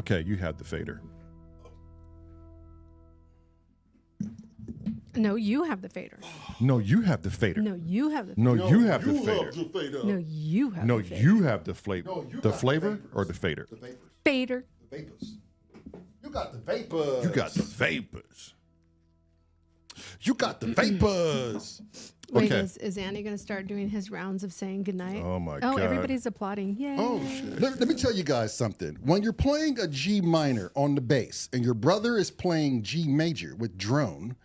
Okay, you have the fader. No, you have the fader. No, you have the fader. No, you have the fader. No, you have the fader. No, you have No, the fader. you have the flavor. No, you the got flavor the or the fader? The vapors. Fader. The vapors. You got the vapors. You got the vapors. You got the vapors. Wait, Okay. is Andy going to start doing his rounds of saying goodnight? Oh, my Oh, God. everybody's applauding. Yay. Oh, shit. Let me tell you guys something. When you're playing a G minor on the bass and your brother is playing G major with drone,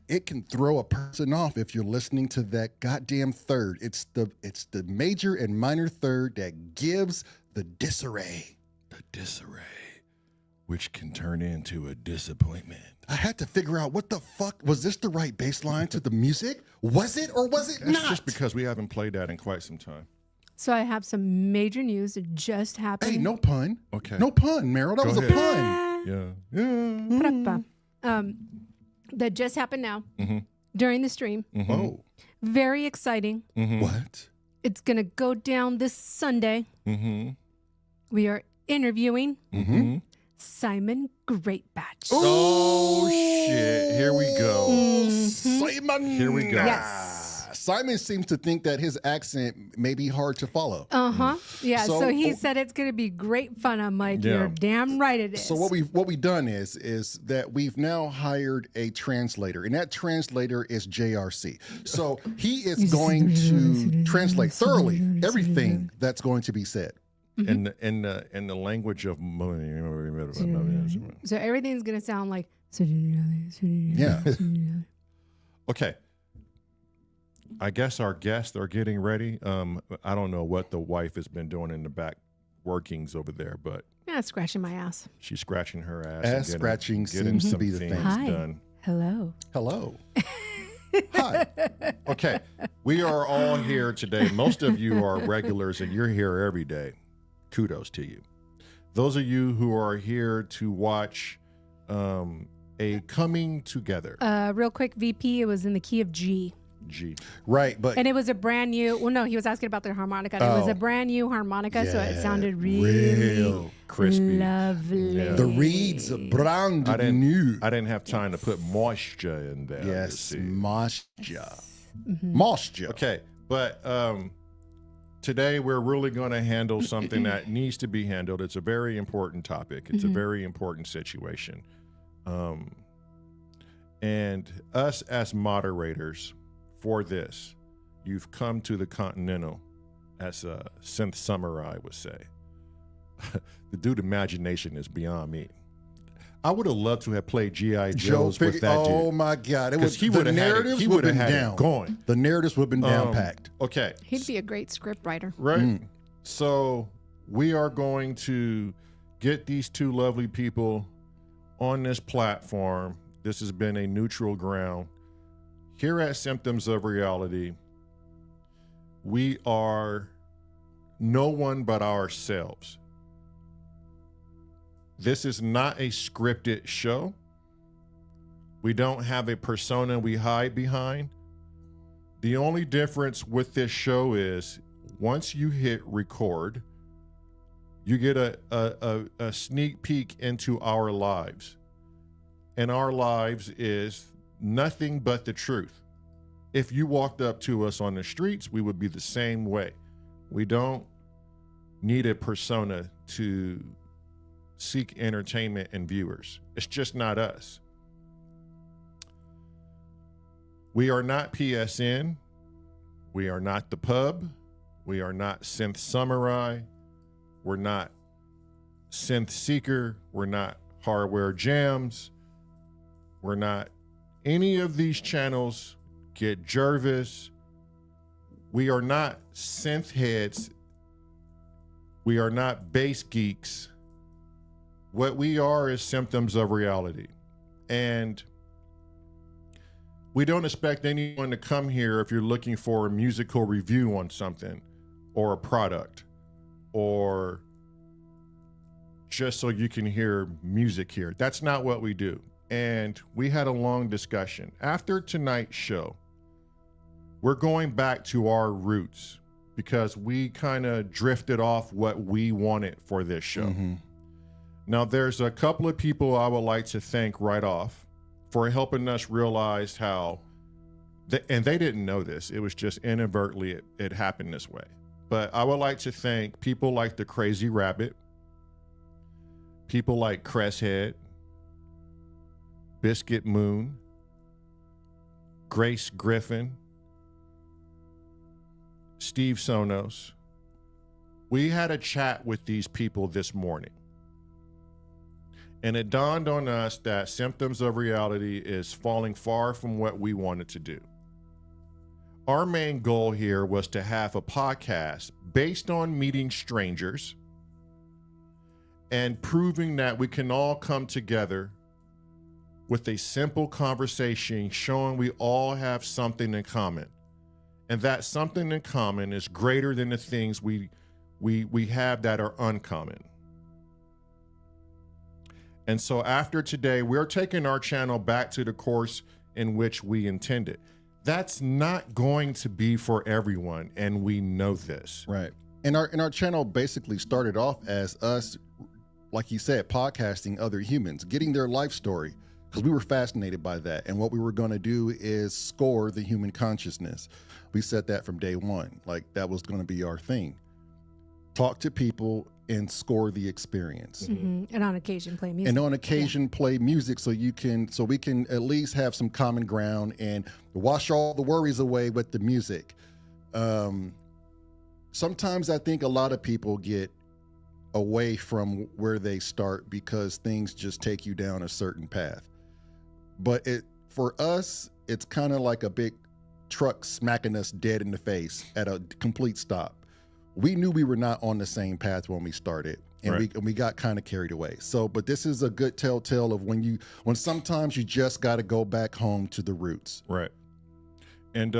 it can throw a person off if you're listening to that goddamn third. It's the major and minor third that gives the disarray. The disarray, which can turn into a disappointment. I had to figure out what the fuck was this the right bass line to the music? Was it or was it That's not? just because we haven't played that in quite some time. So I have some major news that just happened. Hey, no pun. Okay. No pun, Meryl. That Go was ahead. a pun. Yeah. That just happened now Mm-hmm. during the stream. Mm-hmm. Oh, Very exciting. Mm-hmm. what? It's going to go down this Sunday. Mm-hmm. We are interviewing Mm-hmm. Simon Greatbatch. Oh, shit. Here we go. Simon. Here we go. Yes. Simon seems to think that his accent may be hard to follow. Uh-huh. Yeah, so, So- he said it's going to be great fun. I'm like, Yeah. you're damn right it is. So what we've done is that we've now hired a translator, and that translator is JRC. So he is going to translate thoroughly everything that's going to be said. In the language of So everything's going to sound like... Yeah. okay. I guess our guests are getting ready. I don't know what the wife has been doing in the back workings over there, but Yeah, scratching my ass. she's scratching her ass. Ass and scratching getting seems to some be the things thing. Hi. done. Hello. Hello. Hi. Okay, we are all here today. Most of you are regulars and you're here every day. Kudos to you. Those of you who are here to watch a coming together. Real quick, VP, it was in the key of G. G. Right, but And it was a brand new... Well, no, he was asking about the harmonica. And It was Oh. a brand new harmonica, so it Yeah, sounded really real crispy. lovely. Yeah. the reeds are brand I didn't new. I didn't have time to put moisture in there. you Yes, see. moisture. Moisture. Okay, but today we're really going to handle something that needs to be handled. It's a very important topic. It's a very important situation. And us as moderators for this, you've come to the Continental, as Synth Samurai would say. The dude imagination is beyond me. I would have loved to have played G.I. Joe's with that dude. Oh my God! It 'Cause was he the would've had it- narratives he would would've have been had it down. going. The narratives would have been down packed. Okay. He'd be a great script writer. Right. So we are going to get these two lovely people on this platform. This has been a neutral ground. Here at Symptoms of Reality, we are no one but ourselves. This is not a scripted show. We don't have a persona we hide behind. The only difference with this show is once you hit record, you get a sneak peek into our lives. And our lives is nothing but the truth. If you walked up to us on the streets, we would be the same way. We don't need a persona to seek entertainment and viewers. It's just not us. We are not PSN. We are not the pub. We are not Synth Samurai. We're not Synth Seeker. We're not Hardware Jams. We're not any of these channels. Get Jervis. We are not synth heads. We are not bass geeks. What we are is Symptoms of Reality. And we don't expect anyone to come here if you're looking for a musical review on something or a product or just so you can hear music here. That's not what we do. And we had a long discussion. After tonight's show, we're going back to our roots because we kind of drifted off what we wanted for this show. Now, there's a couple of people I would like to thank right off for helping us realize how, and they didn't know this, it was just inadvertently it happened this way. But I would like to thank people like the Crazy Rabbit, people like Cresshead, Biscuit Moon, Grace Griffin, Steve Sonos. We had a chat with these people this morning. And it dawned on us that Symptoms of Reality is falling far from what we wanted to do. Our main goal here was to have a podcast based on meeting strangers and proving that we can all come together with a simple conversation showing we all have something in common. And that something in common is greater than the things we have that are uncommon. And so after today, we're taking our channel back to the course in which we intended. That's not going to be for everyone, and we know this. Right. And our channel basically started off as us, like you said, podcasting other humans, getting their life story, because we were fascinated by that. And what we were going to do is score the human consciousness. We said that from day one, like that was going to be our thing. Talk to people and score the experience. And on occasion play music. And on occasion play music so we can at least have some common ground and wash all the worries away with the music. Sometimes I think a lot of people get away from where they start because things just take you down a certain path. But for us, it's kind of like a big truck smacking us dead in the face at a complete stop. We knew we were not on the same path when we started, and Right. we got kind of carried away. So, but this is a good telltale of when sometimes you just got to go back home to the roots. Right. And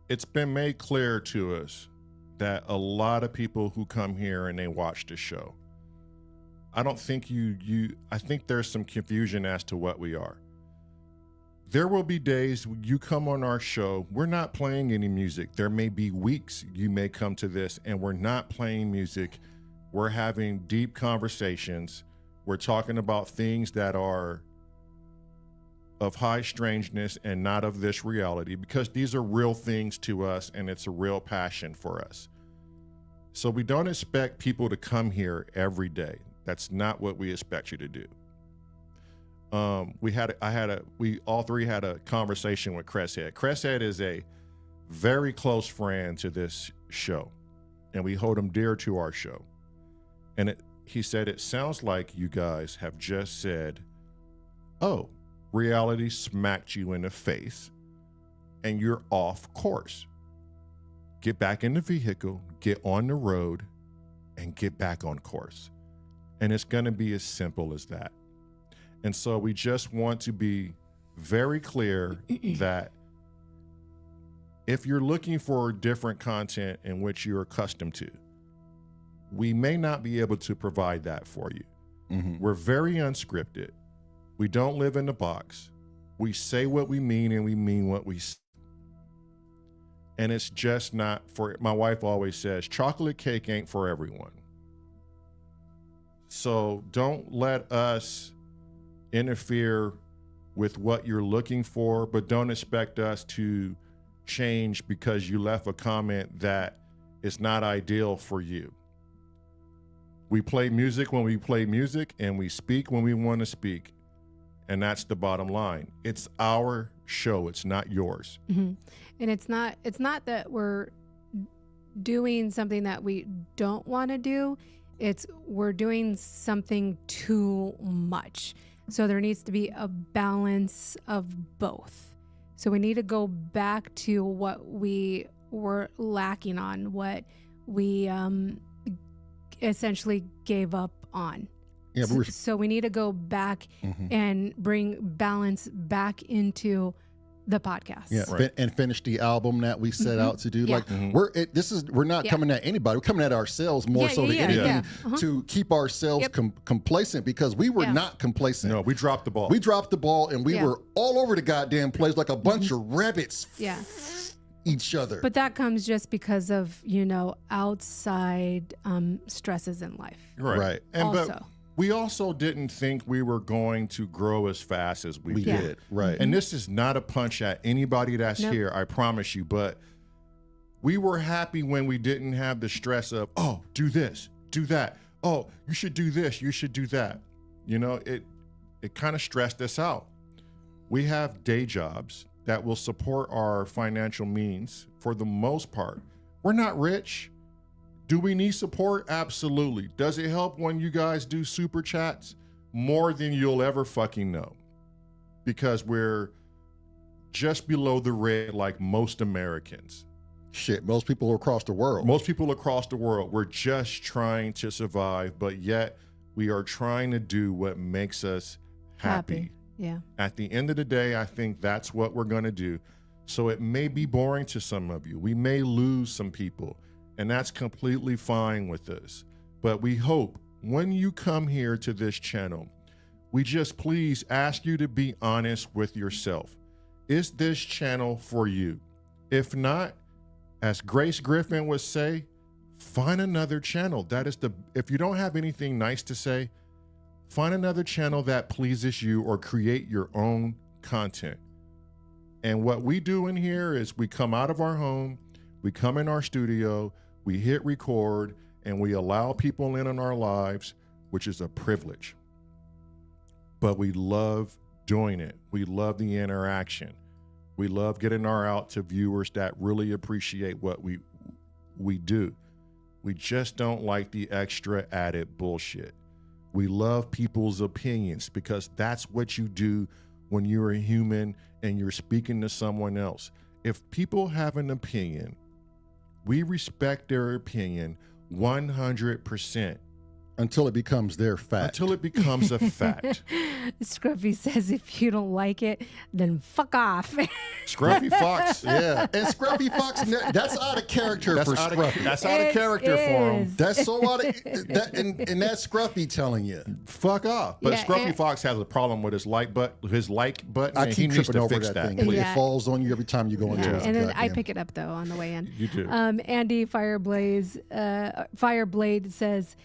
it's been made clear to us that a lot of people who come here and they watch the show, I don't think I think there's some confusion as to what we are. There will be days you come on our show, we're not playing any music. There may be weeks you may come to this and we're not playing music. We're having deep conversations. We're talking about things that are of high strangeness and not of this reality, because these are real things to us and it's a real passion for us. So we don't expect people to come here every day. That's not what we expect you to do. We all three had a conversation with Cresshead. Cresshead is a very close friend to this show, and we hold him dear to our show. And he said, it sounds like you guys have just said, oh, reality smacked you in the face and you're off course. Get back in the vehicle, get on the road, and get back on course. And it's going to be as simple as that. And so we just want to be very clear that if you're looking for different content in which you're accustomed to, we may not be able to provide that for you. Mm-hmm. We're very unscripted. We don't live in the box. We say what we mean and we mean what we say. And it's just not for, my wife always says, chocolate cake ain't for everyone. So don't let us interfere with what you're looking for, but don't expect us to change because you left a comment that is not ideal for you. We play music when we play music, and we speak when we want to speak. And that's the bottom line. It's our show. It's not yours. Mm-hmm. And it's not that we're doing something that we don't want to do. It's we're doing something too much. So there needs to be a balance of both. So we need to go back to what we were lacking on, what we essentially gave up on. Yeah, but So we need to go back and bring balance back into the podcast. yeah, Right. and finish the album that we set out to do. Yeah. Like we're not coming at anybody. We're coming at ourselves more so than anything to keep ourselves complacent, because we were not complacent. No, we dropped the ball. We dropped the ball and we were all over the goddamn place like a bunch of rabbits. Yeah. Each other. But that comes just because of, outside stresses in life. Right. And Also. but we also didn't think we were going to grow as fast as we Yeah. did. Right. And this is not a punch at anybody that's Nope. here, I promise you. But we were happy when we didn't have the stress of, oh, do this, do that. Oh, you should do this, you should do that. You know, it kind of stressed us out. We have day jobs that will support our financial means for the most part. We're not rich. Do we need support? Absolutely. Does it help when you guys do super chats? More than you'll ever fucking know. Because we're just below the red like most Americans. Shit, most people across the world. Most people across the world, we're just trying to survive, but yet we are trying to do what makes us happy. Yeah. At the end of the day, I think that's what we're going to do. So it may be boring to some of you. We may lose some people, and that's completely fine with us. But we hope when you come here to this channel, we just please ask you to be honest with yourself. Is this channel for you? If not, as Grace Griffin would say, find another channel. If you don't have anything nice to say, find another channel that pleases you or create your own content. And what we do in here is we come out of our home, we come in our studio, we hit record, and we allow people in our lives, which is a privilege. But we love doing it. We love the interaction. We love getting our out to viewers that really appreciate what we do. We just don't like the extra added bullshit. We love people's opinions because that's what you do when you're a human and you're speaking to someone else. If people have an opinion, we respect their opinion 100%. Until it becomes their fact. Until it becomes a fact. Scruffy says, if you don't like it, then fuck off. Scruffy Fox. Yeah. And Scruffy Fox, that's out of character That's for out Scruffy. of character for him. is. That's so out of and that's Scruffy telling you. Fuck off. But Yeah, Scruffy and- Fox has a problem with his like button, I and he keep needs tripping to over fix that that. thing. Please. Yeah. It falls on you every time you go into Yeah. it. And then I Goddamn. pick it up though on the way in. You do. Andy Fireblade says,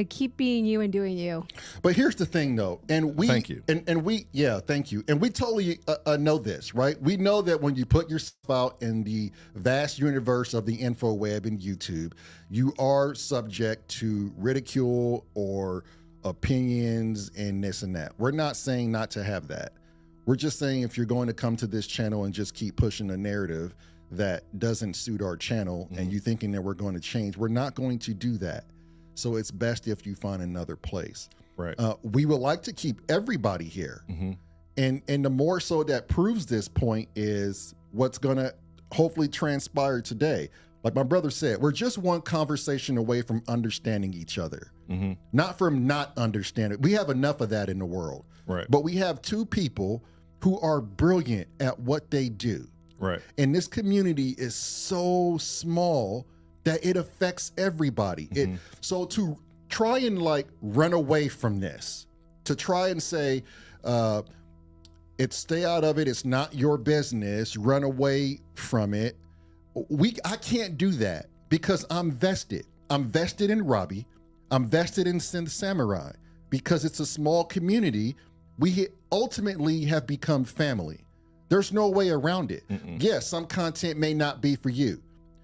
keep being you and doing you. But here's the thing, though, and we Thank you. and we thank you, and we totally know this, right? We know that when you put yourself out in the vast universe of the info web and YouTube, you are subject to ridicule or opinions and this and that. We're not saying not to have that. We're just saying if you're going to come to this channel and just keep pushing a narrative that doesn't suit our channel and you thinking that we're going to change, we're not going to do that. So it's best if you find another place. Right. We would like to keep everybody here. And the more so that proves this point is what's going to hopefully transpire today. Like my brother said, we're just one conversation away from understanding each other, not from not understanding. We have enough of that in the world. Right. But we have two people who are brilliant at what they do. Right. And this community is so small that it affects everybody. So to try and like run away from this, to try and say, stay out of it, it's not your business, run away from it. I can't do that because I'm vested. I'm vested in Robbie. I'm vested in Synth Samurai because it's a small community. We ultimately have become family. There's no way around it. Yes, some content may not be for you.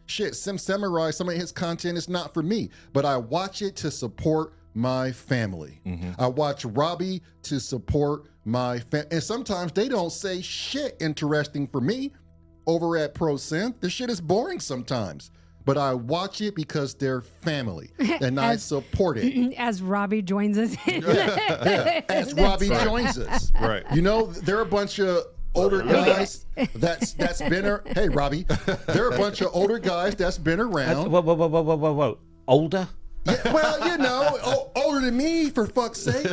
Shit, Synth Samurai, some of his content is not for me, but I watch it to support my family. I watch Robbie to support my family. And sometimes they don't say shit interesting for me over at Pro Synth. The shit is boring sometimes, but I watch it because they're family and I support it. As Robbie joins us. As Robbie joins us. Right. You know, they're a bunch of older guys that's been hey Robbie, they're a bunch of older guys that's been around. Whoa. Older? Yeah, well, you know, older than me, for fuck's sake.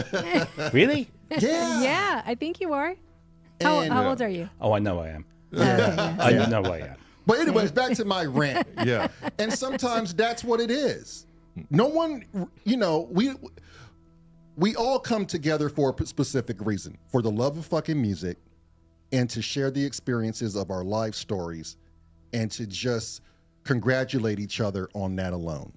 Really? Yeah. Yeah, I think you are. How old are you? Oh, I know I am. Okay, yeah. I know I am. But anyways, back to my rant. Yeah. And sometimes that's what it is. No one, you know, we all come together for a specific reason, for the love of fucking music and to share the experiences of our life stories and to just congratulate each other on that alone.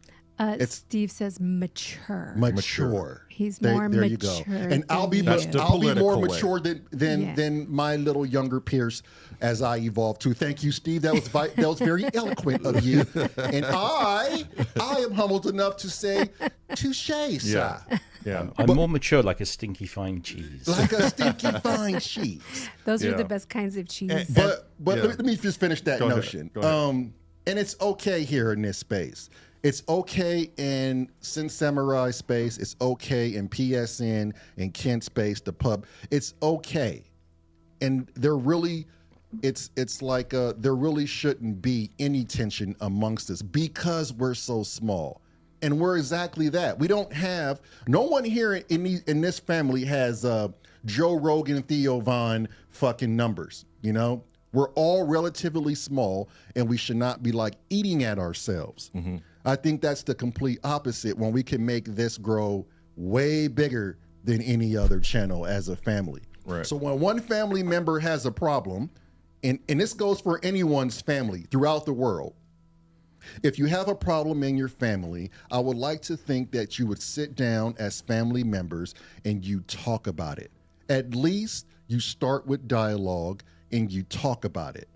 Steve says mature. Mature. He's more there mature. you go. And I'll be than That's you. the I'll be more political way. mature than my little younger peers as I evolve too. Thank you, Steve. That was very eloquent of you. And I am humbled enough to say, touche, Yeah. sir. Yeah. I'm more mature, like a stinky fine cheese. Like a stinky fine cheese. Those are Yeah. the best kinds of cheese. But Yeah. let me just finish that Go ahead. notion. Go ahead. And it's okay here in this space. It's okay in Synth Samurai space. It's okay in PSN and Kent space, the pub. It's okay. And there really, it's like there really shouldn't be any tension amongst us because we're so small. And we're exactly that. We don't have, no one here in this family has Joe Rogan, Theo Von fucking numbers, you know? We're all relatively small, and we should not be like eating at ourselves. Mm-hmm. I think that's the complete opposite when we can make this grow way bigger than any other channel as a family. Right. So when one family member has a problem, and this goes for anyone's family throughout the world, if you have a problem in your family, I would like to think that you would sit down as family members and you talk about it. At least you start with dialogue and you talk about it.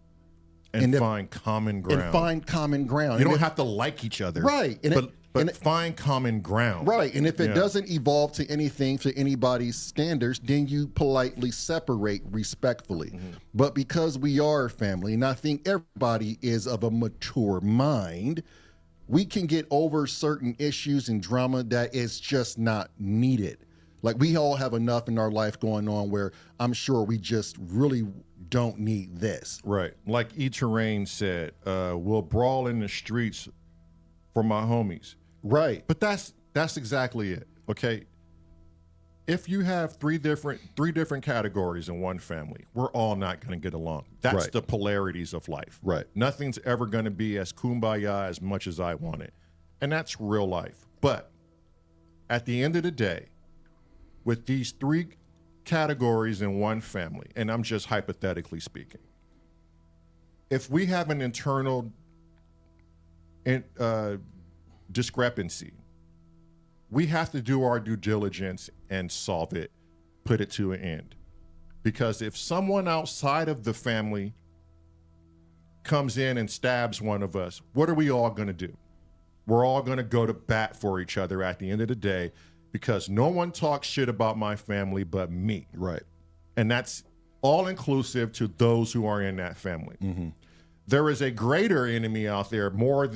And if- find common ground. And find common ground. You And don't if- have to like each other. Right. And But find common ground. Right. And if it Yeah. doesn't evolve to anything to anybody's standards, then you politely separate respectfully. Mm-hmm. But because we are a family, and I think everybody is of a mature mind, we can get over certain issues and drama that is just not needed. Like we all have enough in our life going on where I'm sure we just really don't need this. Right. Like E Terrain said, we'll brawl in the streets for my homies. Right. But that's exactly it. Okay. If you have three different categories in one family, we're all not going to get along. That's Right. the polarities of life. Right. Nothing's ever going to be as kumbaya as much as I want it. And that's real life. But at the end of the day, with these three categories in one family, and I'm just hypothetically speaking, if we have an internal discrepancy, we have to do our due diligence and solve it, put it to an end. Because if someone outside of the family comes in and stabs one of us, what are we all going to do? We're all going to go to bat for each other at the end of the day because no one talks shit about my family but me. Right. And that's all inclusive to those who are in that family. There is a greater enemy out there, more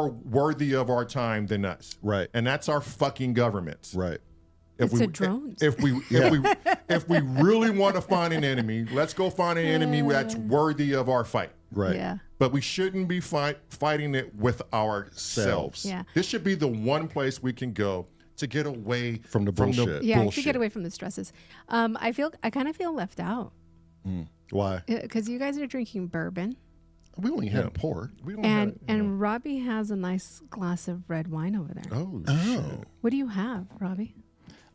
worthy of our time than us. Right. And that's our fucking governments. Right. It's the drones. If we really want to find an enemy, let's go find an enemy that's worthy of our fight. Right. Yeah. But we shouldn't be fighting it with ourselves. Yeah. This should be the one place we can go to get away From the bullshit. Yeah, bullshit. to get away from the stresses. I kind of feel left out Why? because you guys are drinking bourbon, We only had pour. We don't and Robbie has a nice glass of red wine over there. oh, Oh. What do you have, Robbie?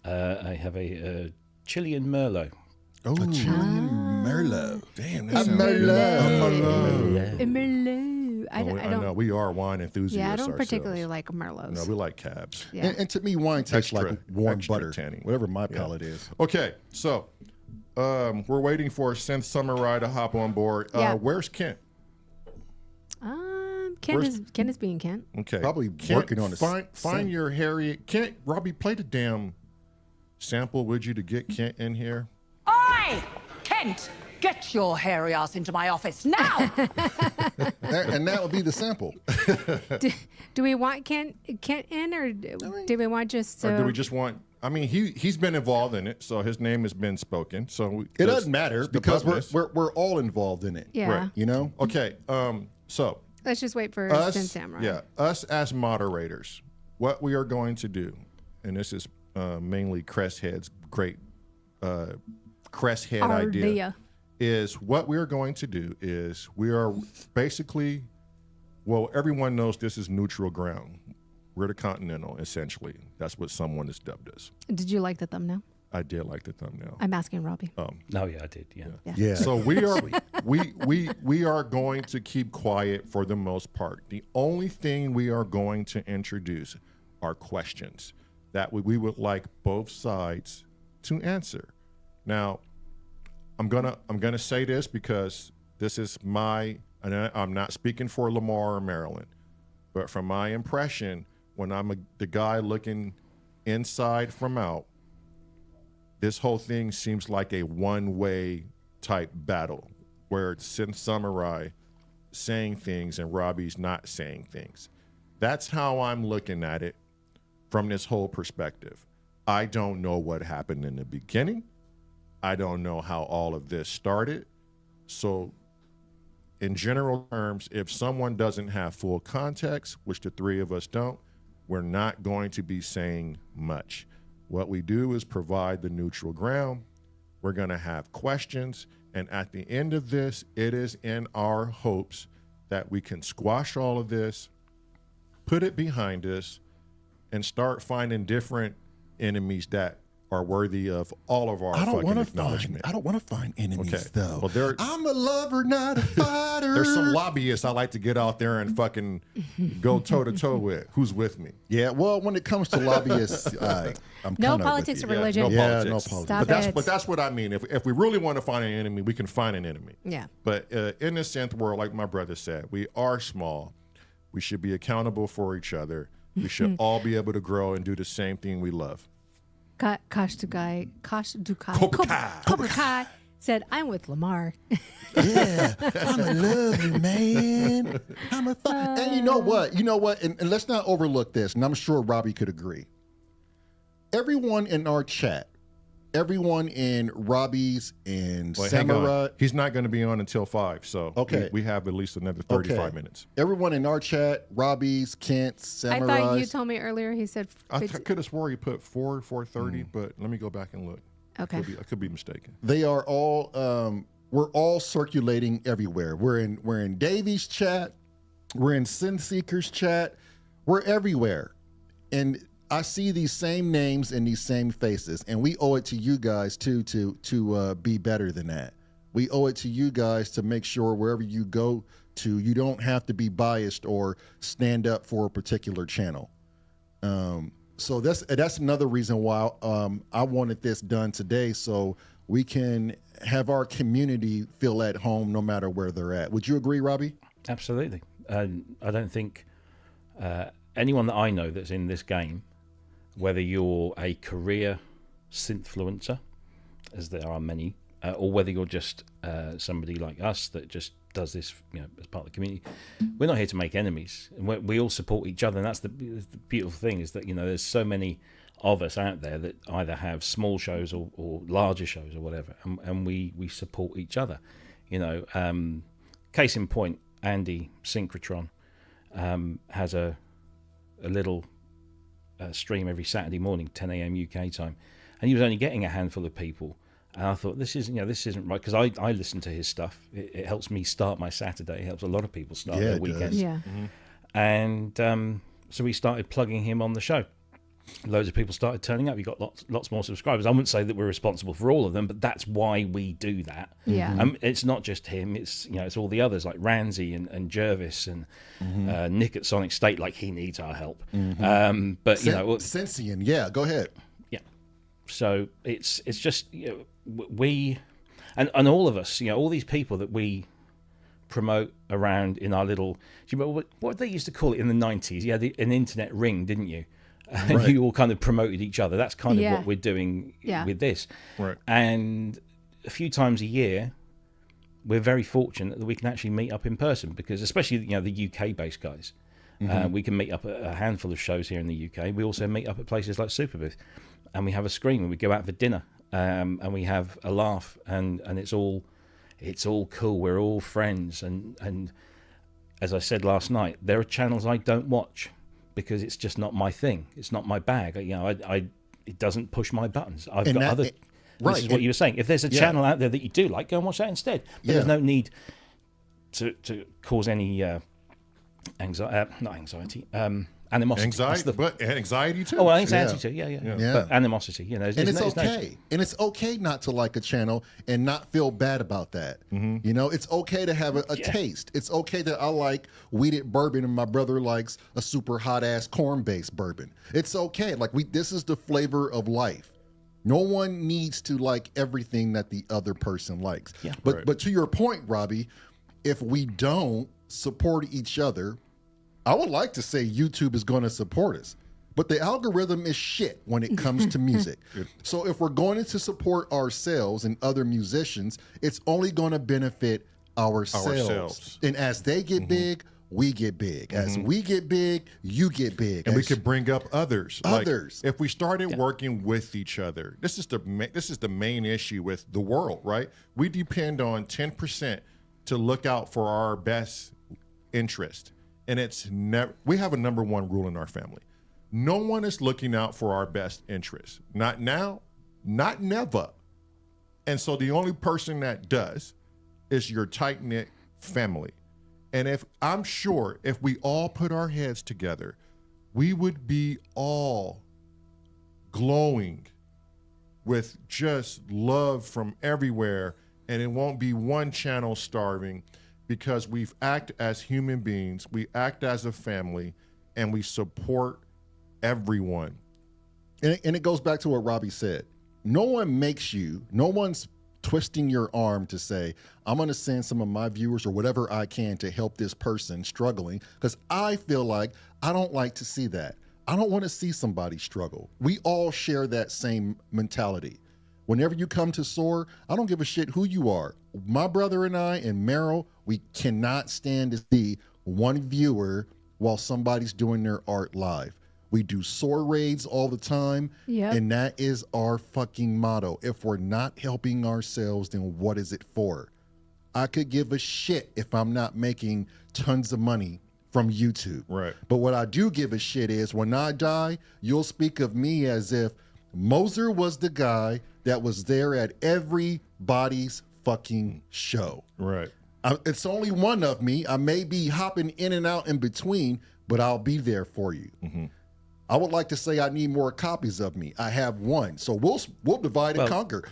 I have a Chilean Merlot. Oh, Chilean Merlot. damn. A That sounds Merlot. A Merlot. I I don't. know we are wine enthusiasts. Yeah, I don't ourselves. particularly like Merlots. No, we like cabs. Yeah. And to me, wine tastes Extra- like warm extra butter, tanning. whatever my palate is. Okay, so we're waiting for Synth Samurai to hop on board. Yeah. Where's Kent? Kent is being Kent. Okay, Probably Kent, working on his find son. your Harriet. Kent, Robbie, play the damn sample, would you, to get Kent in here? Oi! Kent, get your hairy ass into my office now! And that would be the sample. Do we want Kent in, or do we want just? Or do we just want? I mean, he's been involved in it, so his name has been spoken. So It doesn't matter the because publicist. we're all involved in it. Yeah. Right. You know? Okay. So Let's just wait for us, Synth Samurai. yeah, us as moderators, what we are going to do, and this is mainly Cresthead's great Cresthead idea, is what we're going to do is we are basically, well, everyone knows this is neutral ground. We're the Continental, essentially. That's what someone has dubbed us. Did you like the thumbnail? I did like the thumbnail. I'm asking Robbie. Oh yeah, I did. Yeah. Yeah. So we are going to keep quiet for the most part. The only thing we are going to introduce are questions that we would like both sides to answer. Now, I'm gonna say this because this is and I'm not speaking for Lamar or Marilyn, but from my impression, when I'm the guy looking inside from out, this whole thing seems like a one-way type battle where it's Synth Samurai saying things and Robbie's not saying things. That's how I'm looking at it from this whole perspective. I don't know what happened in the beginning. I don't know how all of this started. So in general terms, if someone doesn't have full context, which the three of us don't, we're not going to be saying much. What we do is provide the neutral ground. We're going to have questions. And at the end of this, it is in our hopes that we can squash all of this, put it behind us, and start finding different enemies that are worthy of all of our fucking acknowledgement. I don't want to find enemies though. Well, I'm a lover, not a fighter. there's some lobbyists I like to get out there and fucking go toe to toe with. Who's with me? Yeah, well, when it comes to lobbyists, I'm No kinda politics with or you. religion. Yeah, politics. no politics. Stop it. But that's what I mean. If we really want to find an enemy, we can find an enemy. Yeah. But in the synth world, like my brother said, we are small. We should be accountable for each other. We should all be able to grow and do the same thing we love. Kosh Dukai Cobra Kai said, "I'm with Lamar." Yeah, I'm a lovely man. I'm a and you know what? And let's not overlook this. And I'm sure Robbie could agree. Everyone in our chat, everyone in Robbie's and Wait, hang Samurai. on. He's not going to be on until 5, so Okay. we have at least another 35 minutes. Everyone in our chat, Robbie's, Kent's, I Samurai's. thought you told me earlier. He said, I could have swore he put 4:30, but let me go back and look. "Okay." I could be mistaken. They are all we're all circulating everywhere. We're in Davies' chat, we're in Sin Seeker's chat, we're everywhere. And I see these same names and these same faces, and we owe it to you guys too to be better than that. We owe it to you guys to make sure wherever you go to, you don't have to be biased or stand up for a particular channel. So that's another reason why I wanted this done today, so we can have our community feel at home no matter where they're at. Would you agree, Robbie? Absolutely. I don't think anyone that I know that's in this game, whether you're a career synthfluencer, as there are many, or whether you're just somebody like us that just does this, as part of the community, we're not here to make enemies. We all support each other, and that's the beautiful thing is that there's so many of us out there that either have small shows or larger shows or whatever, and we support each other. Case in point, Andy Synchrotron has a little stream every Saturday morning, 10 a.m. UK time, and he was only getting a handful of people. And I thought, this isn't right, because I listen to his stuff. It helps me start my Saturday. It helps a lot of people start their weekends. Yeah. Mm-hmm. And so we started plugging him on the show. Loads of people started turning up. We got lots more subscribers. I wouldn't say that we're responsible for all of them, but that's why we do that. Yeah. It's not just him. It's it's all the others like Ramsey and Jervis and Nick at Sonic State. Like, he needs our help. But Sensian, yeah, go ahead. Yeah. So it's just we and all of us. All these people that we promote around in our little. Do you remember what they used to call it in the 90s? You had an internet ring, didn't you? And Right. you all kind of promoted each other. That's kind of Yeah. what we're doing Yeah. with this. Right. And a few times a year, we're very fortunate that we can actually meet up in person, because especially the UK-based guys, we can meet up at a handful of shows here in the UK. We also meet up at places like Superbooth, and we have a screen and we go out for dinner, and we have a laugh, and it's all cool. We're all friends, and as I said last night, there are channels I don't watch, because it's just not my thing. It's not my bag. It doesn't push my buttons. I've got other. right, This is what you were saying. If there's a channel out there that you do like, go and watch that instead. But there's no need to cause any not anxiety, Animosity. Anxiety, but anxiety too. Oh, well, anxiety too. Yeah. Yeah. But animosity, you know, And it's okay. And it's okay not to like a channel and not feel bad about that. You know, it's okay to have a taste. It's okay that I like wheated bourbon and my brother likes a super hot ass corn-based bourbon. It's okay. Like this is the flavor of life. No one needs to like everything that the other person likes. Yeah. But to your point, Robbie, if we don't support each other, I would like to say YouTube is going to support us, but the algorithm is shit when it comes to music. So if we're going to support ourselves and other musicians, it's only going to benefit ourselves. And as they get big, we get big. As we get big, you get big. And we could bring up others. Others. Like, if we started working with each other, this is the main issue with the world, right? We depend on 10% to look out for our best interest. And it's never, we have a number one rule in our family. No one is looking out for our best interest. Not now, not never. And so the only person that does is your tight-knit family. And I'm sure if we all put our heads together, we would be all glowing with just love from everywhere. And it won't be one channel starving, because we act as human beings, we act as a family, and we support everyone. And it goes back to what Robbie said. No one's twisting your arm to say, I'm going to send some of my viewers or whatever I can to help this person struggling, because I feel like I don't like to see that. I don't want to see somebody struggle. We all share that same mentality. Whenever you come to S.O.R, I don't give a shit who you are. My brother and I and Meryl, we cannot stand to see one viewer while somebody's doing their art live. We do S.O.R raids all the time, and that is our fucking motto. If we're not helping ourselves, then what is it for? I could give a shit if I'm not making tons of money from YouTube. Right. But what I do give a shit is when I die, you'll speak of me as if Moser was the guy that was there at everybody's fucking show. Right. It's only one of me. I may be hopping in and out in between, but I'll be there for you. I would like to say I need more copies of me. I have one. So we'll divide and conquer.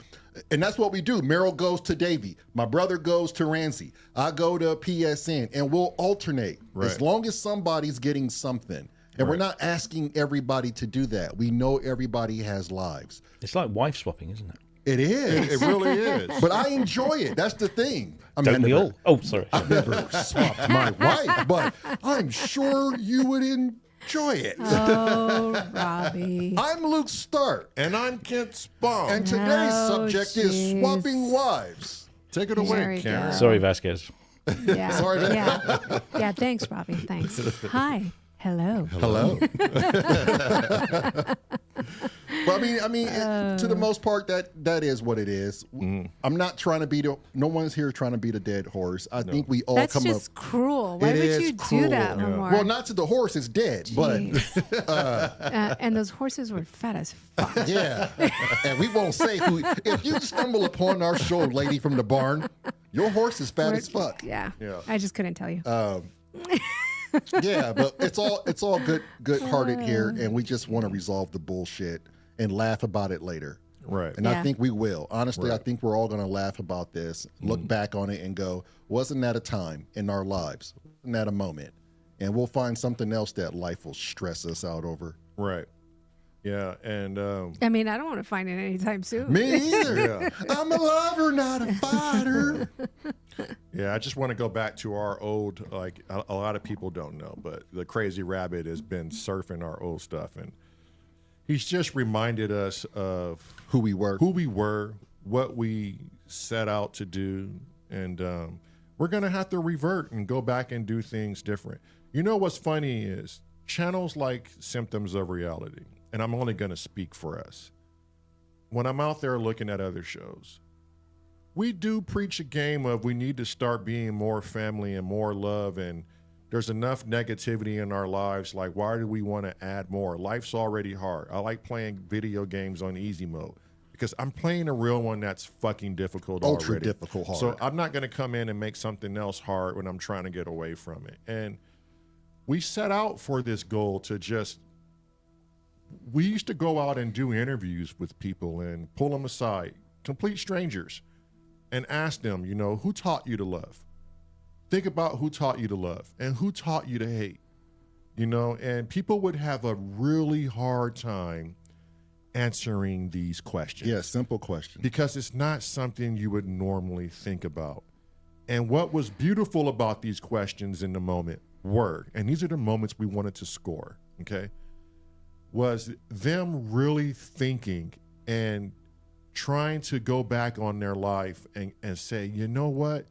And that's what we do. Meryl goes to Davey. My brother goes to Ramsey. I go to PSN, and we'll alternate as long as somebody's getting something. And we're not asking everybody to do that. We know everybody has lives. It's like wife swapping, isn't it? It is. It really is. But I enjoy it. That's the thing. Don't we all? Oh, sorry. I've never swapped my wife, but I'm sure you would enjoy it. Oh, Robbie. I'm Luke Stark. And I'm Kent Spong. And today's subject is swapping wives. Take it There away, we Karen. go. Sorry, Vasquez. Yeah. Sorry. Yeah, thanks, Robbie. Thanks. Hi. Hello. Hello. But I mean, to the most part, that is what it is. I'm not trying to no one's here trying to beat a dead horse. I think we all That's come up. just cruel. Why It would is you cruel. do that, Lamar? Well, not to the horse; it's dead. Jeez. And those horses were fat as fuck. But yeah, and we won't say who. If you stumble upon our show, lady from the barn, your horse is fat as fuck. Yeah. I just couldn't tell you. Yeah, but it's all good-hearted here, and we just want to resolve the bullshit and laugh about it later. Right. And I think we will. Honestly, I think we're all going to laugh about this, look back on it, and go, wasn't that a time in our lives? Wasn't that a moment? And we'll find something else that life will stress us out over. Right. Yeah. And I mean, I don't want to find it anytime soon. Me either. Yeah. I'm a lover, not a fighter. yeah, I just want to go back to our old, like a lot of people don't know, but the Crazy Rabbit has been surfing our old stuff, and he's just reminded us of Who we were. what we set out to do, and we're gonna have to revert and go back and do things different. You know what's funny is channels like Symptoms of Reality, and I'm only gonna speak for us. When I'm out there looking at other shows, we do preach a game of we need to start being more family and more love, and there's enough negativity in our lives. Like, why do we want to add more? Life's already hard. I like playing video games on easy mode because I'm playing a real one that's fucking difficult Ultra already. difficult hard. So I'm not going to come in and make something else hard when I'm trying to get away from it. And we set out for this goal to just, we used to go out and do interviews with people and pull them aside, complete strangers, and ask them, you know, who taught you to love? Think about who taught you to love and who taught you to hate, you know, and people would have a really hard time answering these questions. Yeah, simple questions. Because it's not something you would normally think about. And what was beautiful about these questions in the moment were, and these are the moments we wanted to score, okay, was them really thinking and trying to go back on their life and say, you know what?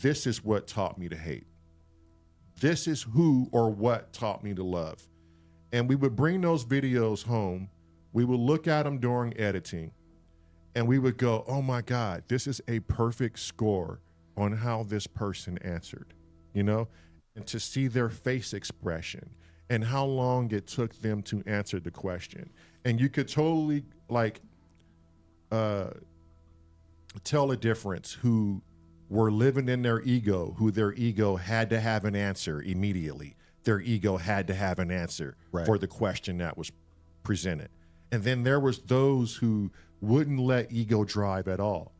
This is what taught me to hate. This is who or what taught me to love. And we would bring those videos home. We would look at them during editing and we would go, oh my God, this is a perfect score on how this person answered, you know, and to see their face expression and how long it took them to answer the question. And you could totally like tell a difference who were living in their ego, who their ego had to have an answer immediately. Their ego had to have an answer for the question that was presented. And then there was those who wouldn't let ego drive at all,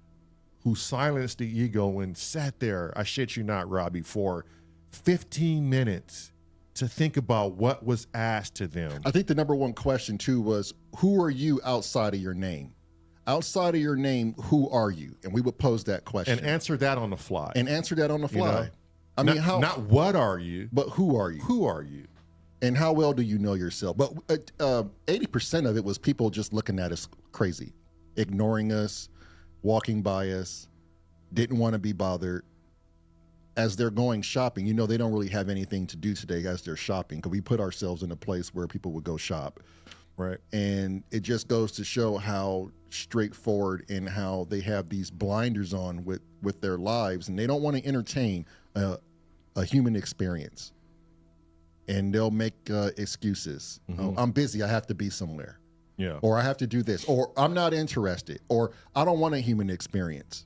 who silenced the ego and sat there, I shit you not, Robbie, for 15 minutes to think about what was asked to them. I think the number one question too was, who are you outside of your name? Outside of your name, who are you? And we would pose that question. And answer that on the fly. You know? I mean, not what are you, but who are you? Who are you? And how well do you know yourself? But 80% of it was people just looking at us crazy, ignoring us, walking by us, didn't want to be bothered. As they're going shopping, you know, they don't really have anything to do today as they're shopping, because we put ourselves in a place where people would go shop. Right. And it just goes to show how straightforward and how they have these blinders on with their lives, and they don't want to entertain a human experience. And they'll make excuses. Oh, I'm busy, I have to be somewhere. Yeah. Or I have to do this, or I'm not interested, or I don't want a human experience.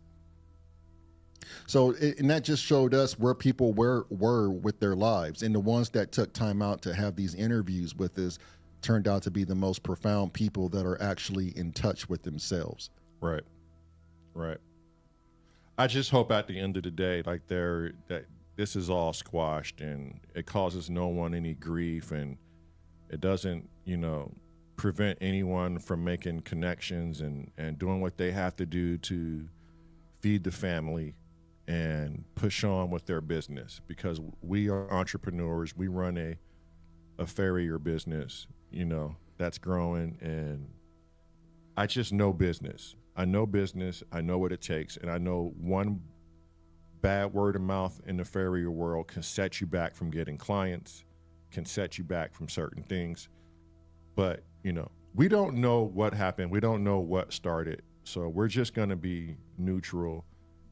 So, and that just showed us where people were with their lives. And the ones that took time out to have these interviews with us turned out to be the most profound people that are actually in touch with themselves. Right. Right. I just hope at the end of the day, like that this is all squashed and it causes no one any grief, and it doesn't, you know, prevent anyone from making connections and doing what they have to do to feed the family and push on with their business, because we are entrepreneurs. We run a farrier business, you know, that's growing, and I just know business. I know business. I know what it takes. And I know one bad word of mouth in the farrier world can set you back from getting clients, can set you back from certain things. But, you know, we don't know what happened. We don't know what started. So we're just going to be neutral.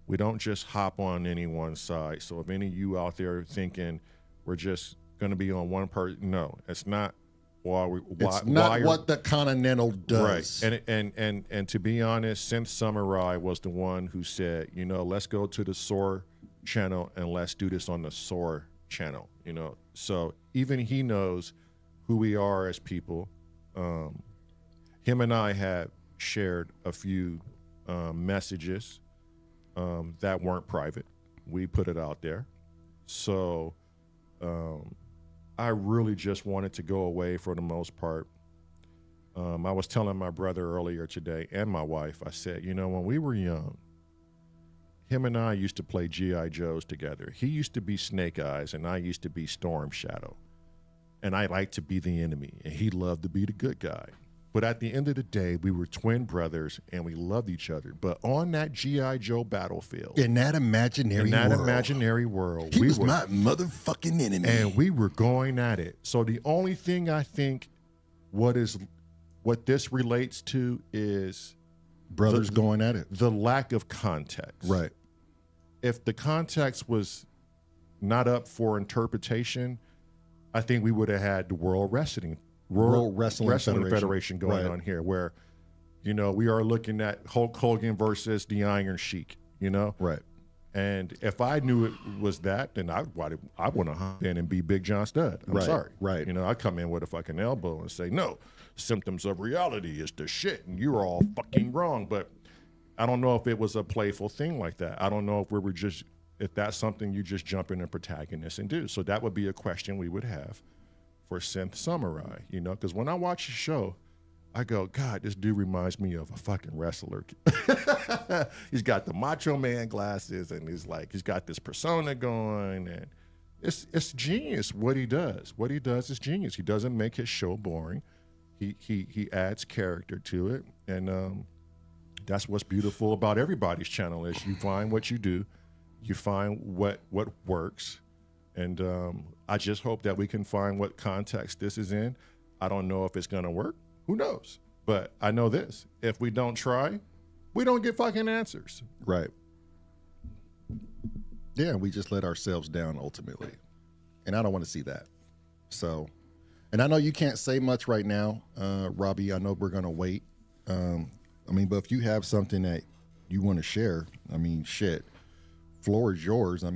We don't just hop on anyone's side. So if any of you out there thinking we're just going to be on one person, no, it's not. It's not what the Continental does. Right. And to be honest, Synth Samurai was the one who said, you know, let's go to the S.O.R channel and let's do this on the S.O.R channel, you know. So even he knows who we are as people. Him and I have shared a few messages that weren't private. We put it out there. So I really just wanted to go away for the most part. I was telling my brother earlier today and my wife, I said, you know, when we were young, him and I used to play G.I. Joes together. He used to be Snake Eyes and I used to be Storm Shadow. And I liked to be the enemy and he loved to be the good guy. But at the end of the day, we were twin brothers and we loved each other. But on that G.I. Joe battlefield, in that imaginary world, he was my motherfucking enemy. And we were going at it. So the only thing I think what this relates to is brothers going at it. The lack of context. Right. If the context was not up for interpretation, I think we would have had the World Wrestling Federation going on here, where, you know, we are looking at Hulk Hogan versus the Iron Sheik, you know? Right. And if I knew it was that, then I want to hop in and be Big John Studd. I'm Right, sorry. right. You know, I come in with a fucking elbow and say, no, symptoms of reality is the shit, and you're all fucking wrong. But I don't know if it was a playful thing like that. I don't know if we were just, if that's something you just jump in and protagonist and do. So that would be a question we would have for Synth Samurai, you know, because when I watch the show, I go, God, this dude reminds me of a fucking wrestler. He's got the Macho Man glasses, and he's got this persona going, and it's genius what he does. What he does is genius. He doesn't make his show boring. He adds character to it, and that's what's beautiful about everybody's channel is you find what you do, you find what works, and I just hope that we can find what context this is in. I don't know if it's gonna work. Who knows? But I know this. If we don't try, we don't get fucking answers. Right. Yeah, we just let ourselves down ultimately. And I don't want to see that. So, and I know you can't say much right now, Robbie. I know we're going to wait. But if you have something that you want to share, shit, floor is yours. No,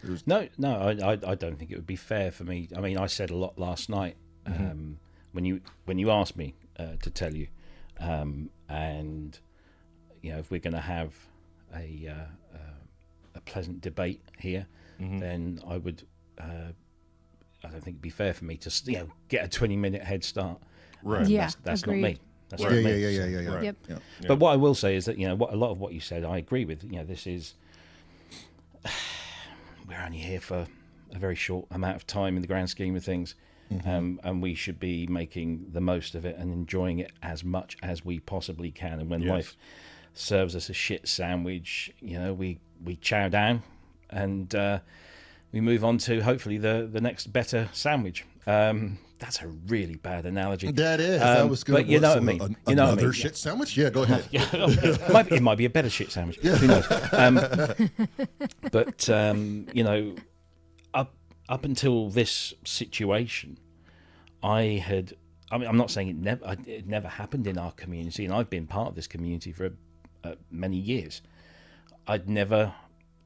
I don't think it would be fair for me. I said a lot last night. When you asked me to tell you, and if we're going to have a pleasant debate here, then I would. I don't think it'd be fair for me to get a 20-minute head start. Right. Yeah, that's not me. That's yeah. not me. Yeah. Yep. Yeah. But what I will say is that what a lot of what you said, I agree with. This is we're only here for a very short amount of time in the grand scheme of things. And we should be making the most of it and enjoying it as much as we possibly can. And when life serves us a shit sandwich, we chow down and we move on to hopefully the next better sandwich. That's a really bad analogy. That is. That was good. But you know what I mean. Another shit sandwich? Yeah, go ahead. It might be a better shit sandwich. Who knows? But up until this situation, I'm not saying it never happened in our community, and I've been part of this community for many years. I'd never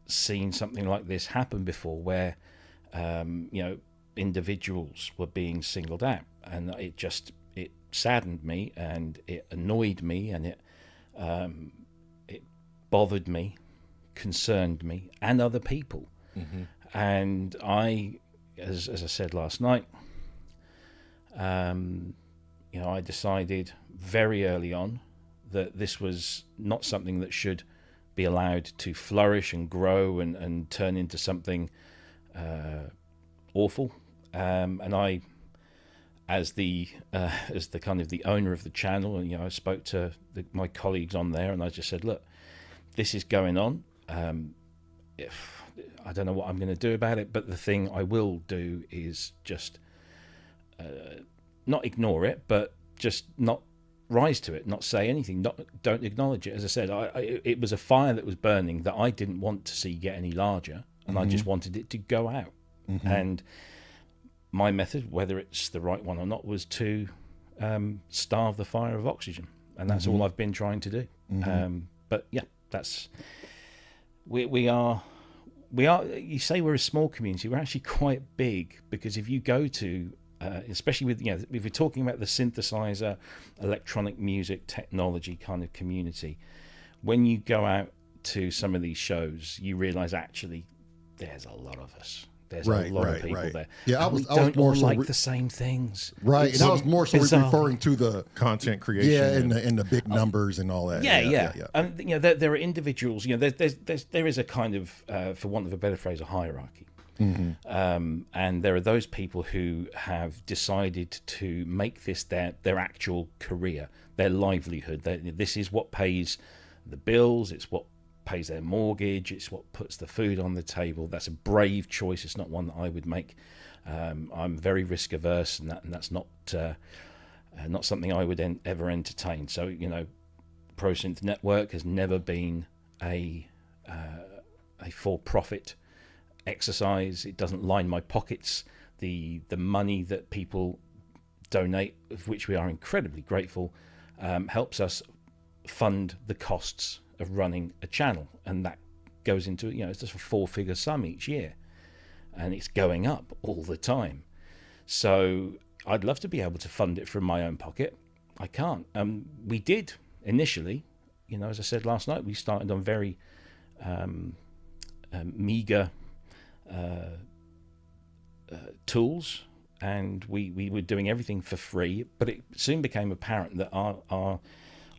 seen something like this happen before, where individuals were being singled out, and it saddened me, and it annoyed me, and it bothered me, concerned me, and other people. And I, as I said last night, I decided very early on that this was not something that should be allowed to flourish and grow and turn into something awful. And I, as the kind of the owner of the channel, and I spoke to my colleagues on there, and I just said, look, this is going on. If I don't know what I'm going to do about it, but the thing I will do is just not ignore it, but just not rise to it, not say anything, don't acknowledge it. As I said, it was a fire that was burning that I didn't want to see get any larger, and I just wanted it to go out. And my method, whether it's the right one or not, was to starve the fire of oxygen, and that's all I've been trying to do. But yeah, that's we are. You say we're a small community. We're actually quite big, because if you go to, especially with if we're talking about the synthesizer, electronic music, technology kind of community, when you go out to some of these shows, you realise actually there's a lot of us. There's a lot of people there. Yeah, I was more all so like the same things. Right, and I was more so referring to the content creation. Yeah, and the big numbers and all that. Yeah. And there are individuals. There is a kind of, for want of a better phrase, a hierarchy. And there are those people who have decided to make this their actual career, their livelihood. This is what pays the bills. It's what pays their mortgage. It's what puts the food on the table. That's a brave choice. It's not one that I would make. I'm very risk averse, and that's not something I would ever entertain. So ProSynth Network has never been a for-profit exercise. It doesn't line my pockets. The money that people donate, of which we are incredibly grateful, helps us fund the costs of running a channel, and goes into, it's just a 4-figure sum each year, and it's going up all the time. So I'd love to be able to fund it from my own pocket. I can't. We did initially, as I said last night, we started on very meager tools, and we were doing everything for free, but it soon became apparent that our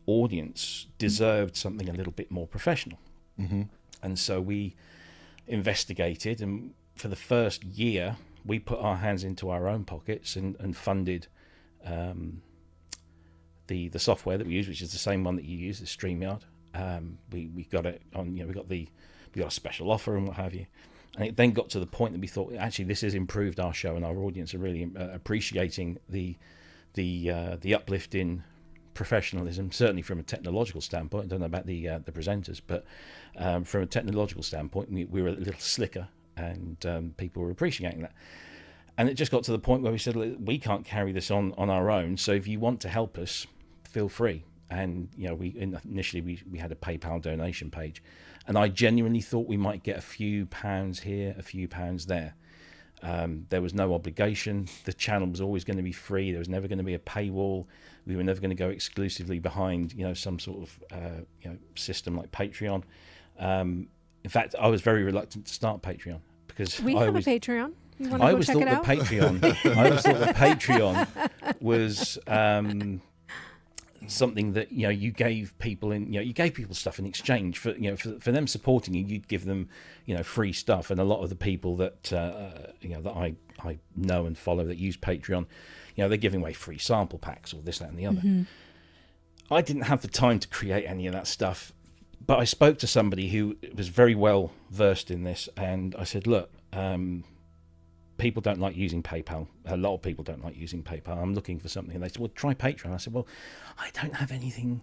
audience deserved something a little bit more professional. And so we investigated, and for the first year we put our hands into our own pockets and funded the software that we use, which is the same one that you use, the StreamYard. We got it on, we got a special offer and what have you. And it then got to the point that we thought, actually, this has improved our show, and our audience are really appreciating the uplift in professionalism, certainly from a technological standpoint. I don't know about the presenters, but from a technological standpoint, we were a little slicker, and people were appreciating that. And it just got to the point where we said, we can't carry this on our own, so if you want to help us, feel free. And initially we had a PayPal donation page, and I genuinely thought we might get a few pounds here, a few pounds there. There was no obligation. The channel was always going to be free. There was never going to be a paywall. We were never going to go exclusively behind some sort of system like Patreon. In fact, I was very reluctant to start Patreon because we have a Patreon. You want to I go always check thought it out? I always thought the Patreon was something that you gave people you gave people stuff in exchange for for them supporting you. You'd give them free stuff, and a lot of the people that that I know and follow that use Patreon, they're giving away free sample packs or this, that, and the other. I didn't have the time to create any of that stuff, but I spoke to somebody who was very well versed in this, and I said, look, people don't like using PayPal. A lot of people don't like using PayPal. I'm looking for something. And they said, well, try Patreon. I said, well, I don't have anything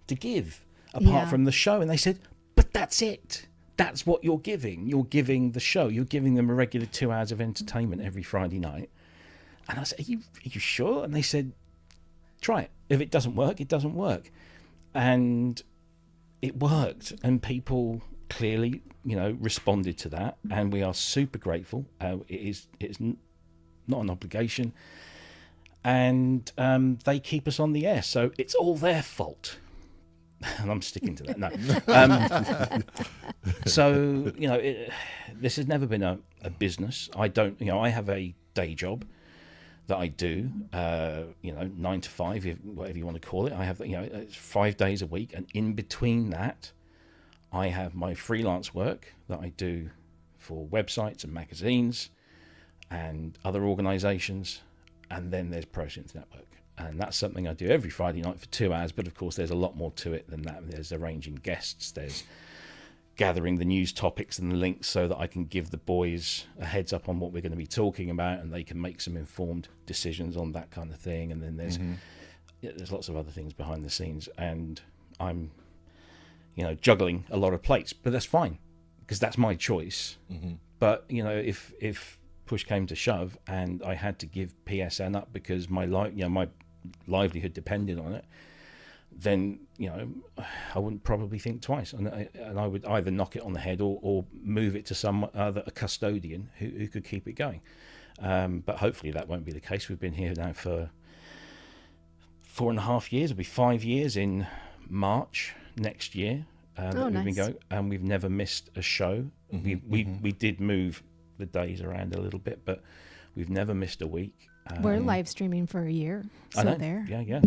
to give apart from the show. And they said, but that's it. That's what you're giving. You're giving the show. You're giving them a regular 2 hours of entertainment every Friday night. And I said, are you sure? And they said, try it. If it doesn't work, it doesn't work. And it worked. And people clearly responded to that, and we are super grateful. It's not an obligation, and they keep us on the air, so it's all their fault, and I'm sticking to that. No, so this has never been a business. I don't, I have a day job that I do, 9 to 5, whatever you want to call it. I have, it's 5 days a week, and in between that, I have my freelance work that I do for websites and magazines and other organisations, and then there's ProSynth Network, and that's something I do every Friday night for 2 hours. But of course, there's a lot more to it than that. There's arranging guests, there's gathering the news topics and the links so that I can give the boys a heads up on what we're going to be talking about, and they can make some informed decisions on that kind of thing. And then there's lots of other things behind the scenes, and I'm juggling a lot of plates, but that's fine because that's my choice. But if push came to shove and I had to give PSN up because my my livelihood depended on it, then I wouldn't probably think twice, and I would either knock it on the head or move it to some other custodian who could keep it going. But hopefully that won't be the case. We've been here now for 4.5 years. It'll be 5 years in March next year that we've been going, and we've never missed a show. We did move the days around a little bit, but we've never missed a week. We're live streaming for a year, so there. Yeah.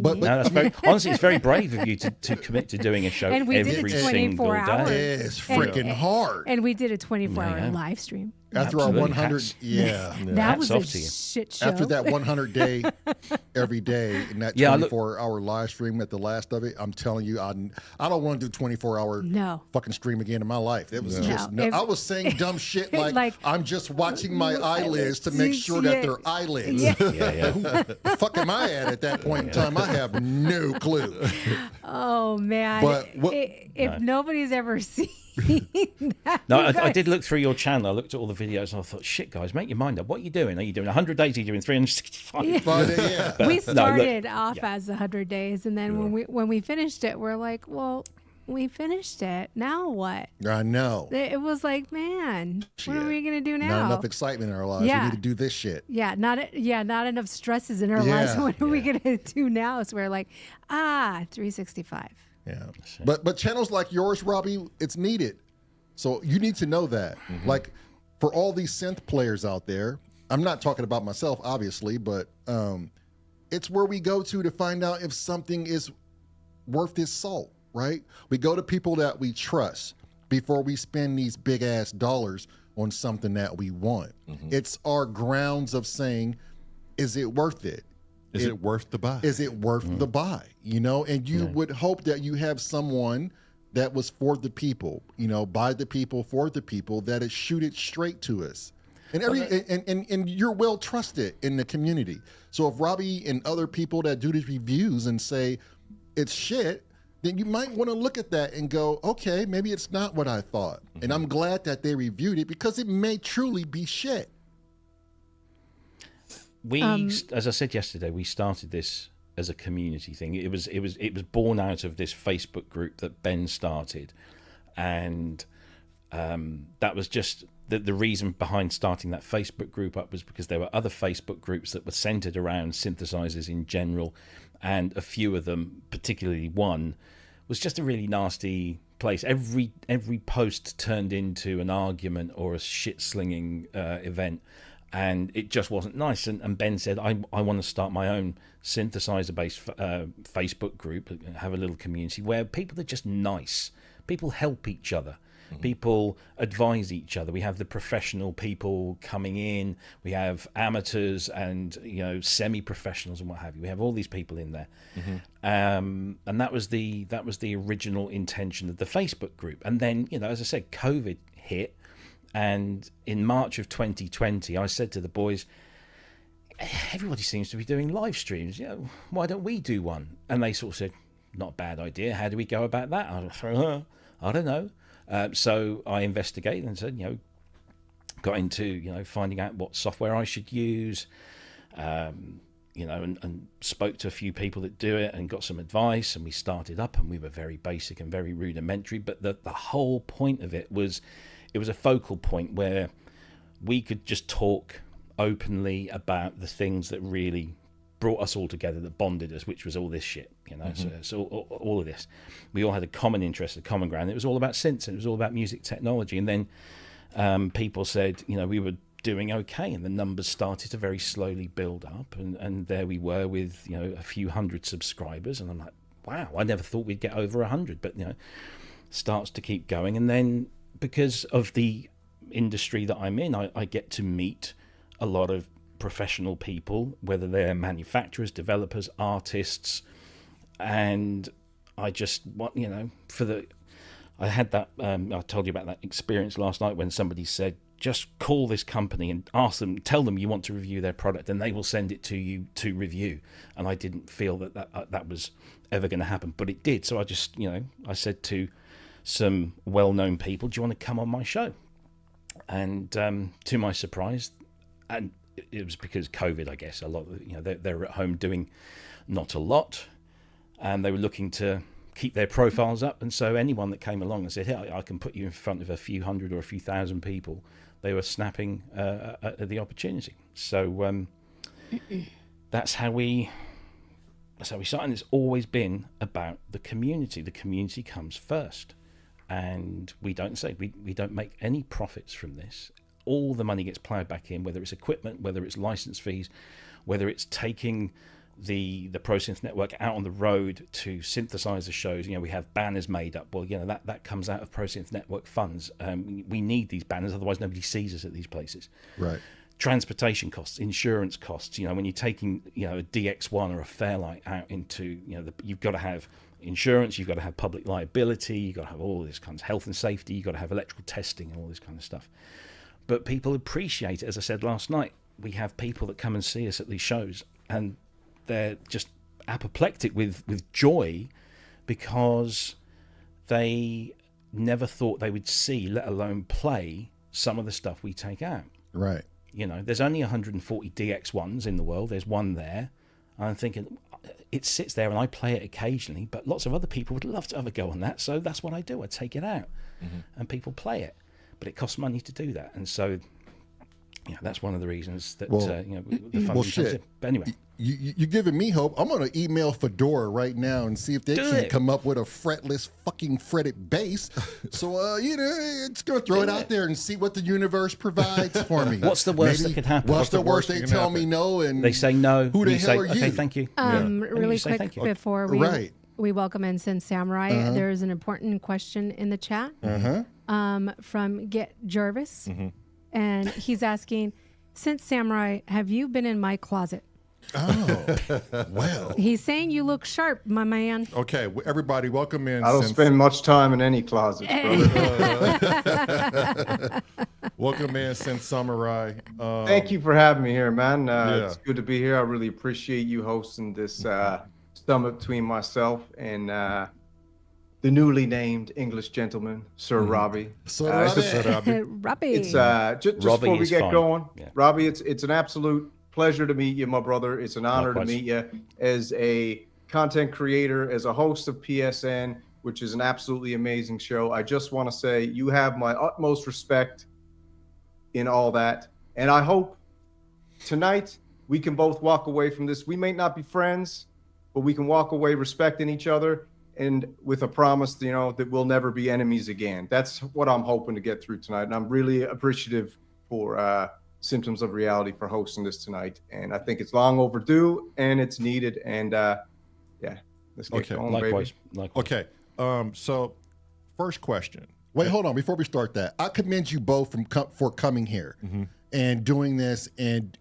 But that's very, honestly, it's very brave of you to commit to doing a show And we did every it single 24 hours. day. it's freaking hard. And we did a 24-hour Yeah. live stream. After our Absolutely. 100, That Hats was a off to you. shit show. after that 100 day, every day, and that Yeah, 24-hour live stream at the last of it, I'm telling you, I don't want to do 24-hour No. fucking stream again in my life. It was No. just, If- I was saying dumb shit like, Like- I'm just watching my eyelids to make sure that they're eyelids. Yeah. Yeah. The fuck am I at that point in time? I have no clue. Oh man! But what- if nobody's ever seen that, No, you I guys- did look through your channel. I looked at all the videos and I thought, shit, guys, make your mind up. What are you doing? Are you doing 100 days? Are you doing 365? But, yeah. We look, started off as 100 days, and then when we finished it, we're like, well, we finished it. Now what? I know. It was like, man, what are Shit. we gonna do now? Not enough excitement in our lives. Yeah. We need to do this shit. Not enough stresses in our lives. What are we gonna do now? So we're like, 365. Yeah. But channels like yours, Robbie, it's needed. So you need to know that. Like for all these synth players out there, I'm not talking about myself, obviously, but it's where we go to find out if something is worth its salt, right? We go to people that we trust before we spend these big ass dollars on something that we want. It's our grounds of saying, is it worth it? Is it worth the buy? Is it worth the buy? You know, and you would hope that you have someone that was for the people, you know, by the people, for the people, that is shoot it straight to us. And and you're well trusted in the community. So if Robbie and other people that do these reviews and say it's shit, then you might want to look at that and go, okay, maybe it's not what I thought. And I'm glad that they reviewed it because it may truly be shit. We, as I said yesterday, we started this as a community thing. It was born out of this Facebook group that Ben started, and that was just the reason behind starting that Facebook group up was because there were other Facebook groups that were centered around synthesizers in general, and a few of them, particularly one, was just a really nasty place. Every post turned into an argument or a shit slinging event. And it just wasn't nice. And Ben said, I want to start my own synthesizer-based Facebook group, have a little community where people are just nice. People help each other. People advise each other. We have the professional people coming in. We have amateurs and, you know, semi-professionals and what have you. We have all these people in there. And that was the original intention of the Facebook group. And then, you know, as I said, COVID hit. And in March of 2020, I said to the boys, everybody seems to be doing live streams. You know, why don't we do one? And they sort of said, not a bad idea. How do we go about that? I don't know. So I investigated and said, you know, got into, you know, finding out what software I should use, you know, and spoke to a few people that do it and got some advice. And we started up and we were very basic and very rudimentary. But the whole point of it was, it was a focal point where we could just talk openly about the things that really brought us all together, that bonded us, which was all this shit, you know. So all of this, we all had a common interest, a common ground. It was all about synths, and it was all about music technology. And then people said, you know, we were doing okay, and the numbers started to very slowly build up, and there we were with, you know, a few hundred subscribers. And I'm like, wow, I never thought we'd get over 100, but, you know, starts to keep going. And then because of the industry that I'm in, I get to meet a lot of professional people, whether they're manufacturers, developers, artists, and I just want, you know, I had that, I told you about that experience last night when somebody said, just call this company and ask them, tell them you want to review their product and they will send it to you to review. And I didn't feel that was ever going to happen, but it did. So I just, you know, I said to some well-known people, do you want to come on my show? And to my surprise, and it was because COVID, I guess, a lot of, you know, they're at home doing not a lot, and they were looking to keep their profiles up. And so anyone that came along and said, hey, I can put you in front of a few hundred or a few thousand people, they were snapping at the opportunity. So that's how we started. And it's always been about the community. The community comes first. And we don't make any profits from this. All the money gets plowed back in, whether it's equipment, whether it's license fees, whether it's taking the ProSynth network out on the road to synthesize the shows. You know, we have banners made up. Well, you know, that comes out of ProSynth network funds. We need these banners, otherwise nobody sees us at these places. Right. Transportation costs, insurance costs. You know, when you're taking, you know, a DX1 or a Fairlight out into, you know, you've got to have insurance, you've got to have public liability, you've got to have all this kind of health and safety, you've got to have electrical testing and all this kind of stuff. But people appreciate it. As I said last night, we have people that come and see us at these shows and they're just apoplectic with joy because they never thought they would see, let alone play, some of the stuff we take out. Right. You know, there's only 140 DX1s in the world. There's one there. I'm thinking, it sits there and I play it occasionally, but lots of other people would love to have a go on that. So that's what I do. I take it out and people play it, but it costs money to do that. And so, that's one of the reasons that, the funding comes in. But anyway. You're giving me hope. I'm going to email Fedora right now and see if they can come up with a fretless fucking fretted bass. So, it's going to throw it out there and see what the universe provides for me. What's the worst that could happen? What's the worst? They tell me no, and they say no. Who the hell are you? Okay, thank you. Really quick before we welcome in Synth Samurai, there's an important question in the chat from Get Jarvis, and he's asking, Synth Samurai, have you been in my closet? Oh, well. He's saying you look sharp, my man. Okay, everybody, welcome in. I don't spend much time in any closets, brother. Welcome in, Synth Samurai. Thank you for having me here, man. It's good to be here. I really appreciate you hosting this summit between myself and the newly named English gentleman, Sir Robbie. Sir Robbie. It's just before we get going, Robbie, it's an absolute pleasure to meet you, my brother. It's an honor to meet you as a content creator, as a host of PSN, which is an absolutely amazing show. I just want to say you have my utmost respect in all that. And I hope tonight we can both walk away from this. We may not be friends, but we can walk away respecting each other and with a promise, that we'll never be enemies again. That's what I'm hoping to get through tonight. And I'm really appreciative for Symptoms of Reality for hosting this tonight, and I think it's long overdue and it's needed. And let's get going. Likewise. Okay, so first question. Wait, hold on. Before we start that, I commend you both for coming here and doing this and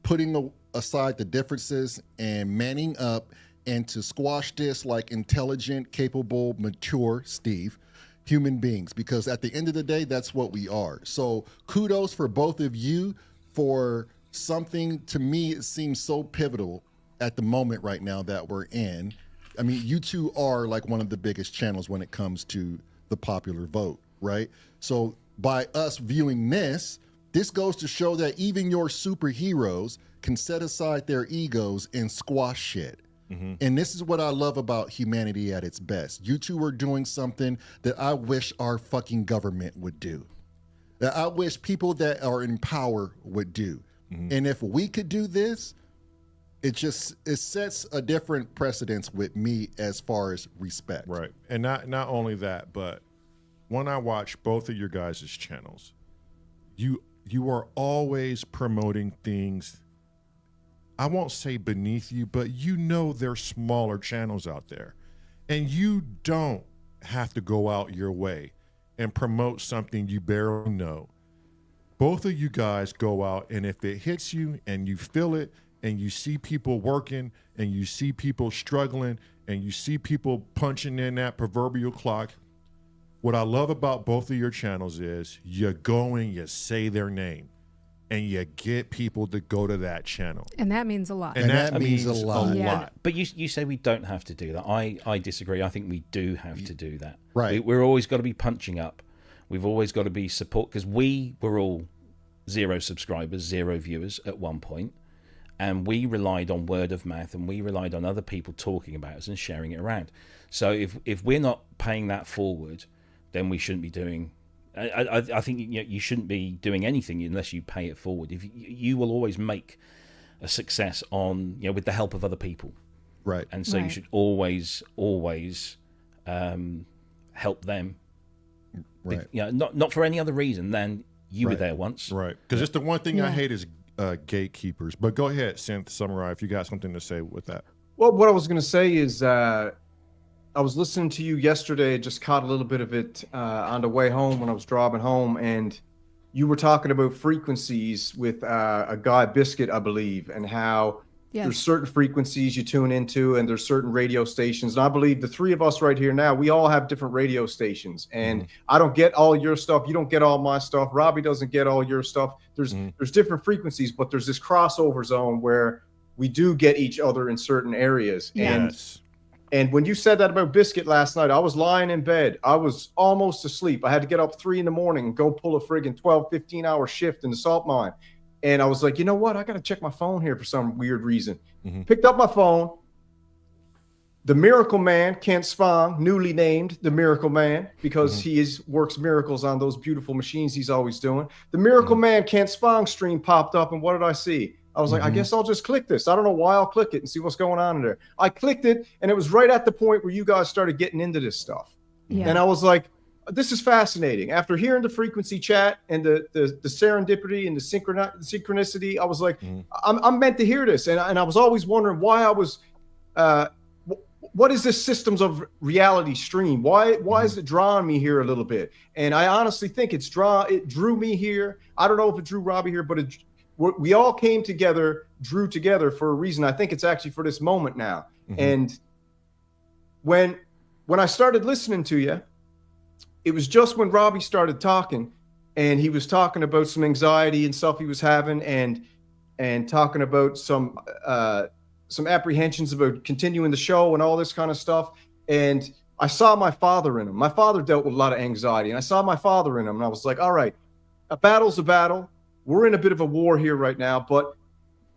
putting aside the differences and manning up and to squash this like intelligent, capable, mature Steve human beings, because at the end of the day, that's what we are. So kudos for both of you for something. To me, it seems so pivotal at the moment right now that we're in. I mean, you two are like one of the biggest channels when it comes to the popular vote, right? So by us viewing this goes to show that even your superheroes can set aside their egos and squash shit. And this is what I love about humanity at its best. You two are doing something that I wish our fucking government would do, that I wish people that are in power would do. And if we could do this, it sets a different precedence with me as far as respect. Right. And not only that, but when I watch both of your guys' channels, you are always promoting things, I won't say beneath you, but there's smaller channels out there. And you don't have to go out your way and promote something you barely know. Both of you guys go out, and if it hits you and you feel it and you see people working and you see people struggling and you see people punching in that proverbial clock, what I love about both of your channels is you go and you say their name. And you get people to go to that channel. And that means a lot. And that means a lot. Yeah. But you say we don't have to do that. I disagree. I think we do have to do that. Right. We're always got to be punching up. We've always got to be support, because we were all 0 subscribers, 0 viewers at one point, and we relied on word of mouth, and we relied on other people talking about us and sharing it around. So if we're not paying that forward, then we shouldn't be doing. I think you shouldn't be doing anything unless you pay it forward. If you will always make a success on with the help of other people, right? And so you should always help them, right? Not for any other reason than you were there once, right? Because it's the one thing I hate is gatekeepers. But go ahead, Synth Samurai, if you got something to say with that. Well, what I was going to say is I was listening to you yesterday, just caught a little bit of it on the way home when I was driving home, and you were talking about frequencies with a guy, Biscuit, I believe, and how there's certain frequencies you tune into and there's certain radio stations. And I believe the three of us right here now, we all have different radio stations, and I don't get all your stuff. You don't get all my stuff. Robbie doesn't get all your stuff. There's different frequencies, but there's this crossover zone where we do get each other in certain areas. Yes. And when you said that about Biscuit last night, I was lying in bed. I was almost asleep. I had to get up 3 a.m. and go pull a friggin' 12, 15-hour shift in the salt mine. And I was like, you know what? I got to check my phone here for some weird reason. Picked up my phone. The Miracle Man, Kent Spong, newly named the Miracle Man because he works miracles on those beautiful machines he's always doing. The Miracle Man, Kent Spong stream popped up, and what did I see? I was like, I guess I'll just click this. I don't know why I'll click it and see what's going on in there. I clicked it, and it was right at the point where you guys started getting into this stuff. Yeah. And I was like, this is fascinating. After hearing the frequency chat and the serendipity and the synchronicity, I was like, I'm meant to hear this. And I was always wondering why I was what is this systems of reality stream? Why is it drawing me here a little bit? And I honestly think it drew me here. I don't know if it drew Robbie here, but we all came together, drew together for a reason. I think it's actually for this moment now. And when I started listening to you, it was just when Robbie started talking, and he was talking about some anxiety and stuff he was having, and talking about some apprehensions about continuing the show and all this kind of stuff. And I saw my father in him. My father dealt with a lot of anxiety, and I saw my father in him, and I was like, all right, a battle's a battle. We're in a bit of a war here right now, but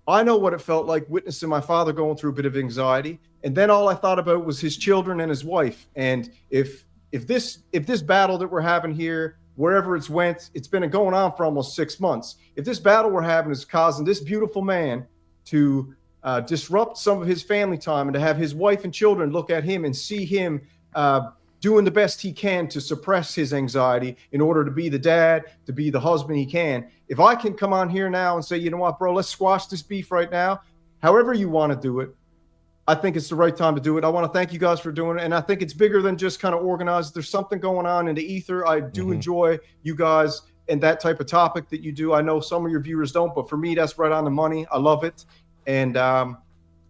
I know what it felt like witnessing my father going through a bit of anxiety. And then all I thought about was his children and his wife. And if this battle that we're having here, wherever it's been going on for almost 6 months. If this battle we're having is causing this beautiful man to disrupt some of his family time, and to have his wife and children look at him and see him doing the best he can to suppress his anxiety in order to be the dad, to be the husband he can. If I can come on here now and say, you know what, bro, let's squash this beef right now, however you want to do it, I think it's the right time to do it. I want to thank you guys for doing it. And I think it's bigger than just kind of organized. There's something going on in the ether. I do enjoy you guys and that type of topic that you do. I know some of your viewers don't, but for me, that's right on the money. I love it. And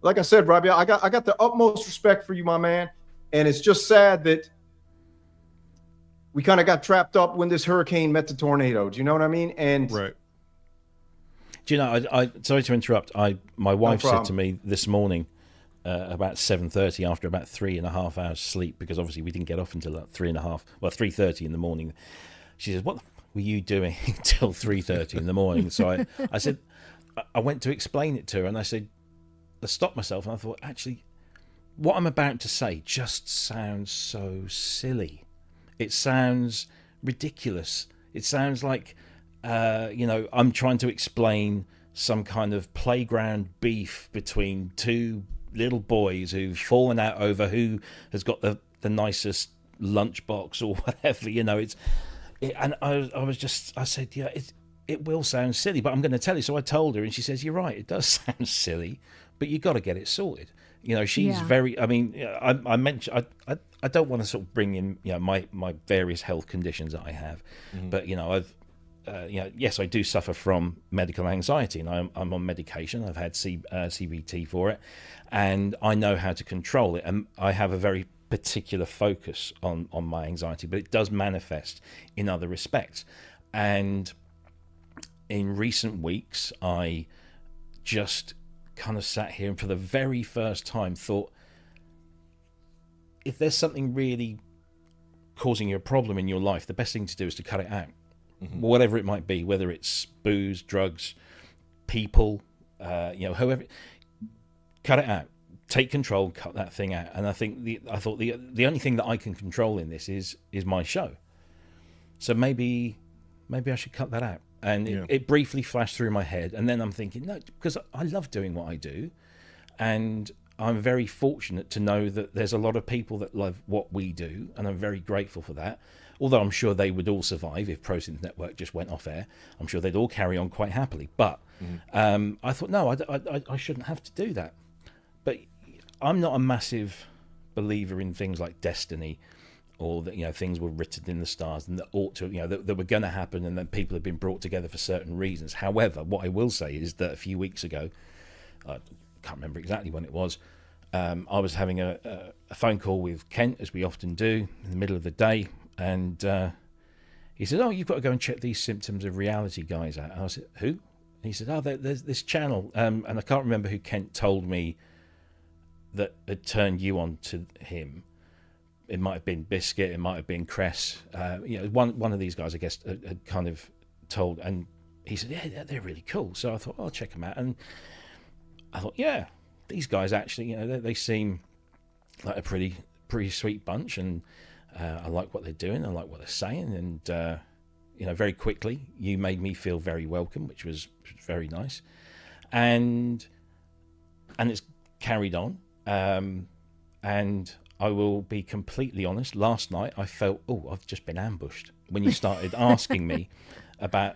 like I said, Robbie, I got the utmost respect for you, my man. And it's just sad that we kind of got trapped up when this hurricane met the tornado. Do you know what I mean? And right. Do you know, I sorry to interrupt. My wife said to me this morning, about 7:30, after about 3.5 hours sleep, because obviously we didn't get off until 3:30 in the morning. She says, what were you doing until 3:30 in the morning? So I said, I went to explain it to her, and I said, I stopped myself, and I thought, actually, what I'm about to say just sounds so silly. It sounds ridiculous. It sounds like, I'm trying to explain some kind of playground beef between two little boys who've fallen out over who has got the nicest lunchbox or whatever. And I said, yeah, it will sound silly, but I'm going to tell you. So I told her, and she says, you're right, it does sound silly, but you got to get it sorted. She's very, I mentioned, I don't want to sort of bring in, my various health conditions that I have, but, I've, yes, I do suffer from medical anxiety, and I'm on medication. I've had CBT for it, and I know how to control it. And I have a very particular focus on my anxiety, but it does manifest in other respects. And in recent weeks, I just kind of sat here and for the very first time thought, if there's something really causing you a problem in your life, the best thing to do is to cut it out. Whatever it might be, whether it's booze, drugs, people, whoever, cut it out. Take control, cut that thing out. And I thought the only thing that I can control in this is my show. So maybe I should cut that out. And it briefly flashed through my head, and then I'm thinking, no, because I love doing what I do, and I'm very fortunate to know that there's a lot of people that love what we do, and I'm very grateful for that. Although I'm sure they would all survive if ProSynth Network just went off air. I'm sure they'd all carry on quite happily. But I thought, no, I shouldn't have to do that. But I'm not a massive believer in things like destiny, or that things were written in the stars and that ought to that were going to happen, and that people have been brought together for certain reasons. However, what I will say is that a few weeks ago, I can't remember exactly when it was, I was having a phone call with Kent, as we often do, in the middle of the day, and he said, "Oh, you've got to go and check these Symptoms of Reality guys out." And I said, "Who?" And he said, "Oh, there's this channel," and I can't remember who Kent told me that had turned you on to him. It might have been Biscuit, it might have been Cress. One of these guys, I guess, had kind of told, and he said, yeah, they're really cool. So I thought, I'll check them out. And I thought, yeah, these guys actually, they seem like a pretty sweet bunch, and I like what they're doing. I like what they're saying, and very quickly you made me feel very welcome, which was very nice, and it's carried on. And I will be completely honest. Last night I felt, I've just been ambushed when you started asking me about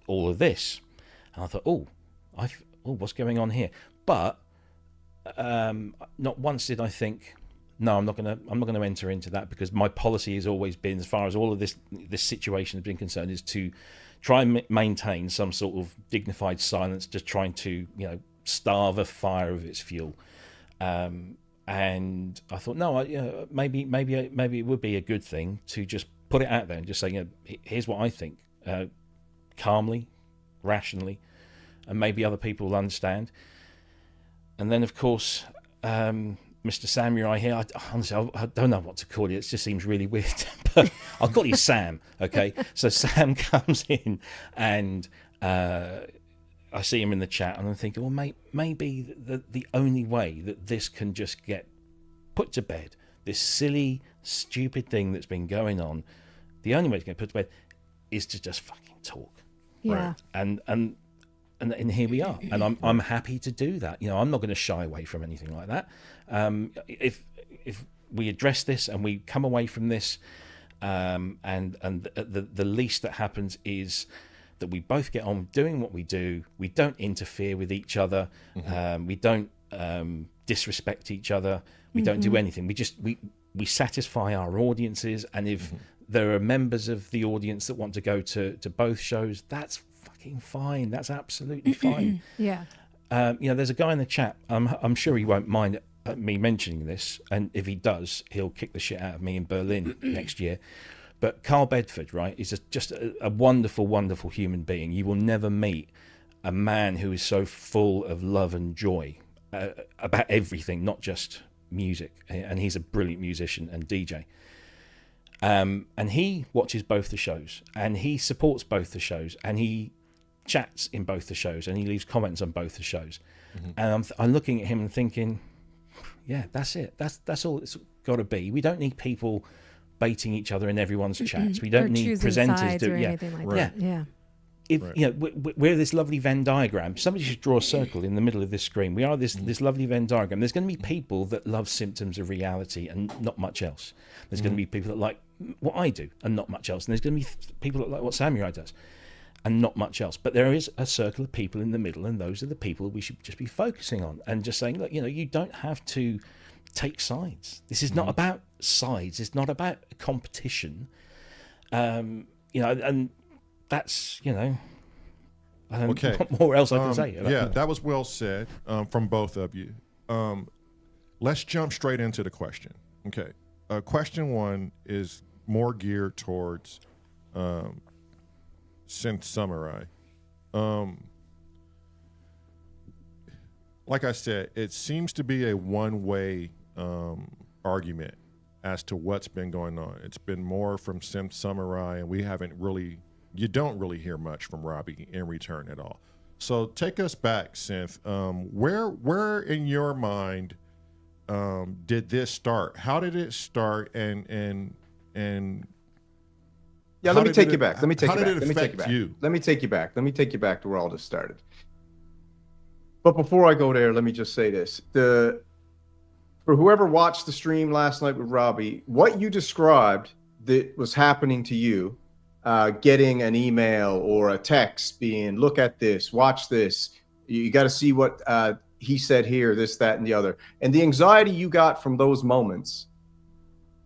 all of this, and I thought, what's going on here? But not once did I think, no, I'm not going to enter into that, because my policy has always been, as far as all of this situation has been concerned, is to try and maintain some sort of dignified silence, just trying to starve a fire of its fuel. And I thought, no, maybe it would be a good thing to just put it out there and just say, here's what I think, calmly, rationally, and maybe other people will understand. And then, of course, Mr. Samurai here, honestly, I don't know what to call you. It just seems really weird, but I'll call you Sam, okay? So Sam comes in, and I see him in the chat, and I'm thinking, well, maybe the only way that this can just get put to bed, this silly, stupid thing that's been going on, the only way to get put to bed is to just fucking talk. Yeah. Right? And here we are, and I'm happy to do that. I'm not going to shy away from anything like that. If we address this and we come away from this, and the least that happens is that we both get on doing what we do. We don't interfere with each other. We don't disrespect each other. We don't do anything. We satisfy our audiences, and if there are members of the audience that want to go to both shows, that's fucking fine. That's absolutely fine. Yeah. There's a guy in the chat. I'm sure he won't mind me mentioning this, and if he does, he'll kick the shit out of me in Berlin next year. But Carl Bedford, right, is just a wonderful, wonderful human being. You will never meet a man who is so full of love and joy about everything, not just music. And he's a brilliant musician and DJ. And he watches both the shows, and he supports both the shows, and he chats in both the shows, and he leaves comments on both the shows. And I'm looking at him and thinking, yeah, that's it. That's all it's got to be. We don't need people baiting each other in everyone's chats. We don't need presenters doing anything like that. Yeah. If we're this lovely Venn diagram, somebody should draw a circle in the middle of this screen. We are this lovely Venn diagram. There's going to be people that love Symptoms of Reality and not much else. There's going to be people that like what I do and not much else. And there's going to be people that like what Samurai does and not much else. But there is a circle of people in the middle, and those are the people we should just be focusing on and just saying, look, you don't have to take sides. This is not about sides. It's not about competition. And that's, okay. What more else I can say? That was well said from both of you. Let's jump straight into the question. Okay. Question one is more geared towards Synth Samurai. Like I said, it seems to be a one-way argument as to what's been going on. It's been more from Synth Samurai, and you don't really hear much from Robbie in return at all. So take us back, Synth. Where in your mind did this start? How did it start? And yeah, let me take you back. Let me take you back. Let me take you back. Let me take you back. Let me take you back to where all this started. But before I go there, let me just say this. For whoever watched the stream last night with Robbie, what you described that was happening to you, getting an email or a text being, look at this, watch this, you got to see what he said here, this, that, and the other. And the anxiety you got from those moments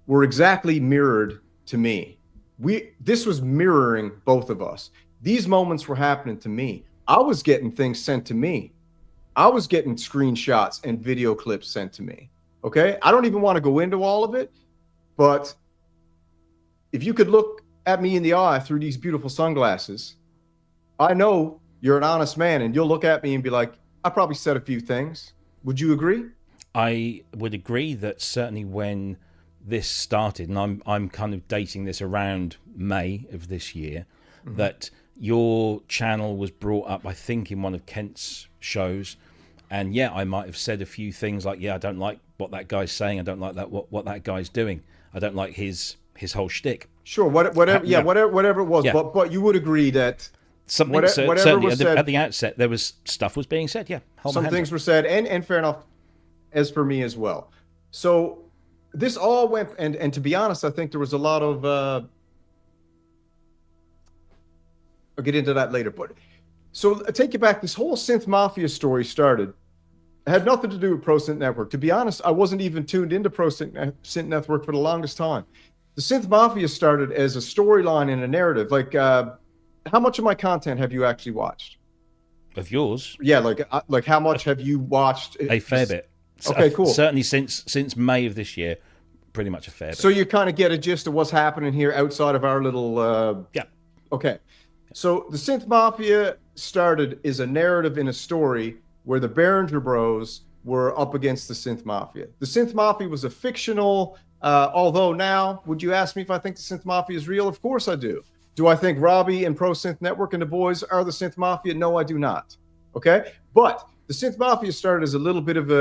were exactly mirrored to me. This was mirroring both of us. These moments were happening to me. I was getting things sent to me. I was getting screenshots and video clips sent to me. Okay. I don't even want to go into all of it, but if you could look at me in the eye through these beautiful sunglasses, I know you're an honest man, and you'll look at me and be like, I probably said a few things. Would you agree? I would agree that certainly when this started, and I'm kind of dating this around May of this year, that your channel was brought up, I think, in one of Kent's shows. And yeah, I might have said a few things like, yeah, I don't like what that guy's saying. I don't like that what that guy's doing. I don't like his whole shtick. Sure, whatever it was. Yeah. But you would agree that something whatever was said at the outset, there was stuff was being said. Yeah, some things were said, and fair enough, as for me as well. So this all went, and to be honest, I think there was a lot of. I'll get into that later, but so I take you back. This whole Synth Mafia story started. It had nothing to do with Pro Synth Network. To be honest, I wasn't even tuned into Pro Synth Network for the longest time. The Synth Mafia started as a storyline and a narrative. Like, how much of my content have you actually watched? Of yours? Yeah, like how much have you watched? A fair bit. Okay, cool. Certainly since May of this year, pretty much a fair bit. So you kind of get a gist of what's happening here outside of our little. Yeah. Okay. So the Synth Mafia started as a narrative in a story where the Behringer Bros were up against the Synth Mafia. The Synth Mafia was a fictional, although now, would you ask me if I think the Synth Mafia is real? Of course I do. Do I think Robbie and Pro Synth Network and the boys are the Synth Mafia? No, I do not. Okay? But the Synth Mafia started as a little bit of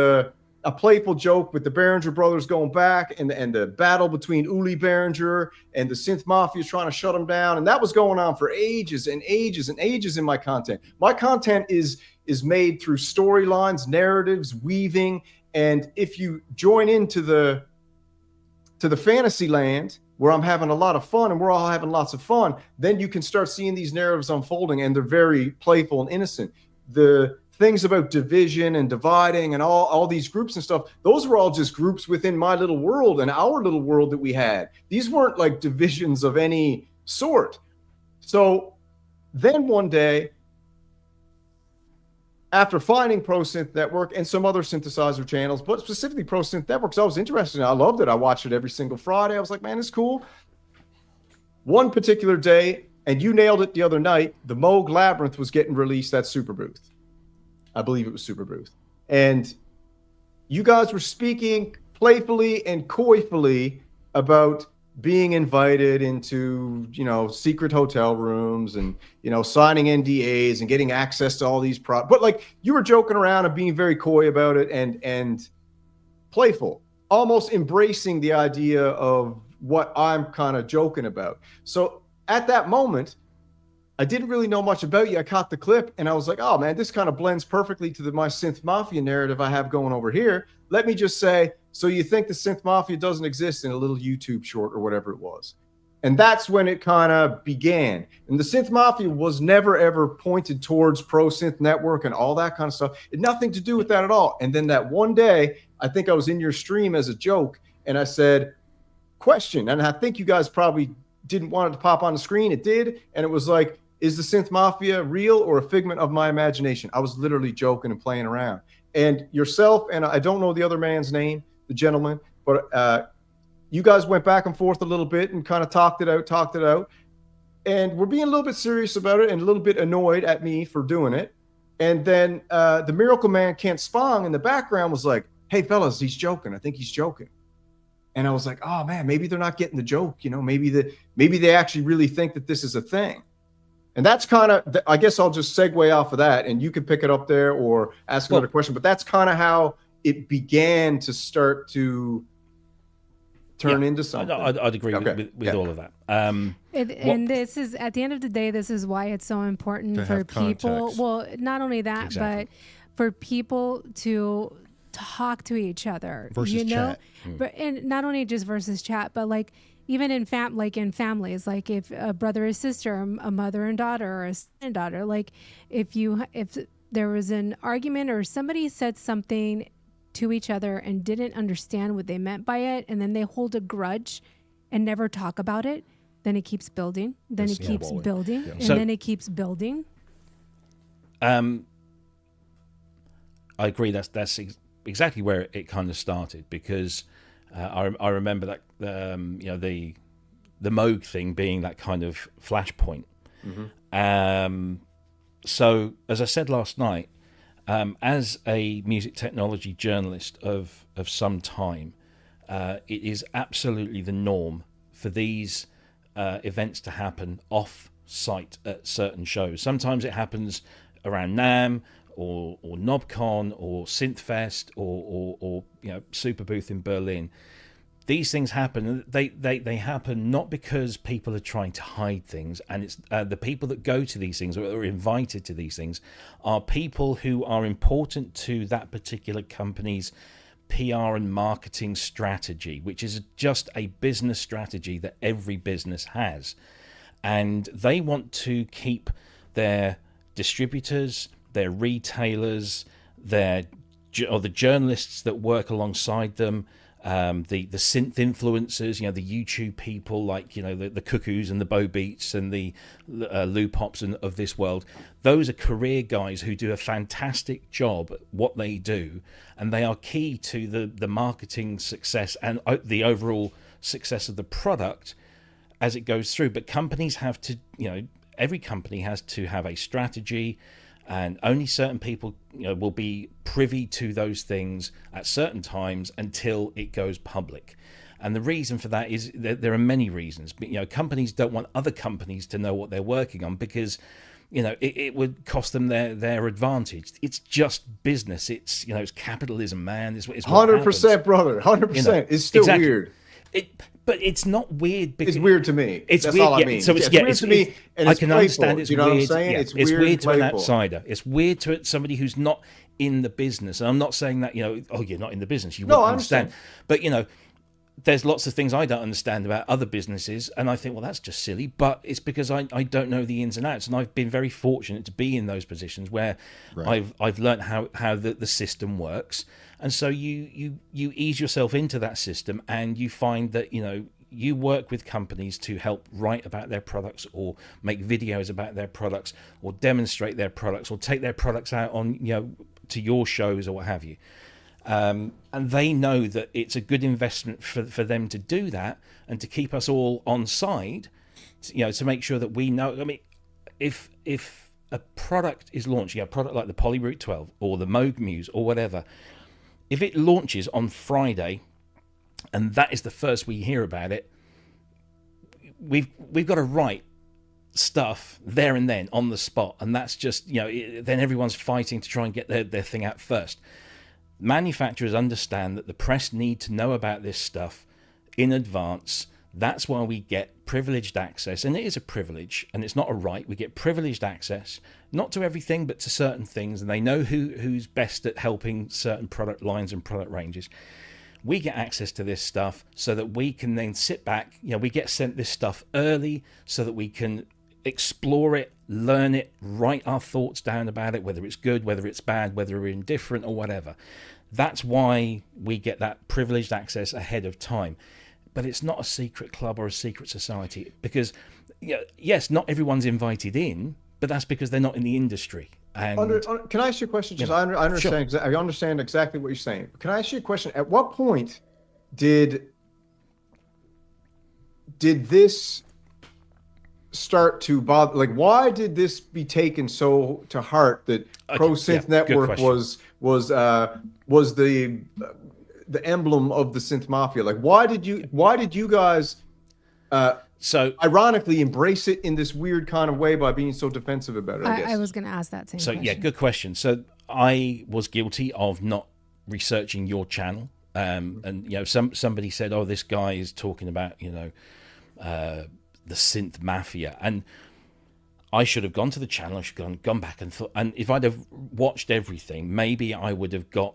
a playful joke with the Behringer brothers going back and the battle between Uli Behringer and the Synth Mafia trying to shut them down. And that was going on for ages and ages and ages in my content. My content is made through storylines, narratives, weaving. And if you join into the fantasy land where I'm having a lot of fun and we're all having lots of fun, then you can start seeing these narratives unfolding, and they're very playful and innocent. The things about division and dividing and all these groups and stuff, those were all just groups within my little world and our little world that we had. These weren't like divisions of any sort. So then one day, after finding Pro Synth Network and some other synthesizer channels, but specifically Pro Synth Networks, I was interested in it. I loved it. I watched it every single Friday. I was like, man, it's cool. One particular day, and you nailed it the other night, the Moog Labyrinth was getting released at Super Booth. I believe it was Super Booth. And you guys were speaking playfully and coyfully about being invited into, secret hotel rooms and, signing NDAs and getting access to all these but like you were joking around and being very coy about it and playful, almost embracing the idea of what I'm kind of joking about. So at that moment, I didn't really know much about you. I caught the clip and I was like, oh man, this kind of blends perfectly to my Synth Mafia narrative I have going over here. Let me just say, so you think the Synth Mafia doesn't exist in a little YouTube short or whatever it was. And that's when it kind of began. And the Synth Mafia was never, ever pointed towards Pro Synth Network and all that kind of stuff. It had nothing to do with that at all. And then that one day, I think I was in your stream as a joke and I said, question. And I think you guys probably didn't want it to pop on the screen. It did. And it was like, is the Synth Mafia real or a figment of my imagination? I was literally joking and playing around. And yourself, and I don't know the other man's name, the gentleman, but you guys went back and forth a little bit and kind of talked it out. And we're being a little bit serious about it and a little bit annoyed at me for doing it. And then the Miracle Man, Kent Spong, in the background was like, hey, fellas, he's joking. I think he's joking. And I was like, oh, man, maybe they're not getting the joke. Maybe they actually really think that this is a thing. And that's kind of, I guess I'll just segue off of that and you can pick it up there or ask another question. But that's kind of how it began to start to turn into something. I'd agree with all of that. And this is, at the end of the day, this is why it's so important for people. Context. Well, not only that, but for people to talk to each other. Versus chat. But, and not only just versus chat, but like, even in families, like if a brother or sister, a mother and daughter, or a son and daughter, like if there was an argument or somebody said something to each other and didn't understand what they meant by it, and then they hold a grudge and never talk about it, then it keeps building, then it keeps building, and then it keeps building. I agree. That's exactly where it kind of started, because I remember that the Moog thing being that kind of flashpoint. Mm-hmm. So as I said last night, as a music technology journalist of some time, it is absolutely the norm for these events to happen off sight at certain shows. Sometimes it happens around NAMM or NobCon or Synthfest or Super Booth in Berlin. These things happen. They happen not because people are trying to hide things, and it's the people that go to these things or are invited to these things are people who are important to that particular company's PR and marketing strategy, which is just a business strategy that every business has. And they want to keep their distributors, their retailers, the journalists that work alongside them, the synth influencers, the YouTube people like the Cuckoos and the Bo Beats and the Lou Pops of this world. Those are career guys who do a fantastic job at what they do, and they are key to the marketing success and the overall success of the product as it goes through. But companies have to, every company has to have a strategy, and only certain people will be privy to those things at certain times until it goes public. And the reason for that is there are many reasons. But, companies don't want other companies to know what they're working on because it would cost them their advantage. It's just business. It's it's capitalism, man. It's 100%, brother. 100%. It's still exactly. Weird. But it's not weird because it's weird to me. That's weird, all I mean. So it's weird to me, and I can understand it's you know weird. What I'm saying? Yeah, it's weird to an outsider. It's weird to somebody who's not in the business. And I'm not saying that you're not in the business. You wouldn't understand. But there's lots of things I don't understand about other businesses, and I think, well, that's just silly. But it's because I don't know the ins and outs, and I've been very fortunate to be in those positions where I've learned how the system works. And so you ease yourself into that system, and you find that you work with companies to help write about their products or make videos about their products or demonstrate their products or take their products out on to your shows or what have you. And they know that it's a good investment for them to do that and to keep us all on side, to make sure that we know. I mean, if a product is launched, a product like the Polyroot 12 or the Moog Muse or whatever, if it launches on Friday and that is the first we hear about it, we've got to write stuff there and then on the spot, and that's just then everyone's fighting to try and get their thing out first. Manufacturers understand that the press need to know about this stuff in advance. That's why we get privileged access, and it is a privilege and it's not a right. We get privileged access, not to everything but to certain things, and they know who's best at helping certain product lines and product ranges. We get access to this stuff so that we can then sit back, we get sent this stuff early so that we can explore it, learn it, write our thoughts down about it, whether it's good, whether it's bad, whether we're indifferent or whatever. That's why we get that privileged access ahead of time. But it's not a secret club or a secret society because, yes, not everyone's invited in, but that's because they're not in the industry. And can I ask you a question? Just I understand. Sure. I understand exactly what you're saying. Can I ask you a question? At what point did this start to bother? Like, why did this be taken so to heart that Pro Synth Network was the emblem of the Synth Mafia? Like, why did you guys so ironically embrace it in this weird kind of way by being so defensive about it? I was going to ask that same question. Yeah, good question. So I was guilty of not researching your channel, and somebody said, "Oh, this guy is talking about the Synth Mafia," and I should have gone to the channel. I should have gone back and thought, and if I'd have watched everything, maybe I would have got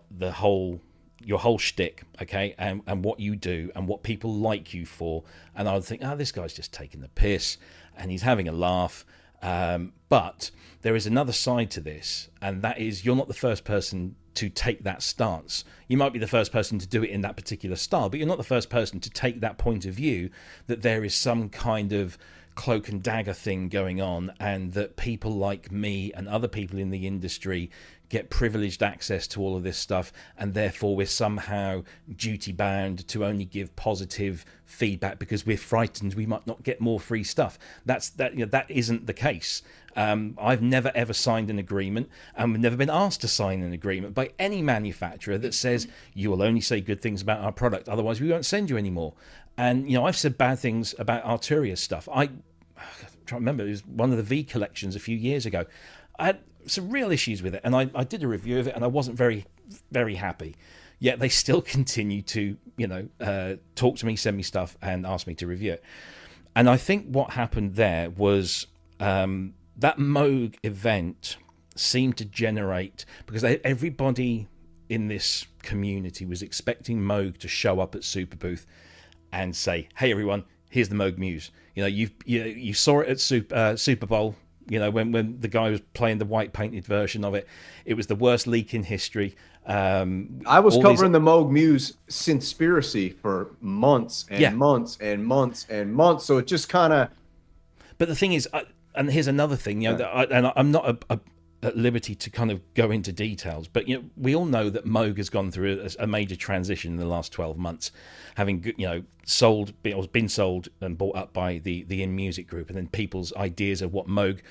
your whole shtick, okay, and what you do and what people like you for, and I would think, this guy's just taking the piss and he's having a laugh. But there is another side to this, and that is you're not the first person to take that stance. You might be the first person to do it in that particular style, but you're not the first person to take that point of view that there is some kind of cloak and dagger thing going on, and that people like me and other people in the industry get privileged access to all of this stuff, and therefore we're somehow duty bound to only give positive feedback because we're frightened we might not get more free stuff. That isn't the case. I've never ever signed an agreement, and we've never been asked to sign an agreement by any manufacturer that says you will only say good things about our product, otherwise we won't send you any more. And I've said bad things about Arturia's stuff. trying to remember, it was one of the V collections a few years ago. I had some real issues with it, and I did a review of it, and I wasn't very, very happy. Yet they still continue to, talk to me, send me stuff, and ask me to review it. And I think what happened there was that Moog event seemed to generate, because everybody in this community was expecting Moog to show up at Super Booth and say, "Hey everyone, here's the Moog Muse." You saw it at Super Bowl. When the guy was playing the white painted version of it, it was the worst leak in history. I was covering the Moog Muse Synthspiracy for months and months and months and months. So it just kind of. But the thing is, and here's another thing, I'm not at liberty to kind of go into details, but we all know that Moog has gone through a major transition in the last 12 months, having been sold and bought up by the In Music Group, and then people's ideas of what Moog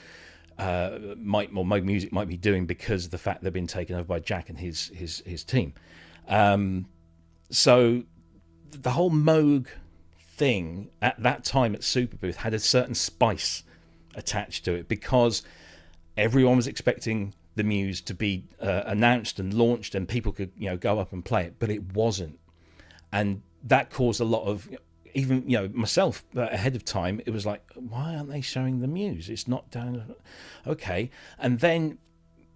Moog Music might be doing because of the fact they've been taken over by Jack and his team. So the whole Moog thing at that time at Super Booth had a certain spice attached to it, because everyone was expecting the Muse to be announced and launched, and people could go up and play it, but it wasn't, and that caused a lot of, even myself ahead of time, it was like, why aren't they showing the Muse? It's not down. Okay. And then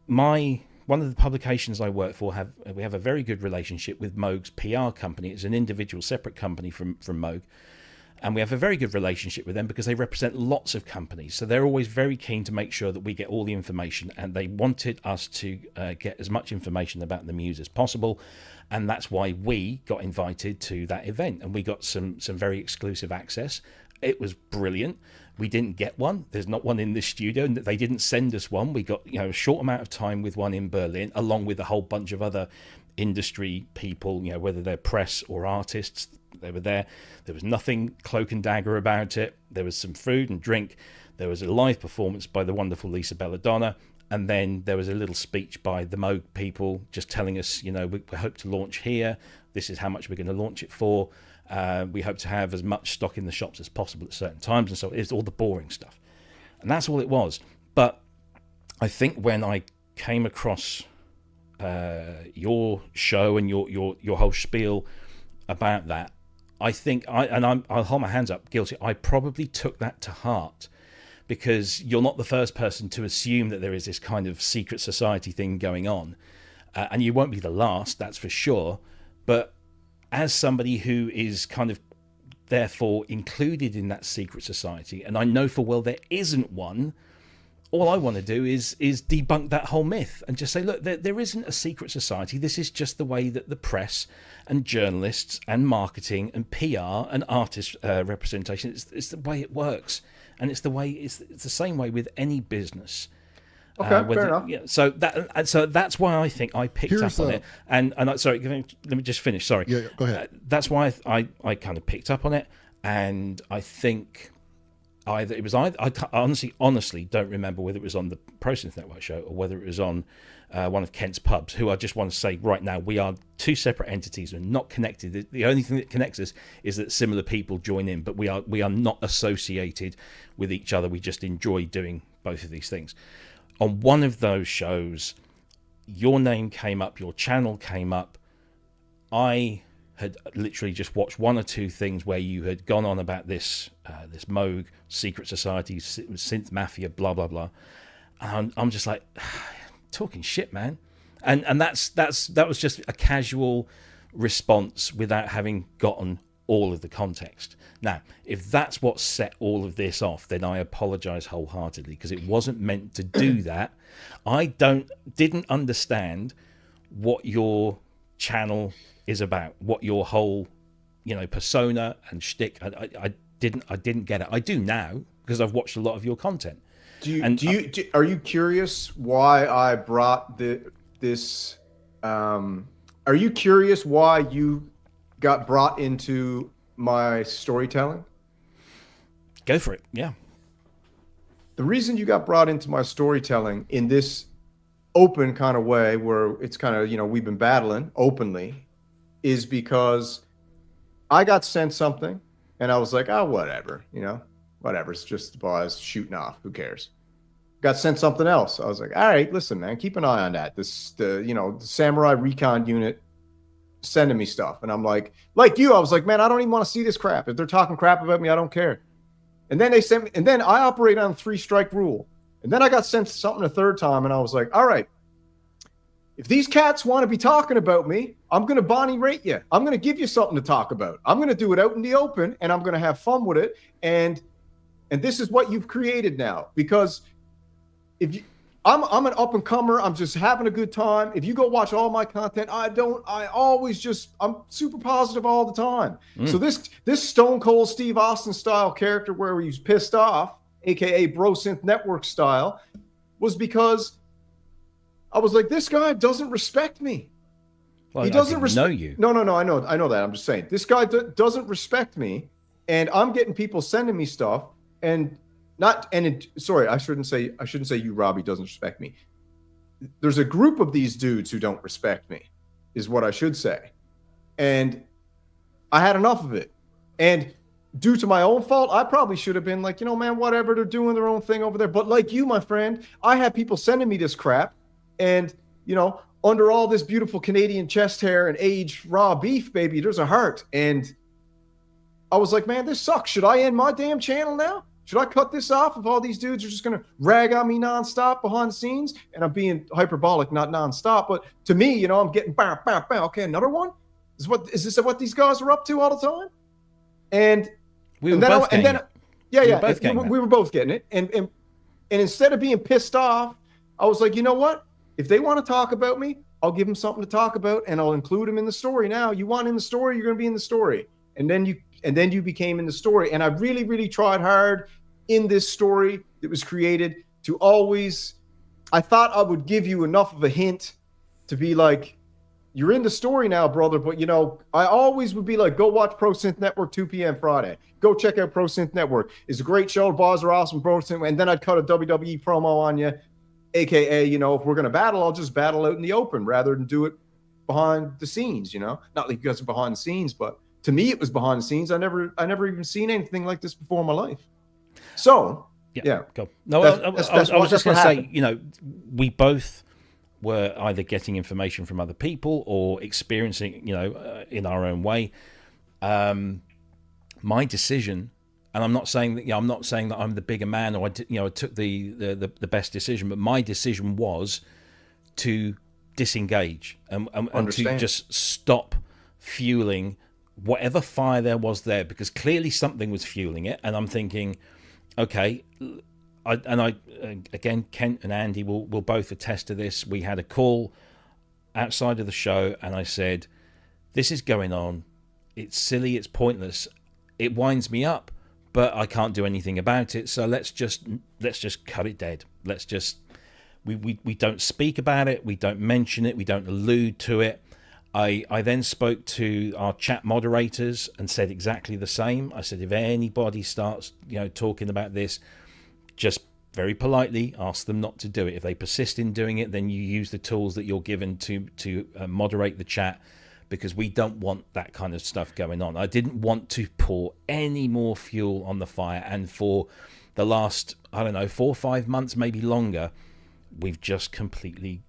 one of the publications I work for, we have a very good relationship with Moog's PR company. It's an individual separate company from Moog, and we have a very good relationship with them because they represent lots of companies, so they're always very keen to make sure that we get all the information, and they wanted us to get as much information about the Muse as possible. And that's why we got invited to that event, and we got some very exclusive access. It was brilliant. We didn't get one. There's not one in this studio, and they didn't send us one. We got a short amount of time with one in Berlin, along with a whole bunch of other industry people, whether they're press or artists. They were there. There was nothing cloak and dagger about it. There was some food and drink. There was a live performance by the wonderful Lisa Belladonna. And then there was a little speech by the Moog people just telling us, we hope to launch here. This is how much we're going to launch it for. We hope to have as much stock in the shops as possible at certain times. And so it's all the boring stuff. And that's all it was. But I think when I came across your show and your whole spiel about that, I think I'll hold my hands up, guilty. I probably took that to heart, because you're not the first person to assume that there is this kind of secret society thing going on, and you won't be the last, that's for sure. But as somebody who is kind of therefore included in that secret society, and I know for well there isn't one, all I want to do is debunk that whole myth and just say, look, there isn't a secret society. This is just the way that the press and journalists and marketing and PR and artist representation, it's the way it works. And it's the same way with any business. Okay, fair enough. Yeah, so that's why I think I picked up on it. And sorry, let me just finish. Sorry. Yeah, go ahead. That's why I kind of picked up on it, and I think I honestly don't remember whether it was on the ProSynth Network show or whether it was on one of Kent's pubs, who I just want to say right now, we are two separate entities. We're not connected. The only thing that connects us is that similar people join in, but we are not associated with each other. We just enjoy doing both of these things. On one of those shows, your name came up, your channel came up. I had literally just watched one or two things where you had gone on about this Moog secret society, synth mafia, blah blah blah, and I'm just like, talking shit, man. And that was just a casual response without having gotten all of the context. Now, if that's what set all of this off, then I apologize wholeheartedly, because it wasn't meant to do that. I didn't understand what your channel is about, what your whole persona and shtick. I didn't get it. I do now, because I've watched a lot of your content. Are you curious why I brought this? Are you curious why you got brought into my storytelling? Go for it. Yeah. The reason you got brought into my storytelling in this open kind of way, where it's kind of, we've been battling openly, is because I got sent something and I was like, oh, whatever, whatever. It's just the boys shooting off. Who cares? Got sent something else. I was like, all right, listen, man, keep an eye on that. The Samurai Recon unit sending me stuff. And I'm like you, I was like, man, I don't even want to see this crap. If they're talking crap about me, I don't care. And then they sent me, and then I operate on 3-strike rule. And then I got sent something a third time, and I was like, all right, if these cats want to be talking about me, I'm going to Bonnie rate you. I'm going to give you something to talk about. I'm going to do it out in the open, and I'm going to have fun with it. And this is what you've created now. Because if I'm an up and comer, I'm just having a good time. If you go watch all my content, I'm super positive all the time. So this Stone Cold Steve Austin style character where he's pissed off, aka Bro Synth Network style, was because I was like, this guy doesn't respect me. Well, he doesn't know you. No, I know that. I'm just saying this guy doesn't respect me, and I'm getting people sending me stuff, sorry, I shouldn't say you, Robbie, doesn't respect me. There's a group of these dudes who don't respect me, is what I should say, and I had enough of it, and due to my own fault, I probably should have been like, man, whatever, they're doing their own thing over there. But like you, my friend, I had people sending me this crap. And, under all this beautiful Canadian chest hair and aged raw beef, baby, there's a heart. And I was like, man, this sucks. Should I end my damn channel now? Should I cut this off if all these dudes are just going to rag on me nonstop behind the scenes? And I'm being hyperbolic, not nonstop. But to me, I'm getting, bam, bam, bam. Okay, another one? Is this what these guys are up to all the time? And we were both getting it. We were both getting it. And instead of being pissed off, I was like, you know what? If they want to talk about me, I'll give them something to talk about, and I'll include them in the story. Now, you want in the story, you're going to be in the story, and then you became in the story. And I really, really tried hard in this story that was created to always. I thought I would give you enough of a hint to be like, you're in the story now, brother. But I always would be like, go watch Pro Synth Network 2 p.m. Friday. Go check out Pro Synth Network. It's a great show. Bars are awesome, Pro Synth. And then I'd cut a WWE promo on you. AKA, if we're going to battle, I'll just battle out in the open rather than do it behind the scenes, Not like you guys are behind the scenes, but to me, it was behind the scenes. I never even seen anything like this before in my life. So, yeah. Go. No, I was just going to say, we both were either getting information from other people or experiencing, in our own way. My decision. And I'm not saying that I'm the bigger man or I took the best decision, but my decision was to disengage and to just stop fueling whatever fire there was there, because clearly something was fueling it. And I'm thinking, okay, again, Kent and Andy will both attest to this. We had a call outside of the show, and I said, "This is going on. It's silly. It's pointless. It winds me up." But I can't do anything about it, so let's just cut it dead. Let's just we don't speak about it, we don't mention it, we don't allude to it. I then spoke to our chat moderators and said exactly the same. I said, if anybody starts talking about this, just very politely ask them not to do it. If they persist in doing it, then you use the tools that you're given to moderate the chat, because we don't want that kind of stuff going on. I didn't want to pour any more fuel on the fire. And for the last, 4 or 5 months, maybe longer, we've just completely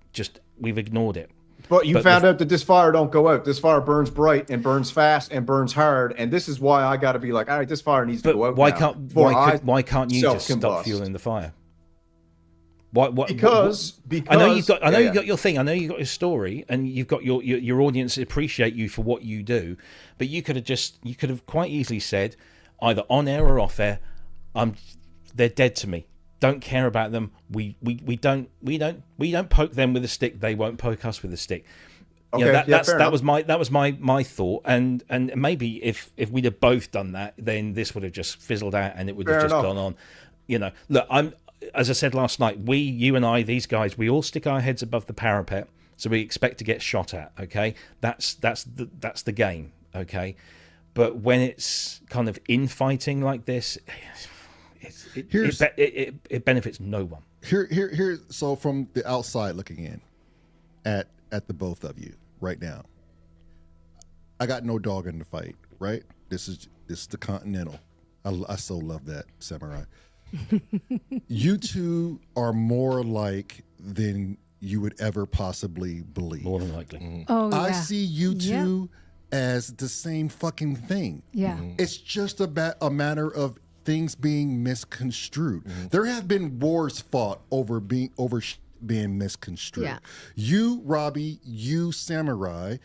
we've ignored it. But you found out that this fire don't go out. This fire burns bright and burns fast and burns hard. And this is why I got to be like, all right, this fire needs to go out. Why can't you just stop fueling the fire? Because I know you got your thing. I know you got your story, and you've got your audience appreciate you for what you do. But you could have quite easily said, either on air or off air, they're dead to me. Don't care about them. We don't poke them with a stick. They won't poke us with a stick. Okay, that was my thought. And maybe if we'd have both done that, then this would have just fizzled out, and it would have just gone on. Look, as I said last night, you and I, these guys, we all stick our heads above the parapet, so we expect to get shot at. Okay, that's the game. Okay, but when it's kind of infighting like this, it benefits no one. Here. So from the outside looking in, at the both of you right now, I got no dog in the fight. Right? This is the Continental. I so love that, Samurai. You two are more alike than you would ever possibly believe. More than likely. Oh, yeah. I see you two as the same fucking thing. Yeah. It's just about a matter of things being misconstrued. There have been wars fought over being misconstrued. Yeah. You, Robbie, you, Samurai,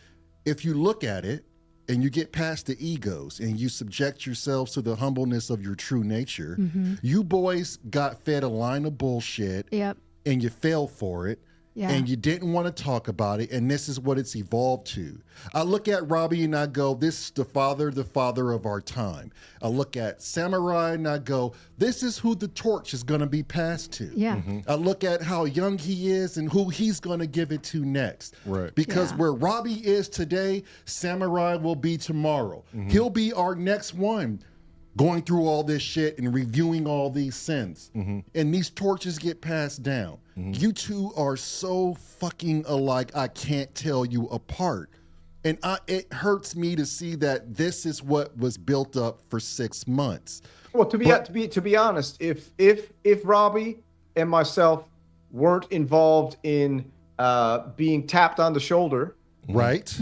if you look at it and you get past the egos and you subject yourselves to the humbleness of your true nature, you boys got fed a line of bullshit and you fell for it. Yeah. And you didn't want to talk about it, and this is what it's evolved to. I look at Robbie and I go, this is the father of our time. I look at Samurai and I go, this is who the torch is going to be passed to. Yeah. I look at how young he is and who he's going to give it to next. Right. Because where Robbie is today, Samurai will be tomorrow. He'll be our next one, going through all this shit and reviewing all these sins. And these torches get passed down. You two are so fucking alike, I can't tell you apart. And it hurts me to see that this is what was built up for 6 months. Well, to be honest, if Robbie and myself weren't involved in being tapped on the shoulder, right,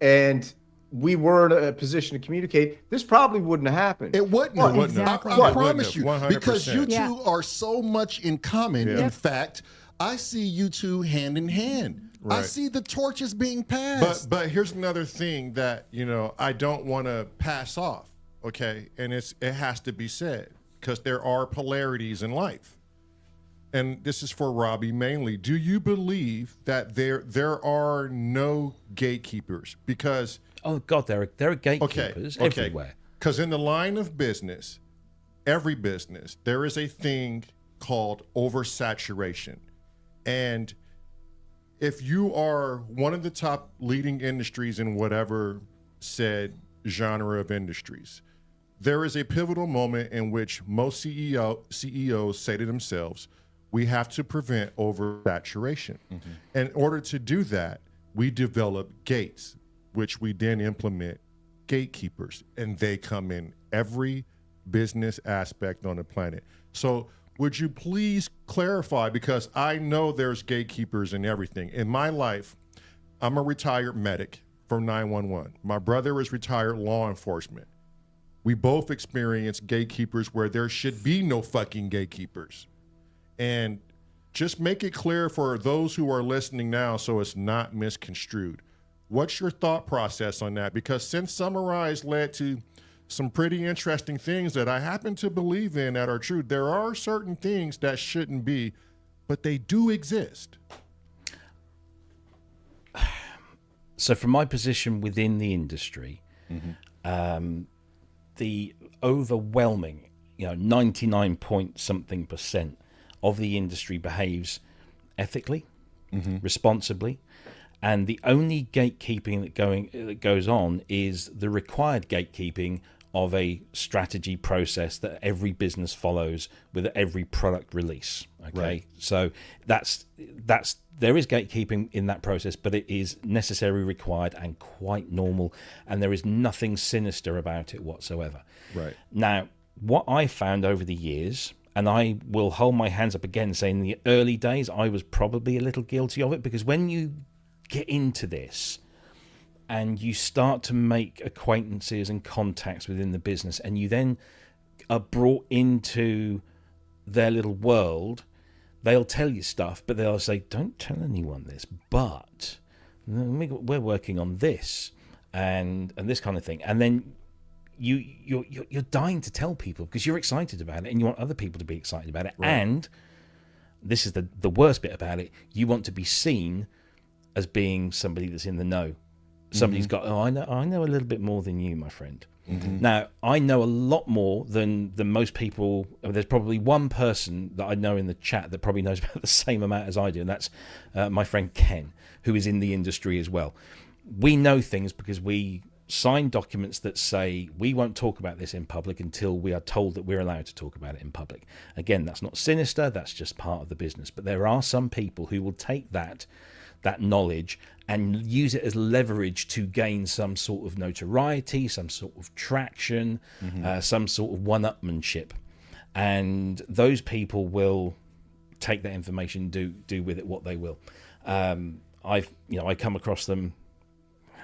and we were in a position to communicate, this probably wouldn't have happened. It wouldn't. Exactly. I promise you, 100%. because you two are so much in common. In fact, I see you two hand in hand. Right. I see the torches being passed. But here's another thing that I don't want to pass off. Okay, and it has to be said because there are polarities in life, and this is for Robbie mainly. Do you believe that there are no gatekeepers? Because oh God, there are gatekeepers everywhere. Because in the line of business, every business, there is a thing called oversaturation. And if you are one of the top leading industries in whatever said genre of industries, there is a pivotal moment in which most CEOs say to themselves, we have to prevent oversaturation. And in order to do that, we develop gates, which we then implement gatekeepers, and they come in every business aspect on the planet. So would you please clarify, because I know there's gatekeepers in everything. In my life, I'm a retired medic from 911. My brother is retired law enforcement. We both experience gatekeepers where there should be no fucking gatekeepers. And just make it clear for those who are listening now so it's not misconstrued. What's your thought process on that? Because Synth Samurai has led to some pretty interesting things that I happen to believe in that are true. There are certain things that shouldn't be, but they do exist. So from my position within the industry, the overwhelming, 99 point something % of the industry behaves ethically, responsibly. And the only gatekeeping that goes on is the required gatekeeping of a strategy process that every business follows with every product release. Okay, right. So that's there is gatekeeping in that process, but it is necessary, required, and quite normal. And there is nothing sinister about it whatsoever. Right. Now, what I found over the years, and I will hold my hands up again, saying in the early days I was probably a little guilty of it, because when you get into this and you start to make acquaintances and contacts within the business, and you then are brought into their little world, they'll tell you stuff, but they'll say, don't tell anyone this, but we're working on this and this kind of thing. And then you're dying to tell people because you're excited about it and you want other people to be excited about it. Right. And this is the worst bit about it. You want to be seen as being somebody that's in the know. Somebody's got, I know a little bit more than you, my friend. Now, I know a lot more than most people. There's probably one person that I know in the chat that probably knows about the same amount as I do, and that's my friend Ken, who is in the industry as well. We know things because we sign documents that say we won't talk about this in public until we are told that we're allowed to talk about it in public. Again, that's not sinister, that's just part of the business. But there are some people who will take that that knowledge and use it as leverage to gain some sort of notoriety, some sort of traction, some sort of one-upmanship. And those people will take that information, do with it what they will. I come across them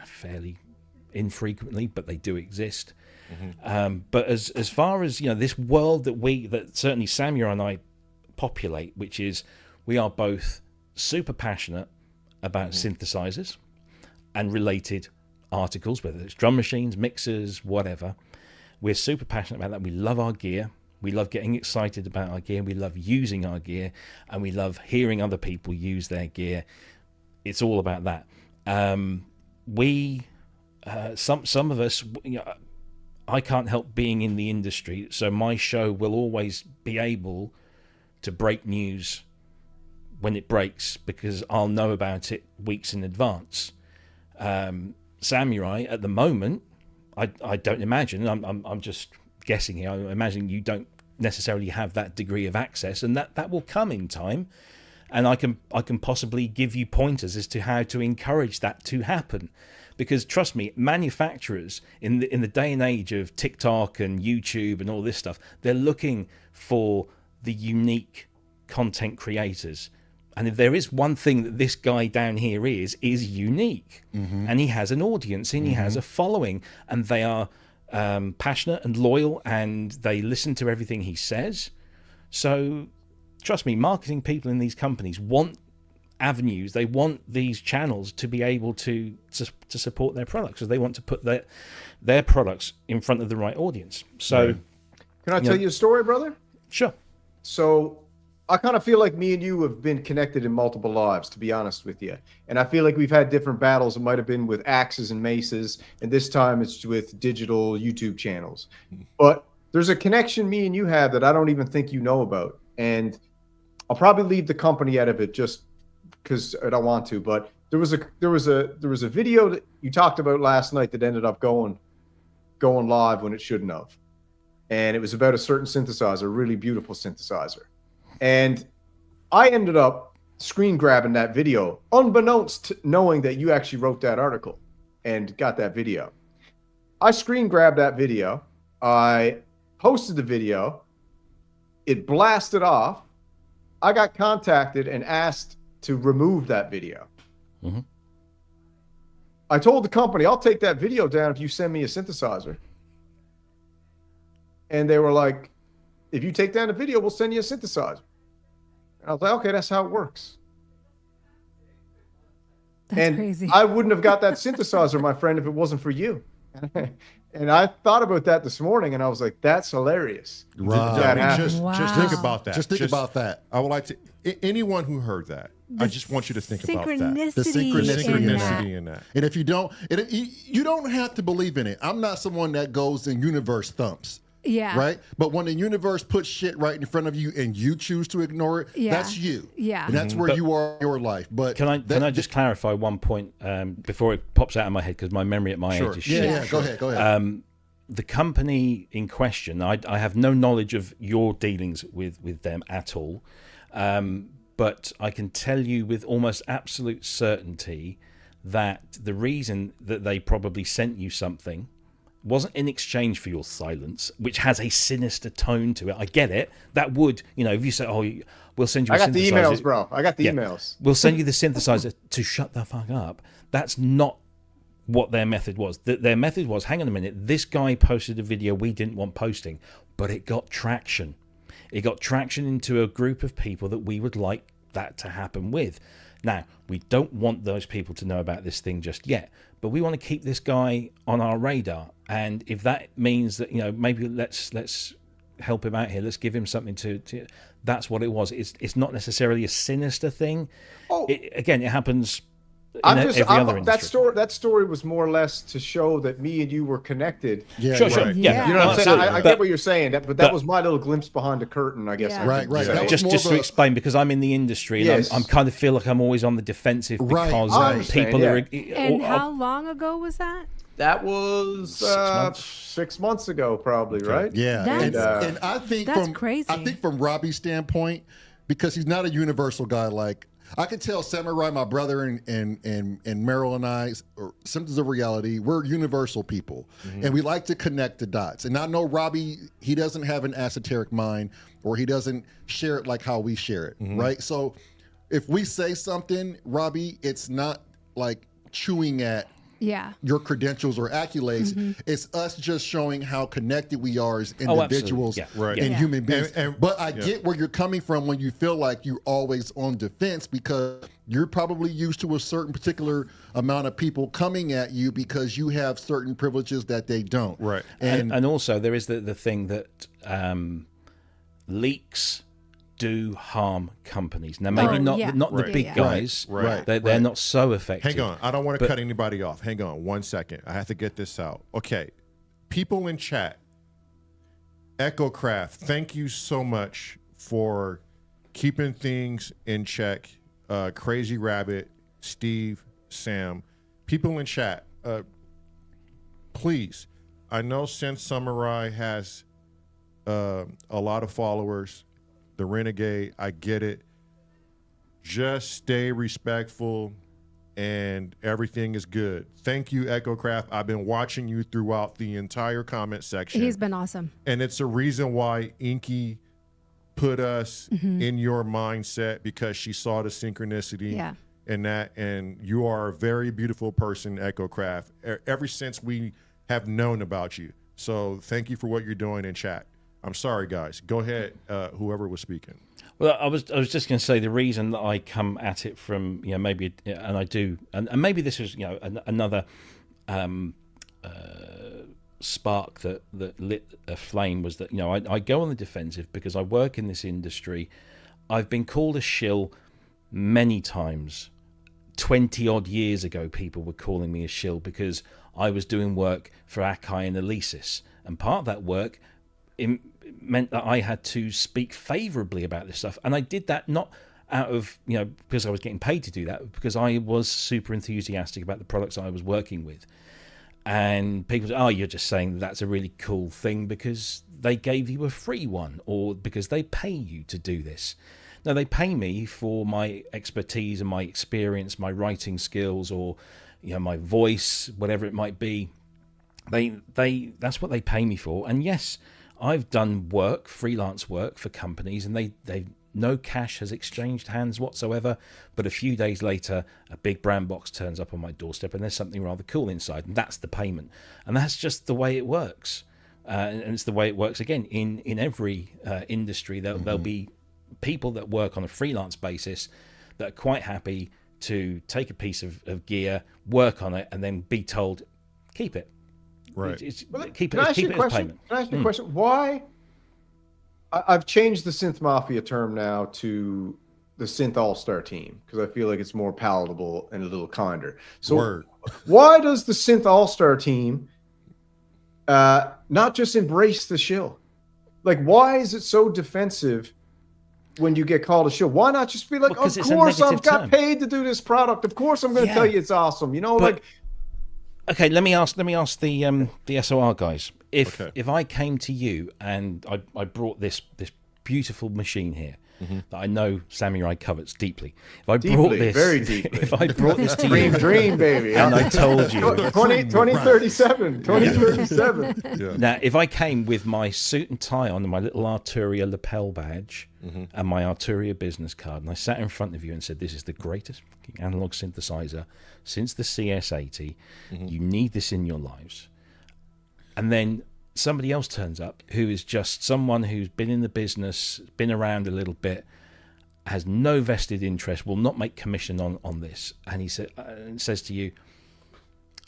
fairly infrequently, but they do exist. But as far as this world that certainly Samurai and I populate, which is we are both super passionate about synthesizers and related articles, whether it's drum machines, mixers, whatever. We're super passionate about that. We love our gear. We love getting excited about our gear. We love using our gear, and we love hearing other people use their gear. It's all about that. Some of us, I can't help being in the industry, so my show will always be able to break news when it breaks, because I'll know about it weeks in advance. Samurai, at the moment, I don't imagine, I'm just guessing here, I imagine you don't necessarily have that degree of access, and that will come in time, and I can possibly give you pointers as to how to encourage that to happen. Because trust me, manufacturers in the day and age of TikTok and YouTube and all this stuff, they're looking for the unique content creators. And if there is one thing that this guy down here is unique, and he has an audience and he has a following, and they are passionate and loyal, and they listen to everything he says. So trust me, marketing people in these companies want avenues, they want these channels to be able to support their products, because they want to put their products in front of the right audience. So can I tell you a story, brother? Sure. So I kind of feel like me and you have been connected in multiple lives, to be honest with you. And I feel like we've had different battles. It might have been with axes and maces, and this time it's with digital YouTube channels. But there's a connection me and you have that I don't even think you know about. And I'll probably leave the company out of it just because I don't want to. But there was a video that you talked about last night that ended up going live when it shouldn't have. And it was about a certain synthesizer, a really beautiful synthesizer. And I ended up screen grabbing that video, unbeknownst to knowing that you actually wrote that article and got that video. I screen grabbed that video. I posted the video. It blasted off. I got contacted and asked to remove that video. I told the company, I'll take that video down if you send me a synthesizer. And they were like, if you take down the video, we'll send you a synthesizer. And I was like, okay, that's how it works. That's crazy. I wouldn't have got that synthesizer, my friend, if it wasn't for you. And I thought about that this morning, and I was like, that's hilarious. Right. Just think about that. Just think about that. I would like to, anyone who heard that, I just want you to think about that. The synchronicity in that. And if you don't, you don't have to believe in it. I'm not someone that goes and universe thumps. Yeah. Right? But when the universe puts shit right in front of you and you choose to ignore it, that's you. Yeah. And that's where you are in your life. But can I just clarify one point before it pops out of my head, because my memory at my age is shit. Yeah, go ahead. The company in question, I have no knowledge of your dealings with them at all. But I can tell you with almost absolute certainty that the reason that they probably sent you something wasn't in exchange for your silence, which has a sinister tone to it. I get it. That would, if you say, oh, we'll send you a synthesizer. I got the emails, bro. I got the emails. We'll send you the synthesizer to shut the fuck up. That's not what their method was. Their method was, hang on a minute, this guy posted a video we didn't want posting, but it got traction. It got traction into a group of people that we would like that to happen with. Now, we don't want those people to know about this thing just yet, but we want to keep this guy on our radar. And if that means that, maybe let's help him out here, let's give him something to that's what it was. It's not necessarily a sinister thing. It happens in every other industry. That story was more or less to show that me and you were connected. Yeah, sure. Right. Yeah. You know what I'm saying? I get what you're saying, but that was my little glimpse behind the curtain, I guess. Yeah. Right. Just to explain, because I'm in the industry and I'm kind of feel like I'm always on the defensive because people are. And how long ago was that? That was 6 months ago, probably, right? Yeah, and I think that's crazy. I think from Robbie's standpoint, because he's not a universal guy like I can tell Samurai, my brother, and Meryl and I, or Symptoms of Reality, we're universal people. And we like to connect the dots. And I know Robbie, he doesn't have an esoteric mind, or he doesn't share it like how we share it, right? So if we say something, Robbie, it's not like chewing at your credentials or accolades. It's us just showing how connected we are as individuals and human beings. But I get where you're coming from when you feel like you're always on defense, because you're probably used to a certain particular amount of people coming at you because you have certain privileges that they don't. Right. And also there is the thing that leaks do harm companies. Now, maybe not the big guys. Right. They're not so effective. Hang on. I don't want to cut anybody off. Hang on 1 second. I have to get this out. Okay. People in chat, EchoCraft, thank you so much for keeping things in check. Crazy Rabbit, Steve, Sam. People in chat, please. I know Synth Samurai has a lot of followers. The Renegade, I get it. Just stay respectful and everything is good. Thank you, EchoCraft. I've been watching you throughout the entire comment section. He's been awesome. And it's a reason why Inky put us in your mindset, because she saw the synchronicity in that. And you are a very beautiful person, EchoCraft, ever since we have known about you. So thank you for what you're doing in chat. I'm sorry, guys. Go ahead, whoever was speaking. Well, I was just going to say the reason that I come at it from, maybe, and I do, and maybe this is, another spark that lit a flame, was that, I go on the defensive because I work in this industry. I've been called a shill many times. 20 odd years ago, people were calling me a shill because I was doing work for Akai and Alesis, and part of that work meant that I had to speak favorably about this stuff. And I did that not out of, because I was getting paid to do that, because I was super enthusiastic about the products I was working with. And people say, oh, you're just saying that's a really cool thing because they gave you a free one, or because they pay you to do this. No, they pay me for my expertise and my experience, my writing skills, or, my voice, whatever it might be. That's what they pay me for. And yes, I've done work, freelance work for companies, and they no cash has exchanged hands whatsoever. But a few days later, a big brown box turns up on my doorstep, and there's something rather cool inside, and that's the payment. And that's just the way it works. And it's the way it works again in every industry. There'll be people that work on a freelance basis that are quite happy to take a piece of gear, work on it, and then be told, keep it. Right. Keep it as payment. Can I ask you a question? Why? I've changed the Synth Mafia term now to the Synth All-Star team, because I feel like it's more palatable and a little kinder. So why does the Synth All-Star team not just embrace the shill? Like, why is it so defensive when you get called a shill? Why not just be like, of course I've got paid to do this product. Of course I'm going to tell you it's awesome. Okay, let me ask the S.O.R. guys. If I came to you and I brought this beautiful machine here that I know Samurai covets deeply. If I brought this very deeply. If I brought this to you, dream baby, and I told you 2037. Now, if I came with my suit and tie on and my little Arturia lapel badge and my Arturia business card, and I sat in front of you and said, this is the greatest fucking analog synthesizer since the CS80, you need this in your lives. And then somebody else turns up who is just someone who's been in the business, been around a little bit, has no vested interest, will not make commission on this, and he says to you,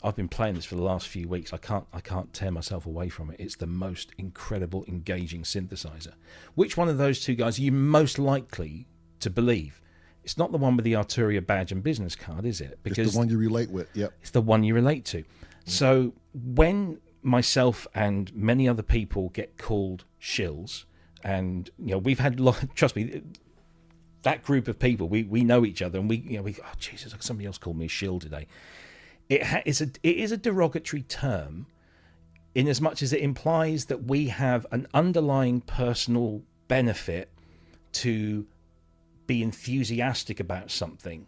I've been playing this for the last few weeks. I can't tear myself away from it. It's the most incredible, engaging synthesizer. Which one of those two guys are you most likely to believe? It's not the one with the Arturia badge and business card, is it? Because it's the one you relate with. Yep. It's the one you relate to. So when myself and many other people get called shills, and we've had trust me, that group of people, we know each other, and we oh Jesus, somebody else called me a shill today. It is a derogatory term, in as much as it implies that we have an underlying personal benefit to be enthusiastic about something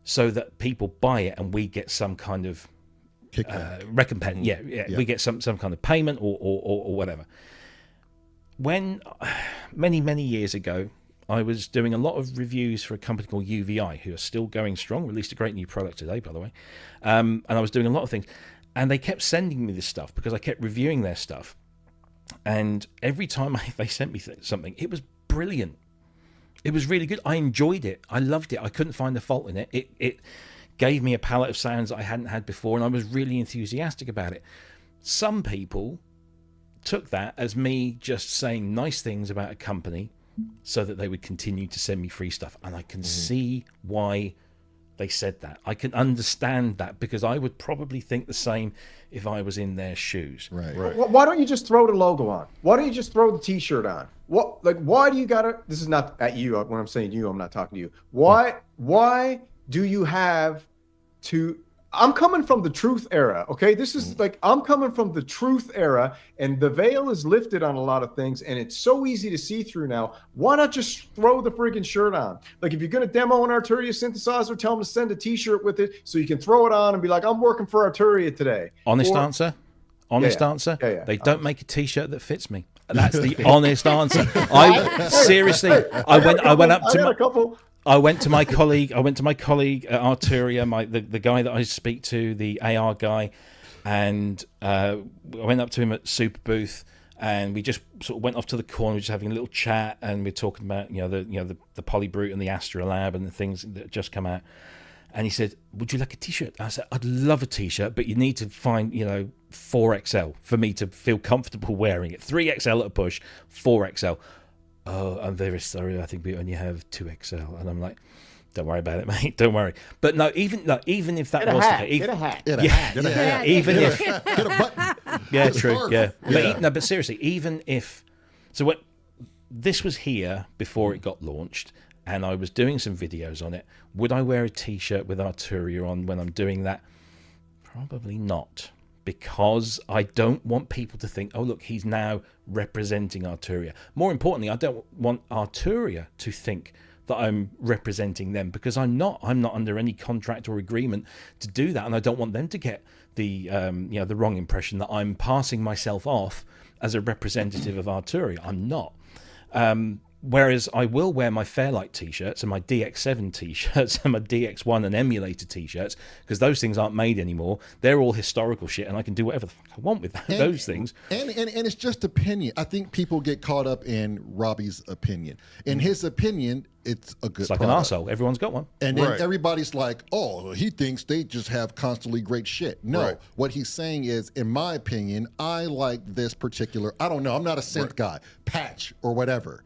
so that people buy it and we get some kind of recompense. Yeah, we get some kind of payment or whatever. When many years ago, I was doing a lot of reviews for a company called UVI, who are still going strong, released a great new product today, by the way. And I was doing a lot of things. And they kept sending me this stuff because I kept reviewing their stuff. And every time they sent me something, it was brilliant. It was really good. I enjoyed it. I loved it. I couldn't find a fault in it. It gave me a palette of sounds I hadn't had before, and I was really enthusiastic about it. Some people took that as me just saying nice things about a company so that they would continue to send me free stuff. And I can see why they said that. I can understand that, because I would probably think the same if I was in their shoes. Right. Why don't you just throw the logo on? Why don't you just throw the T-shirt on? Why do you gotta? This is not at you. When I'm saying you, I'm not talking to you. Why do you have to? I'm coming from the truth era, okay? This is I'm coming from the truth era, and the veil is lifted on a lot of things, and it's so easy to see through now. Why not just throw the friggin' shirt on? Like, if you're going to demo an Arturia synthesizer, tell them to send a T-shirt with it so you can throw it on and be like, I'm working for Arturia today. Honest answer? They don't make a T-shirt that fits me. That's the honest answer. I went to my colleague at Arturia, the guy that I speak to, the AR guy, and I went up to him at Super Booth, and we just sort of went off to the corner, just having a little chat, and we're talking about the Polybrute and the Astrolab and the things that just come out. And he said, "Would you like a T-shirt?" I said, "I'd love a T-shirt, but you need to find 4XL for me to feel comfortable wearing it. 3XL at a push, 4XL." "Oh, I'm very sorry. I think we only have 2XL." And I'm like, "Don't worry about it, mate. Don't worry." But no, even if that was the case, get a hat. Even if get a button. yeah, true, yeah. But seriously, even if what this was here before it got launched, and I was doing some videos on it, would I wear a T-shirt with Arturia on when I'm doing that? Probably not. Because I don't want people to think, oh, look, he's now representing Arturia. More importantly, I don't want Arturia to think that I'm representing them, because I'm not. I'm not under any contract or agreement to do that, and I don't want them to get the the wrong impression that I'm passing myself off as a representative of Arturia. I'm not. Whereas I will wear my Fairlight T-shirts and my DX7 T-shirts and my DX1 and emulator T-shirts, because those things aren't made anymore. They're all historical shit, and I can do whatever the fuck I want with those things. And it's just opinion. I think people get caught up in Robbie's opinion. In his opinion, it's a good It's like product. an arsehole. Everyone's got one. And then everybody's like, oh, he thinks they just have constantly great shit. No, what he's saying is, in my opinion, I like this particular, I don't know, I'm not a synth guy, patch or whatever.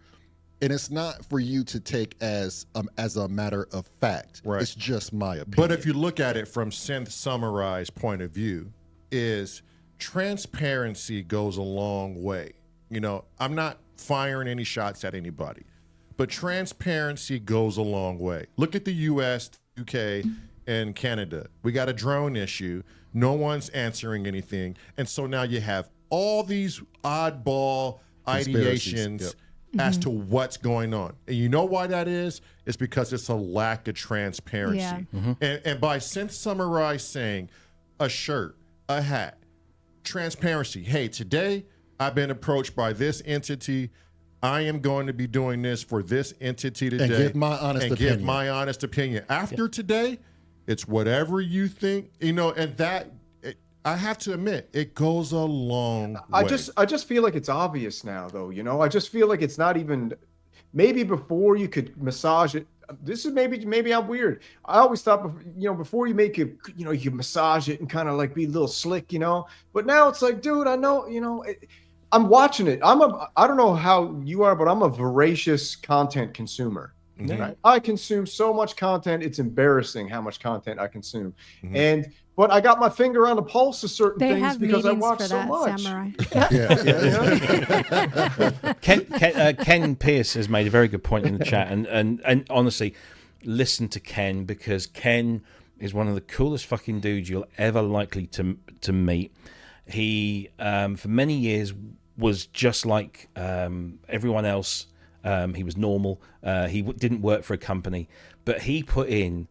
And it's not for you to take as a matter of fact. Right. It's just my opinion. But if you look at it from Synth Samurai's point of view, is transparency goes a long way. I'm not firing any shots at anybody, but transparency goes a long way. Look at the US, UK, and Canada. We got a drone issue. No one's answering anything. And so now you have all these oddball ideations as to what's going on. And you know why that is? It's because it's a lack of transparency. Yeah. And by Synth Samurai saying a shirt, a hat, transparency. Hey, today I've been approached by this entity. I am going to be doing this for this entity today. And give my honest opinion. After today, it's whatever you think, and that, I have to admit, it goes a long way. I just feel like it's obvious now, though. I just feel like it's not even. Maybe before you could massage it. This is maybe I'm weird. I always thought, before you make it, you massage it and kind of like be a little slick, But now it's like, dude, I know, I'm watching it. I don't know how you are, but I'm a voracious content consumer. Right? I consume so much content. It's embarrassing how much content I consume. But I got my finger on the pulse of certain things because I watch so much. Ken Pierce has made a very good point in the chat, and honestly, listen to Ken, because Ken is one of the coolest fucking dudes you'll ever likely to meet. He for many years was just like everyone else, He was normal. He didn't work for a company, but he put in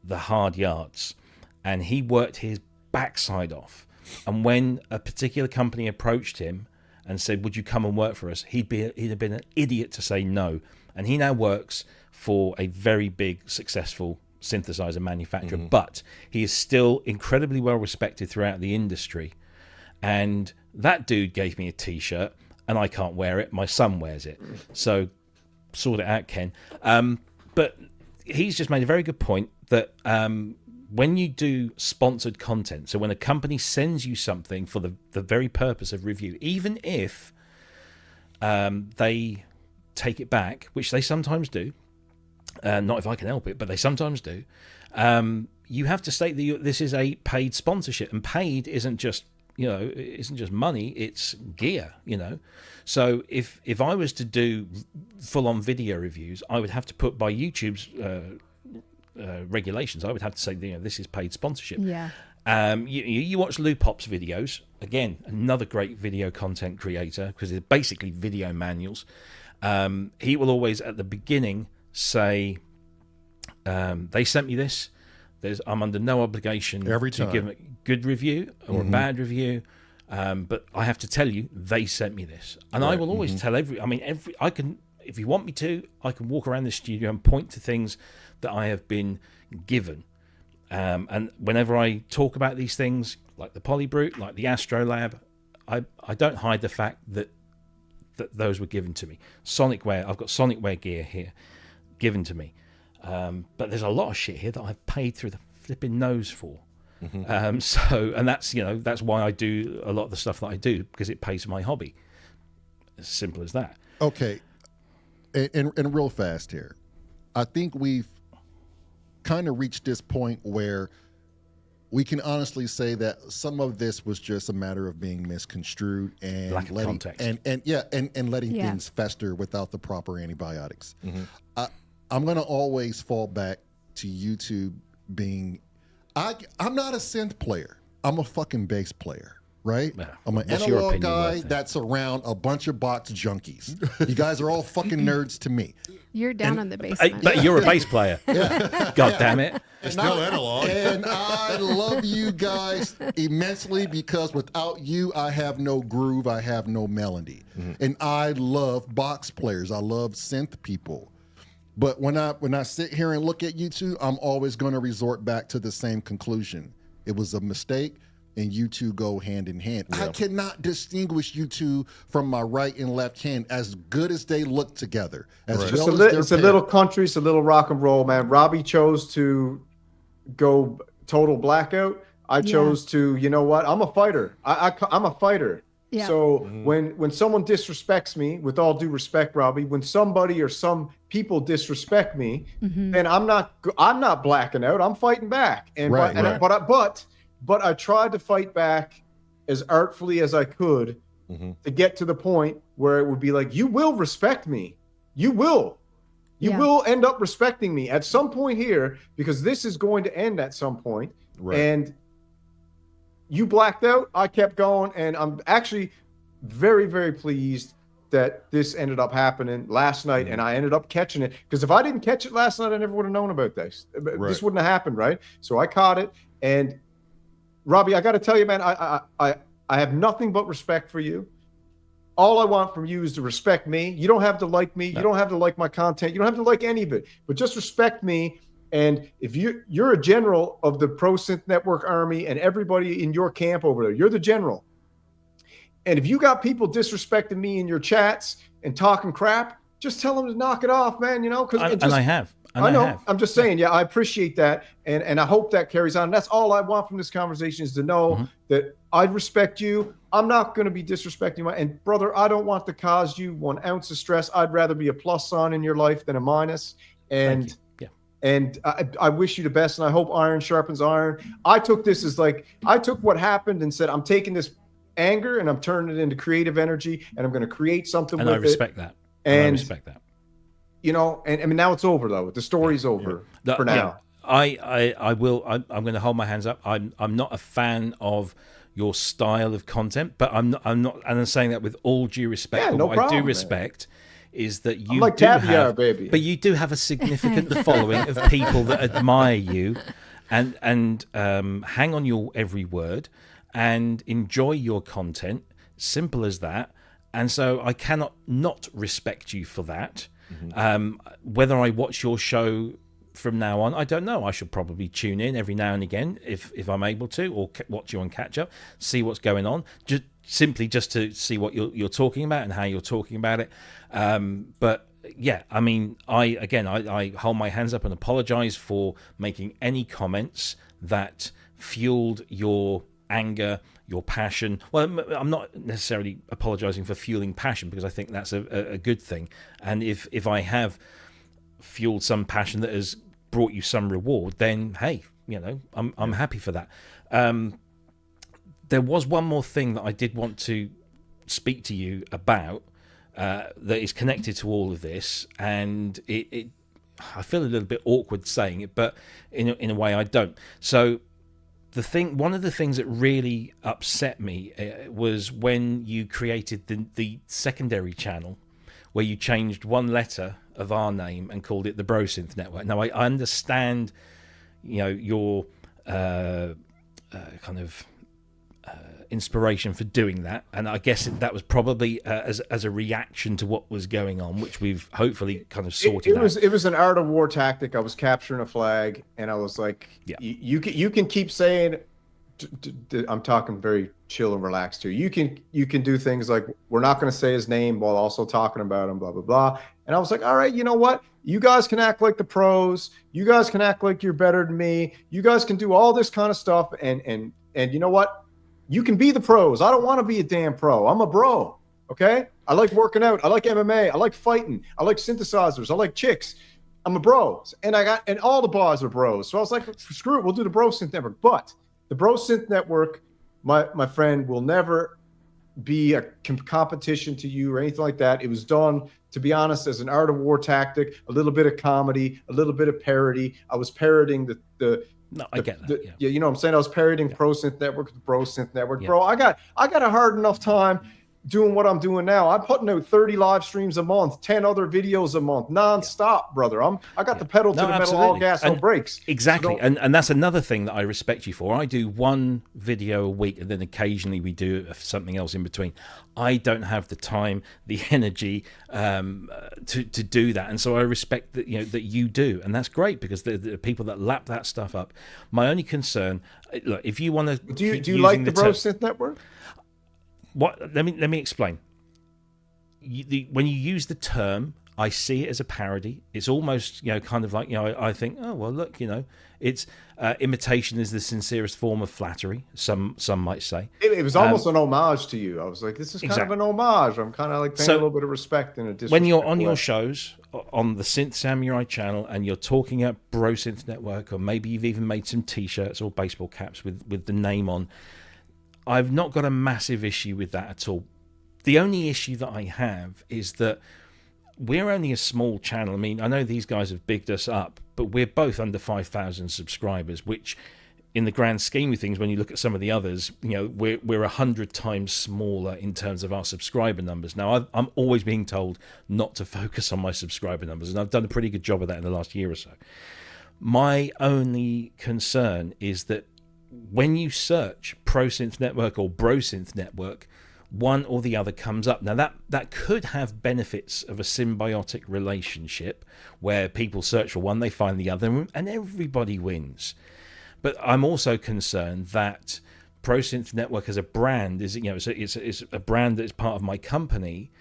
the hard yards, and he worked his backside off. And when a particular company approached him and said, "Would you come and work for us?" he'd have been an idiot to say no. And he now works for a very big, successful synthesizer manufacturer, but he is still incredibly well respected throughout the industry. And that dude gave me a t-shirt, and I can't wear it. My son wears it. So sort it out, Ken. But he's just made a very good point that when you do sponsored content, so when a company sends you something for the very purpose of review, even if they take it back, which they sometimes do, not if I can help it, but they sometimes do, you have to state that this is a paid sponsorship, and paid isn't just money, it's gear, So if I was to do full-on video reviews, I would have to put, by YouTube's regulations, I would have to say, this is paid sponsorship. Yeah. You watch Lou Pop's videos, again, another great video content creator, because they're basically video manuals. He will always at the beginning say, they sent me this. I'm under no obligation Every to time. give a good review or a bad review, but I have to tell you they sent me this, and I will always tell if you want me to, I can walk around the studio and point to things that I have been given, and whenever I talk about these things, like the Polybrute, like the Astrolab, I don't hide the fact that those were given to me. Sonicware, I've got Sonicware gear here given to me. But there's a lot of shit here that I've paid through the flipping nose for. And that's why I do a lot of the stuff that I do, because it pays for my hobby. As simple as that. Okay. And real fast here. I think we've kind of reached this point where we can honestly say that some of this was just a matter of being misconstrued and lack of context. And letting things fester without the proper antibiotics. I'm going to always fall back to YouTube being... I'm not a synth player. I'm a fucking bass player, right? Yeah. I'm an What's your analog opinion guy worth then? that's around a bunch of box junkies. You guys are all fucking nerds to me. You're down on the basement. But you're a bass player. God damn it. It's still analog. And I love you guys immensely, because without you, I have no groove. I have no melody. And I love box players. I love synth people. But when I sit here and look at you two, I'm always going to resort back to the same conclusion. It was a mistake, and you two go hand in hand. I cannot distinguish you two from my right and left hand, as good as they look together. It's a little country, it's a little rock and roll, man. Robbie chose to go total blackout. I chose to, you know what? I'm a fighter. I'm a fighter. Yeah. So when someone disrespects me, with all due respect, Robbie, when somebody or some people disrespect me, then I'm not blacking out. I'm fighting back. But I tried to fight back as artfully as I could to get to the point where it would be like, you will respect me. You will. You will end up respecting me at some point here, because this is going to end at some point. Right. And you blacked out. I kept going, and I'm actually very, very pleased that this ended up happening last night, and I ended up catching it. Because if I didn't catch it last night, I never would have known about this. Right. This wouldn't have happened, right? So I caught it, and Robbie, I got to tell you, man, I have nothing but respect for you. All I want from you is to respect me. You don't have to like me. You don't have to like my content. You don't have to like any of it, but just respect me. And if you're a general of the Pro Synth Network Army, and everybody in your camp over there, you're the general. And if you got people disrespecting me in your chats and talking crap, just tell them to knock it off, man. I have. I know. I'm just saying, I appreciate that. And I hope that carries on. That's all I want from this conversation, is to know that I respect you. I'm not going to be disrespecting and brother, I don't want to cause you 1 ounce of stress. I'd rather be a plus sign in your life than a minus. And And I wish you the best, and I hope iron sharpens iron. I took this as I took what happened and said, I'm taking this anger and I'm turning it into creative energy, and I'm going to create something with it. And I respect that. And I respect that. And I mean, now it's over though. The story's over for now. I will. I'm going to hold my hands up. I'm not a fan of your style of content, but I'm not, and I'm saying that with all due respect. Yeah, but no what problem, I do respect is that you I'm like do caviar, have, baby. but you do have a significant following of people that admire you, and hang on your every word, and enjoy your content. Simple as that. And so I cannot not respect you for that. Whether I watch your show from now on, I don't know. I should probably tune in every now and again if I'm able to, or watch you on catch up, see what's going on, just to see what you're talking about and how you're talking about it. But yeah, I mean, I hold my hands up and apologize for making any comments that fueled your anger, your passion. Well, I'm not necessarily apologizing for fueling passion, because I think that's a good thing. And if I have fueled some passion that has brought you some reward, then hey, I'm happy for that. There was one more thing that I did want to speak to you about that is connected to all of this, and it I feel a little bit awkward saying it, but in a way I don't. So one of the things that really upset me was when you created the secondary channel, where you changed one letter of our name and called it the BroSynth Network. Now I understand, your kind of inspiration for doing that, and I guess that was probably as a reaction to what was going on, which we've hopefully kind of sorted out. It was an art of war tactic. I was capturing a flag, and I was like, you can keep saying, I'm talking very chill and relaxed here. You can do things like, we're not going to say his name while also talking about him, blah blah blah. And I was like, all right, you know what? You guys can act like the pros. You guys can act like you're better than me. You guys can do all this kind of stuff, and you know what? You can be the pros. I don't want to be a damn pro. I'm a bro. Okay? I like working out. I like MMA. I like fighting. I like synthesizers. I like chicks. I'm a bro. And all the bars are bros. So I was like, screw it. We'll do the BroSynth Network. But the BroSynth Network, my friend, will never be a competition to you or anything like that. It was done, to be honest, as an art of war tactic, a little bit of comedy, a little bit of parody. I was parodying I get that. Yeah, you know what I'm saying? I was parodying ProSynth Network, the BroSynth Network. Yeah. Bro, I got a hard enough time doing what I'm doing now. I'm putting out 30 live streams a month, 10 other videos a month, nonstop, brother. I got the pedal to the metal, all gas, no brakes. Exactly. So and that's another thing that I respect you for. I do one video a week, and then occasionally we do something else in between. I don't have the time, the energy to do that, and so I respect that that you do, and that's great, because the people that lap that stuff up. My only concern, look, if you want to, do you like the BroSynth Network? What? Let me explain. When you use the term, I see it as a parody. It's almost kind of like I think, oh well, look, it's imitation is the sincerest form of flattery. Some might say it was almost an homage to you. I was like, this is kind of an homage. I'm kind of like paying a little bit of respect in a disrespectful when you're on way. your shows on the Synth Samurai channel and you're talking about BroSynth Network, or maybe you've even made some T-shirts or baseball caps with the name on. I've not got a massive issue with that at all. The only issue that I have is that we're only a small channel. I mean, I know these guys have bigged us up, but we're both under 5,000 subscribers, which in the grand scheme of things, when you look at some of the others, we're 100 times smaller in terms of our subscriber numbers. Now, I'm always being told not to focus on my subscriber numbers, and I've done a pretty good job of that in the last year or so. My only concern is that when you search ProSynth Network or BroSynth Network, one or the other comes up. Now that could have benefits of a symbiotic relationship where people search for one, they find the other, and everybody wins. But I'm also concerned that ProSynth Network as a brand is, it's a brand that is part of my company.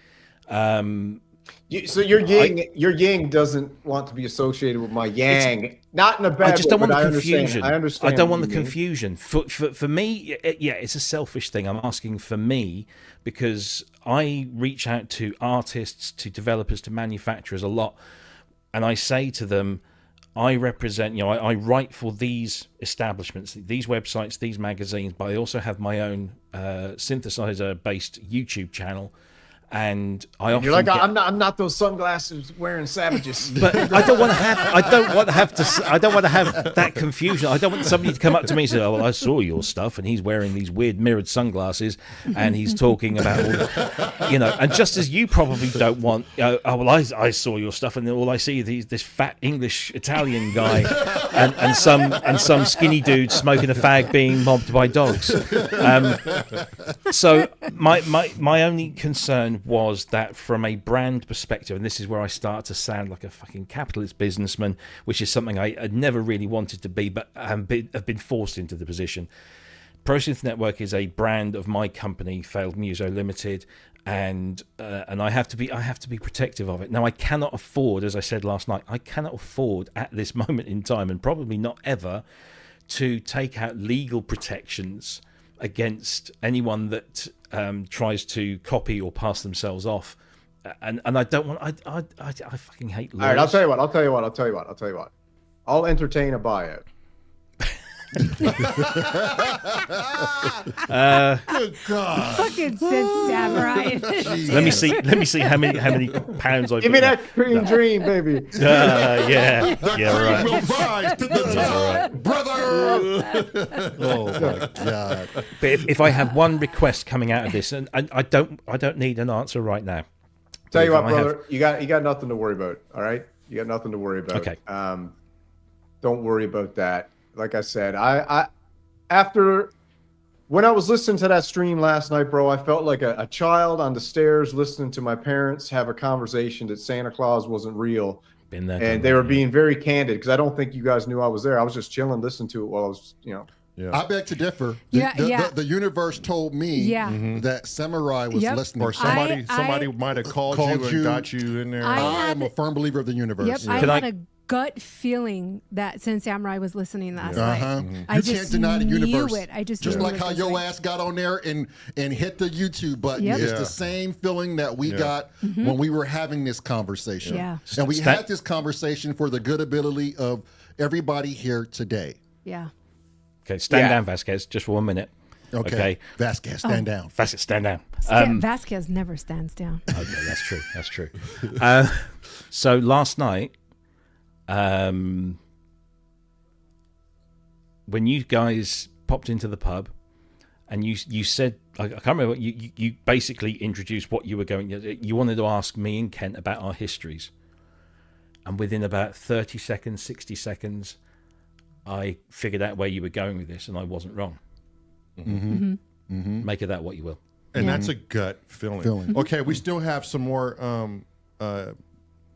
So your yang doesn't want to be associated with my yang, not in a bad way. I just don't want the confusion. I understand. I don't want the confusion. For me, it's a selfish thing. I'm asking for me because I reach out to artists, to developers, to manufacturers a lot, and I say to them, I represent, I write for these establishments, these websites, these magazines, but I also have my own synthesizer-based YouTube channel. And often you're like, I'm not those sunglasses wearing savages. But I don't want to have that confusion. I don't want somebody to come up to me and say, "Oh, well, I saw your stuff, and he's wearing these weird mirrored sunglasses, and he's talking about all," And just as you probably don't want, "Oh, well, I saw your stuff, and all I see is this fat English Italian guy, and some skinny dude smoking a fag being mobbed by dogs." So my only concern was that from a brand perspective, and this is where I start to sound like a fucking capitalist businessman, which is something I never really wanted to be, but have been forced into the position. ProSynth Network is a brand of my company, Failed Muso Limited, and I have to be protective of it. Now, I cannot afford, as I said last night, I cannot afford at this moment in time, and probably not ever, to take out legal protections against anyone that tries to copy or pass themselves off, and I don't want. I fucking hate laws. All right, I'll tell you what. I'll entertain a buyout. Good God! Fucking Synth Samurai. Let me see how many pounds I give me that cream dream, baby. Yeah, right. Will rise to the top, brother. Oh my God! But if I have one request coming out of this, and I don't need an answer right now. Tell you what, brother, you got nothing to worry about. All right, you got nothing to worry about. Okay. Don't worry about that. Like I said, I after when I was listening to that stream last night, bro, I felt like a child on the stairs listening to my parents have a conversation that Santa Claus wasn't real. Been there, and they were being very candid because I don't think you guys knew I was there. I was just chilling, listening to it while I was, Yeah. I beg to differ. Yeah, The universe told me that Samurai was listening. Or somebody might have called you and got you in there. I am a firm believer of the universe. Yep, I had a gut feeling that Synth Samurai was listening last night. I just can't deny the universe. knew it. I just like how your ass got on there and hit the YouTube button. Yep. It's the same feeling that we got when we were having this conversation. Yeah. And we had this conversation for the good ability of everybody here today. Yeah. Okay, stand down, Vasquez, just for 1 minute. Okay. Vasquez, stand down. Vasquez, stand down. Vasquez never stands down. Okay, that's true. So last night, when you guys popped into the pub and you said, I can't remember, you basically introduced what you were going, you wanted to ask me and Kent about our histories, and within about 30 seconds, 60 seconds, I figured out where you were going with this, and I wasn't wrong. Make of that what you will. And that's a gut feeling. Okay, we still have some more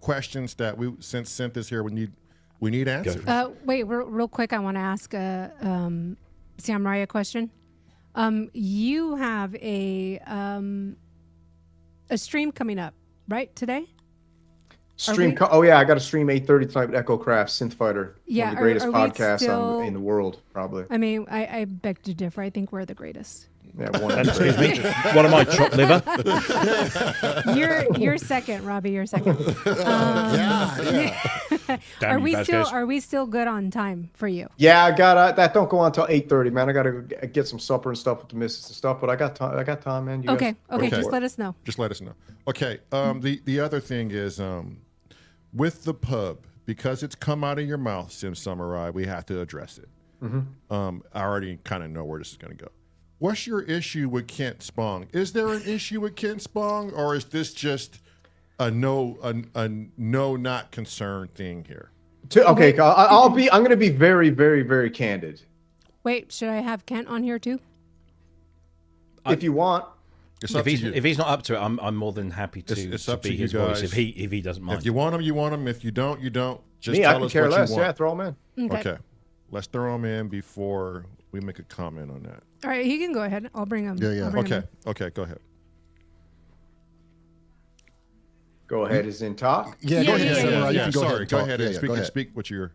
questions that since Synth is here, we need answers. Wait, real quick, I want to ask Samurai a question. You have a stream coming up, right, today? I got a stream 8:30 tonight with Echo Craft, Synth Fighter. Yeah, one of the greatest podcasts in the world, probably. I mean, I beg to differ. I think we're the greatest. Yeah, one Excuse me. What am I, chopped liver? You're second, Robbie. You're second. Damn Are we still good on time for you? Yeah, I got that. Don't go on until 8:30, man. I got to get some supper and stuff with the missus and stuff. But I got time, man. You Okay. guys Just let us know. Just let us know. Okay. The other thing is with the pub, because it's come out of your mouth, Sim Samurai, we have to address it. I already kind of know where this is going to go. What's your issue with Kent Spong? Is there an issue with Kent Spong, or is this just a no not concerned thing here? Okay, I'm going to be very, very, very candid. Wait, should I have Kent on here too? If you want. If he's not up to it, I'm more than happy to be his voice. If he doesn't mind. If you want him, you want him. If you don't, you don't. Just Me, tell I can us care what less. you want. Yeah, throw him in. Okay. Let's throw him in before we make a comment on that. All right, he can go ahead. I'll bring him. Yeah. Okay, go ahead. Go ahead, is in talk. Yeah, go ahead, Samurai. You can go ahead. Go ahead and speak what you're.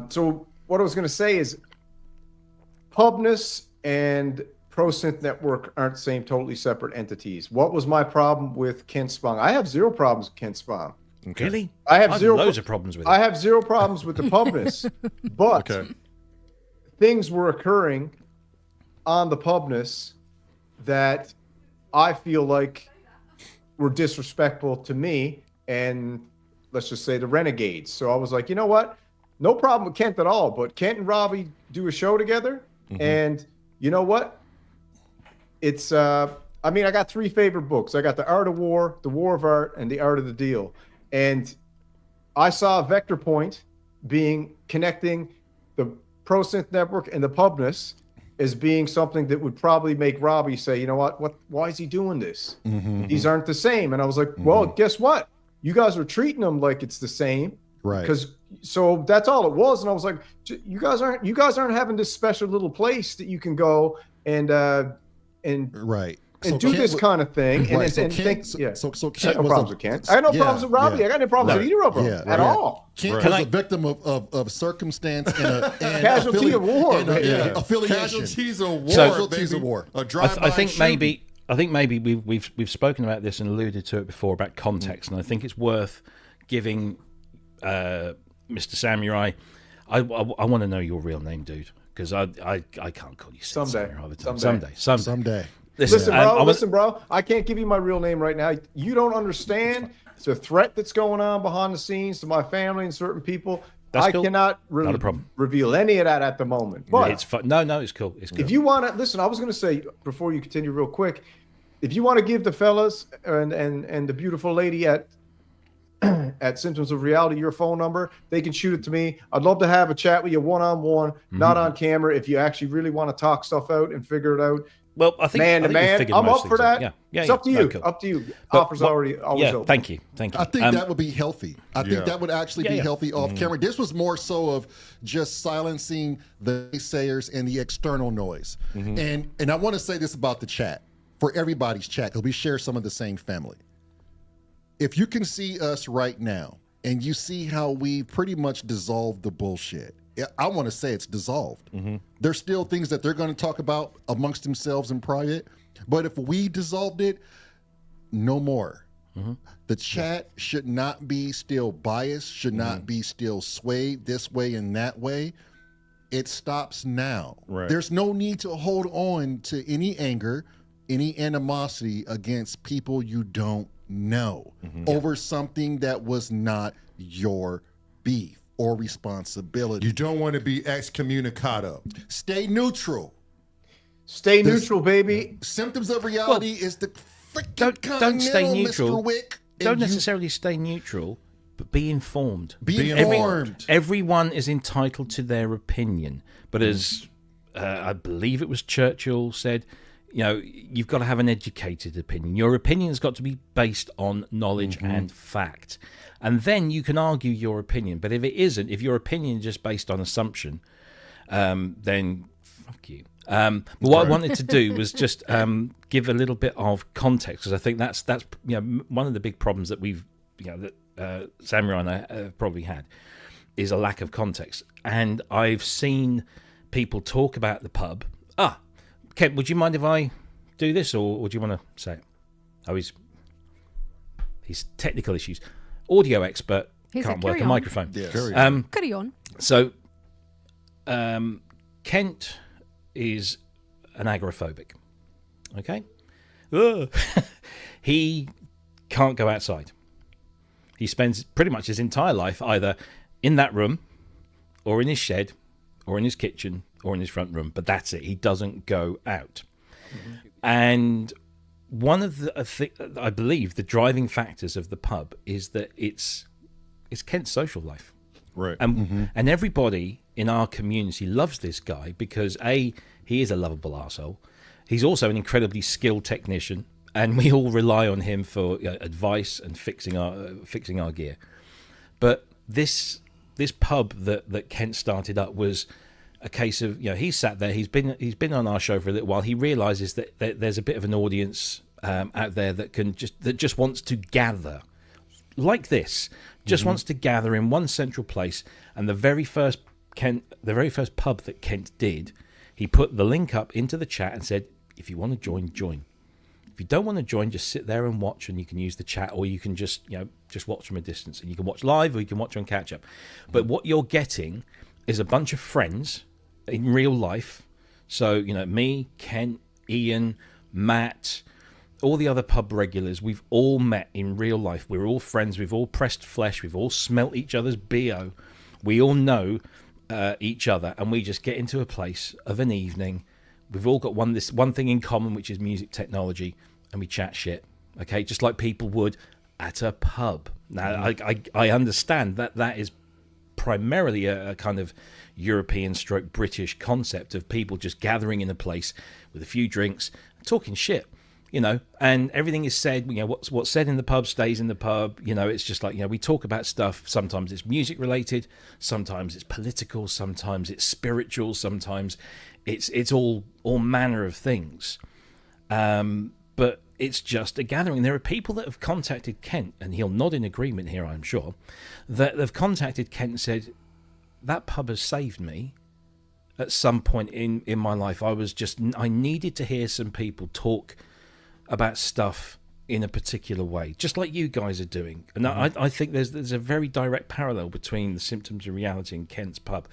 So what I was going to say is, Pubness and ProSynth Network aren't the same, totally separate entities. What was my problem with Kent Spong? I have zero problems with Kent Spong. Okay. Really? I have loads of problems with it. I have zero problems with the Pubness, but things were occurring on the Pubness that I feel like were disrespectful to me and let's just say the Renegades. So I was like, you know what? No problem with Kent at all, but Kent and Robbie do a show together. And you know what? It's, I got 3 favorite books. I got The Art of War, The War of Art, and The Art of the Deal. And I saw Vector Point connecting the Pro Synth Network and the Pubness as being something that would probably make Robbie say, you know what, why is he doing this? These aren't the same. And I was like, well, guess what? You guys are treating them like it's the same. Right. So that's all it was. And I was like, you guys aren't having this special little place that you can go and right. And so do Kent this kind of thing. Right. So Kent problems with Kent. I got no problems with Robbie. I got no problems with either of them at all. Kent was a victim of circumstance and casualty of war. Affiliation. Casualties of war. Casualties of war. I think maybe we've spoken about this and alluded to it before about context, and I think it's worth giving Mr. Samurai. I want to know your real name, dude, because I can't call you Samurai all the time. Someday. Listen, bro. I can't give you my real name right now. You don't understand the threat that's going on behind the scenes to my family and certain people. That's I cool. cannot reveal any of that at the moment. But it's fun. No, it's cool. It's cool. If you want to listen, I was going to say before you continue, real quick, if you want to give the fellas and the beautiful lady at Symptoms of Reality your phone number, they can shoot it to me. I'd love to have a chat with you one-on-one, not on camera. If you actually really want to talk stuff out and figure it out. Well, I think man to man, I'm up for that. It's up to you. Cool. Up to you. Offers always open. Thank you. I think that would be healthy. I think that would actually be healthy off camera. This was more so of just silencing the naysayers and the external noise. And I want to say this about the chat, for everybody's chat, because we share some of the same family. If you can see us right now and you see how we pretty much dissolved the bullshit, I want to say it's dissolved. There's still things that they're going to talk about amongst themselves in private, but if we dissolved it, no more. The chat should not be still biased, should not be still swayed this way and that way. It stops now. Right. There's no need to hold on to any anger, any animosity against people you don't know over something that was not your beef or responsibility. You don't want to be excommunicado. Stay neutral. Stay neutral, baby. Symptoms of Reality is the freaking don't stay neutral. Mr. Wick. Don't necessarily stay neutral, but be informed. Be informed. Everyone is entitled to their opinion, but as I believe it was Churchill said, you've got to have an educated opinion. Your opinion has got to be based on knowledge and fact. And then you can argue your opinion. But if it isn't, if your opinion is just based on assumption, then fuck you. But what I wanted to do was just give a little bit of context, because I think that's one of the big problems that that Samurai and I have probably had is a lack of context. And I've seen people talk about the pub. Kent, would you mind if I do this, or would you want to say it? Oh, he's technical issues. Audio expert, can't work a microphone. Yes. Carry on. So, Kent is an agoraphobic. Okay? He can't go outside. He spends pretty much his entire life either in that room, or in his shed, or in his kitchen, or in his front room, but that's it. He doesn't go out. And one of the, I believe, the driving factors of the pub is that it's Kent's social life. Right. And everybody in our community loves this guy because he is a lovable arsehole. He's also an incredibly skilled technician, and we all rely on him for advice and fixing our gear. But this pub that Kent started up was a case of, he's sat there, he's been on our show for a little while. He realizes that there's a bit of an audience out there that just wants to gather like this, wants to gather in one central place. And the very first pub that Kent did, he put the link up into the chat and said, if you want to join. If you don't want to join, just sit there and watch, and you can use the chat, or you can just watch from a distance, and you can watch live, or you can watch on catch up. But what you're getting is a bunch of friends in real life. So, me, Kent, Ian, Matt, all the other pub regulars, we've all met in real life. We're all friends. We've all pressed flesh. We've all smelt each other's BO. We all know each other, and we just get into a place of an evening. We've all got one thing in common, which is music technology, and we chat shit. Okay, just like people would at a pub. Now, I understand that is primarily a kind of European stroke British concept of people just gathering in a place with a few drinks, talking shit. And everything is said, what's said in the pub stays in the pub. It's just like, we talk about stuff. Sometimes it's music related, sometimes it's political, sometimes it's spiritual, sometimes it's all manner of things. But it's just a gathering. There are people that have contacted Kent, and he'll nod in agreement here, I'm sure, that they've contacted Kent and said, that pub has saved me. At some point in my life, I needed to hear some people talk about stuff in a particular way, just like you guys are doing. And I think there's a very direct parallel between the Symptoms of Reality and Kent's pub.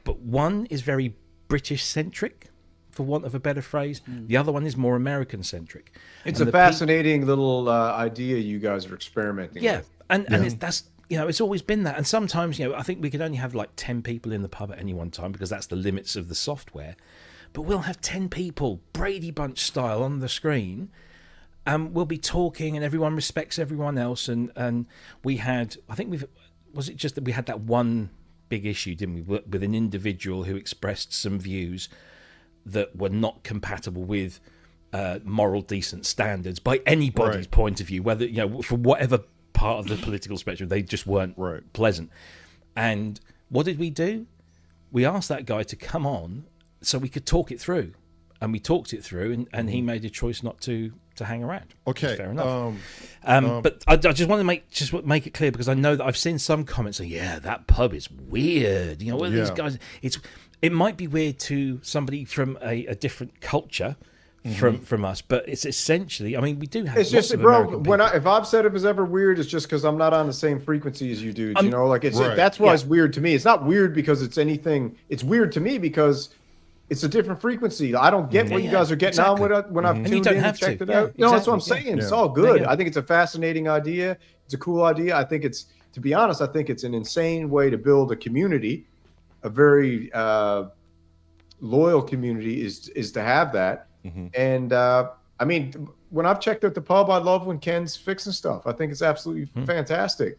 But one is very British-centric, for want of a better phrase. The other one is more American-centric. It's a fascinating little idea you guys are experimenting with. And it's always been that. And sometimes, I think we can only have like 10 people in the pub at any one time because that's the limits of the software. But we'll have 10 people, Brady Bunch style, on the screen, and we'll be talking, and everyone respects everyone else. And we had, was it just that we had that one big issue, didn't we, with an individual who expressed some views that were not compatible with moral, decent standards by anybody's point of view, whether, for whatever part of the political spectrum, they just weren't pleasant. And what did we do? We asked that guy to come on so we could talk it through, and we talked it through, and he made a choice not to hang around. Okay, fair enough. But I just want to make it clear, because I know that I've seen some comments saying, "Yeah, that pub is weird." These guys. It might be weird to somebody from a different culture from us, but it's essentially. I mean, we do have. It's just, bro. If I've said it was ever weird, it's just because I'm not on the same frequency as you do. That's why it's weird to me. It's not weird because it's anything. It's weird to me because it's a different frequency. I don't get what you guys are getting on with when I've tuned in and checked it out. That's what I'm saying. It's all good. I think it's a fascinating idea. It's a cool idea. I think to be honest, I think it's an insane way to build a community, a very loyal community is to have that. And I mean, when I've checked out the pub, I love when Ken's fixing stuff. I think it's absolutely fantastic.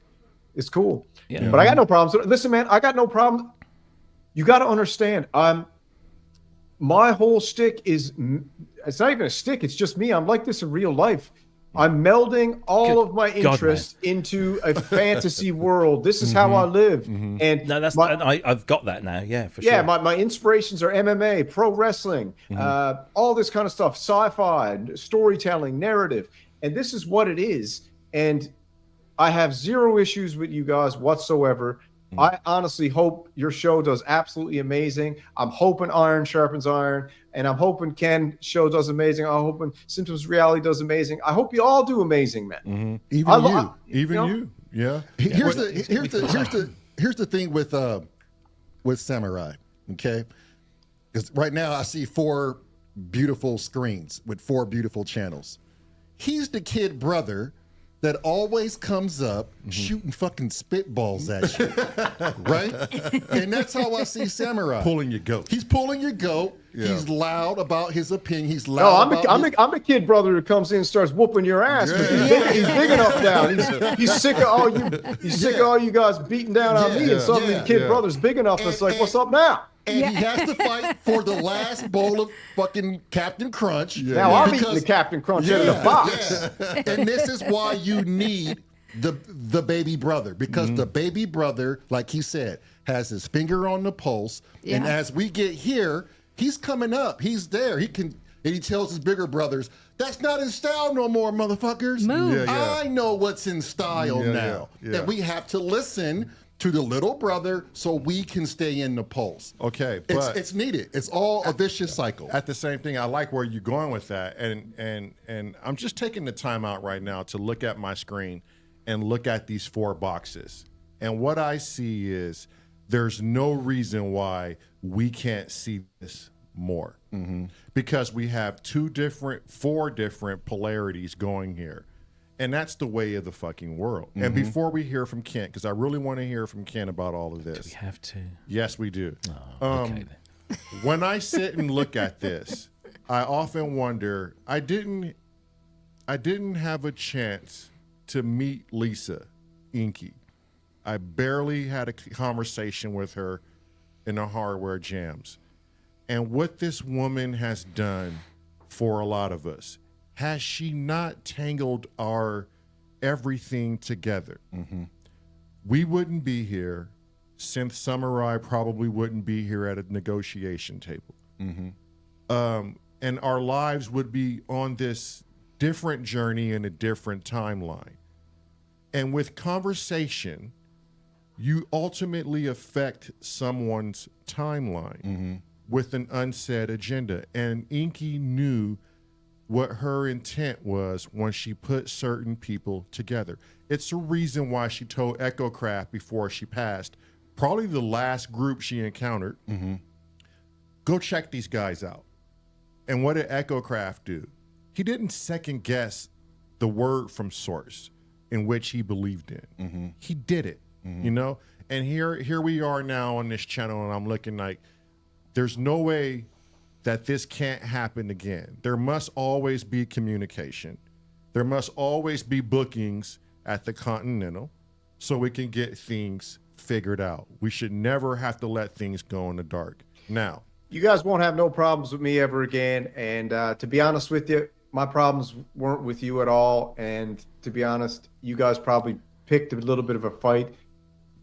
It's cool. But I got no problems. Listen, man, I got no problem. You got to understand, my whole shtick is, it's not even a stick. It's just me. I'm like this in real life. I'm melding all of my interests into a fantasy world. This is how I live. And no, I've got that now. Yeah, for sure. Yeah, my inspirations are MMA, pro wrestling, all this kind of stuff, sci-fi, storytelling, narrative. And this is what it is. And I have zero issues with you guys whatsoever. I honestly hope your show does absolutely amazing. I'm hoping Iron sharpens iron, and I'm hoping Ken's show does amazing. I'm hoping Symptoms of Reality does amazing. I hope you all do amazing, man. Even you. Yeah. Here's the thing with Samurai, okay? Because right now I see 4 beautiful screens with 4 beautiful channels. He's the kid brother that always comes up shooting fucking spitballs at you, right? And that's how I see Samurai. Pulling your goat. He's pulling your goat. Yeah. He's loud about his opinion. He's loud. I'm the kid brother who comes in and starts whooping your ass because he's big enough now. He's sick of all you. He's sick of all you guys beating down on me, and suddenly the kid brother's big enough. And it's like, what's up now? And he has to fight for the last bowl of fucking Captain Crunch. Now I'm eating the Captain Crunch out of the box. And this is why you need the baby brother, because the baby brother, like he said, has his finger on the pulse. Yeah. And as we get here, he's coming up. He's there. And he tells his bigger brothers, that's not in style no more, motherfuckers. Move. I know what's in style now. And we have to listen to the little brother so we can stay in the pulse. Okay, but it's needed. It's all a vicious cycle. At the same thing, I like where you're going with that, and I'm just taking the time out right now to look at my screen and look at these 4 boxes. And what I see is there's no reason why we can't see this more because we have four different polarities going here. And that's the way of the fucking world. And before we hear from Kent, because I really want to hear from Kent about all of this. Do we have to? Yes, we do. Oh, okay, then. When I sit and look at this, I often wonder, I didn't have a chance to meet Lisa Inky. I barely had a conversation with her in the hardware jams. And what this woman has done for a lot of us, has she not tangled our everything together? We wouldn't be here. Synth Samurai probably wouldn't be here at a negotiation table. And our lives would be on this different journey in a different timeline. And with conversation, you ultimately affect someone's timeline with an unsaid agenda. And Inky knew what her intent was when she put certain people together. It's the reason why she told EchoCraft before she passed, probably the last group she encountered, go check these guys out. And what did EchoCraft do? He didn't second guess the word from source in which he believed in. He did it, you know? And here we are now on this channel, and I'm looking like, there's no way that this can't happen again. There must always be communication. There must always be bookings at the Continental so we can get things figured out. We should never have to let things go in the dark. Now, you guys won't have no problems with me ever again. And to be honest with you, my problems weren't with you at all. And to be honest, you guys probably picked a little bit of a fight,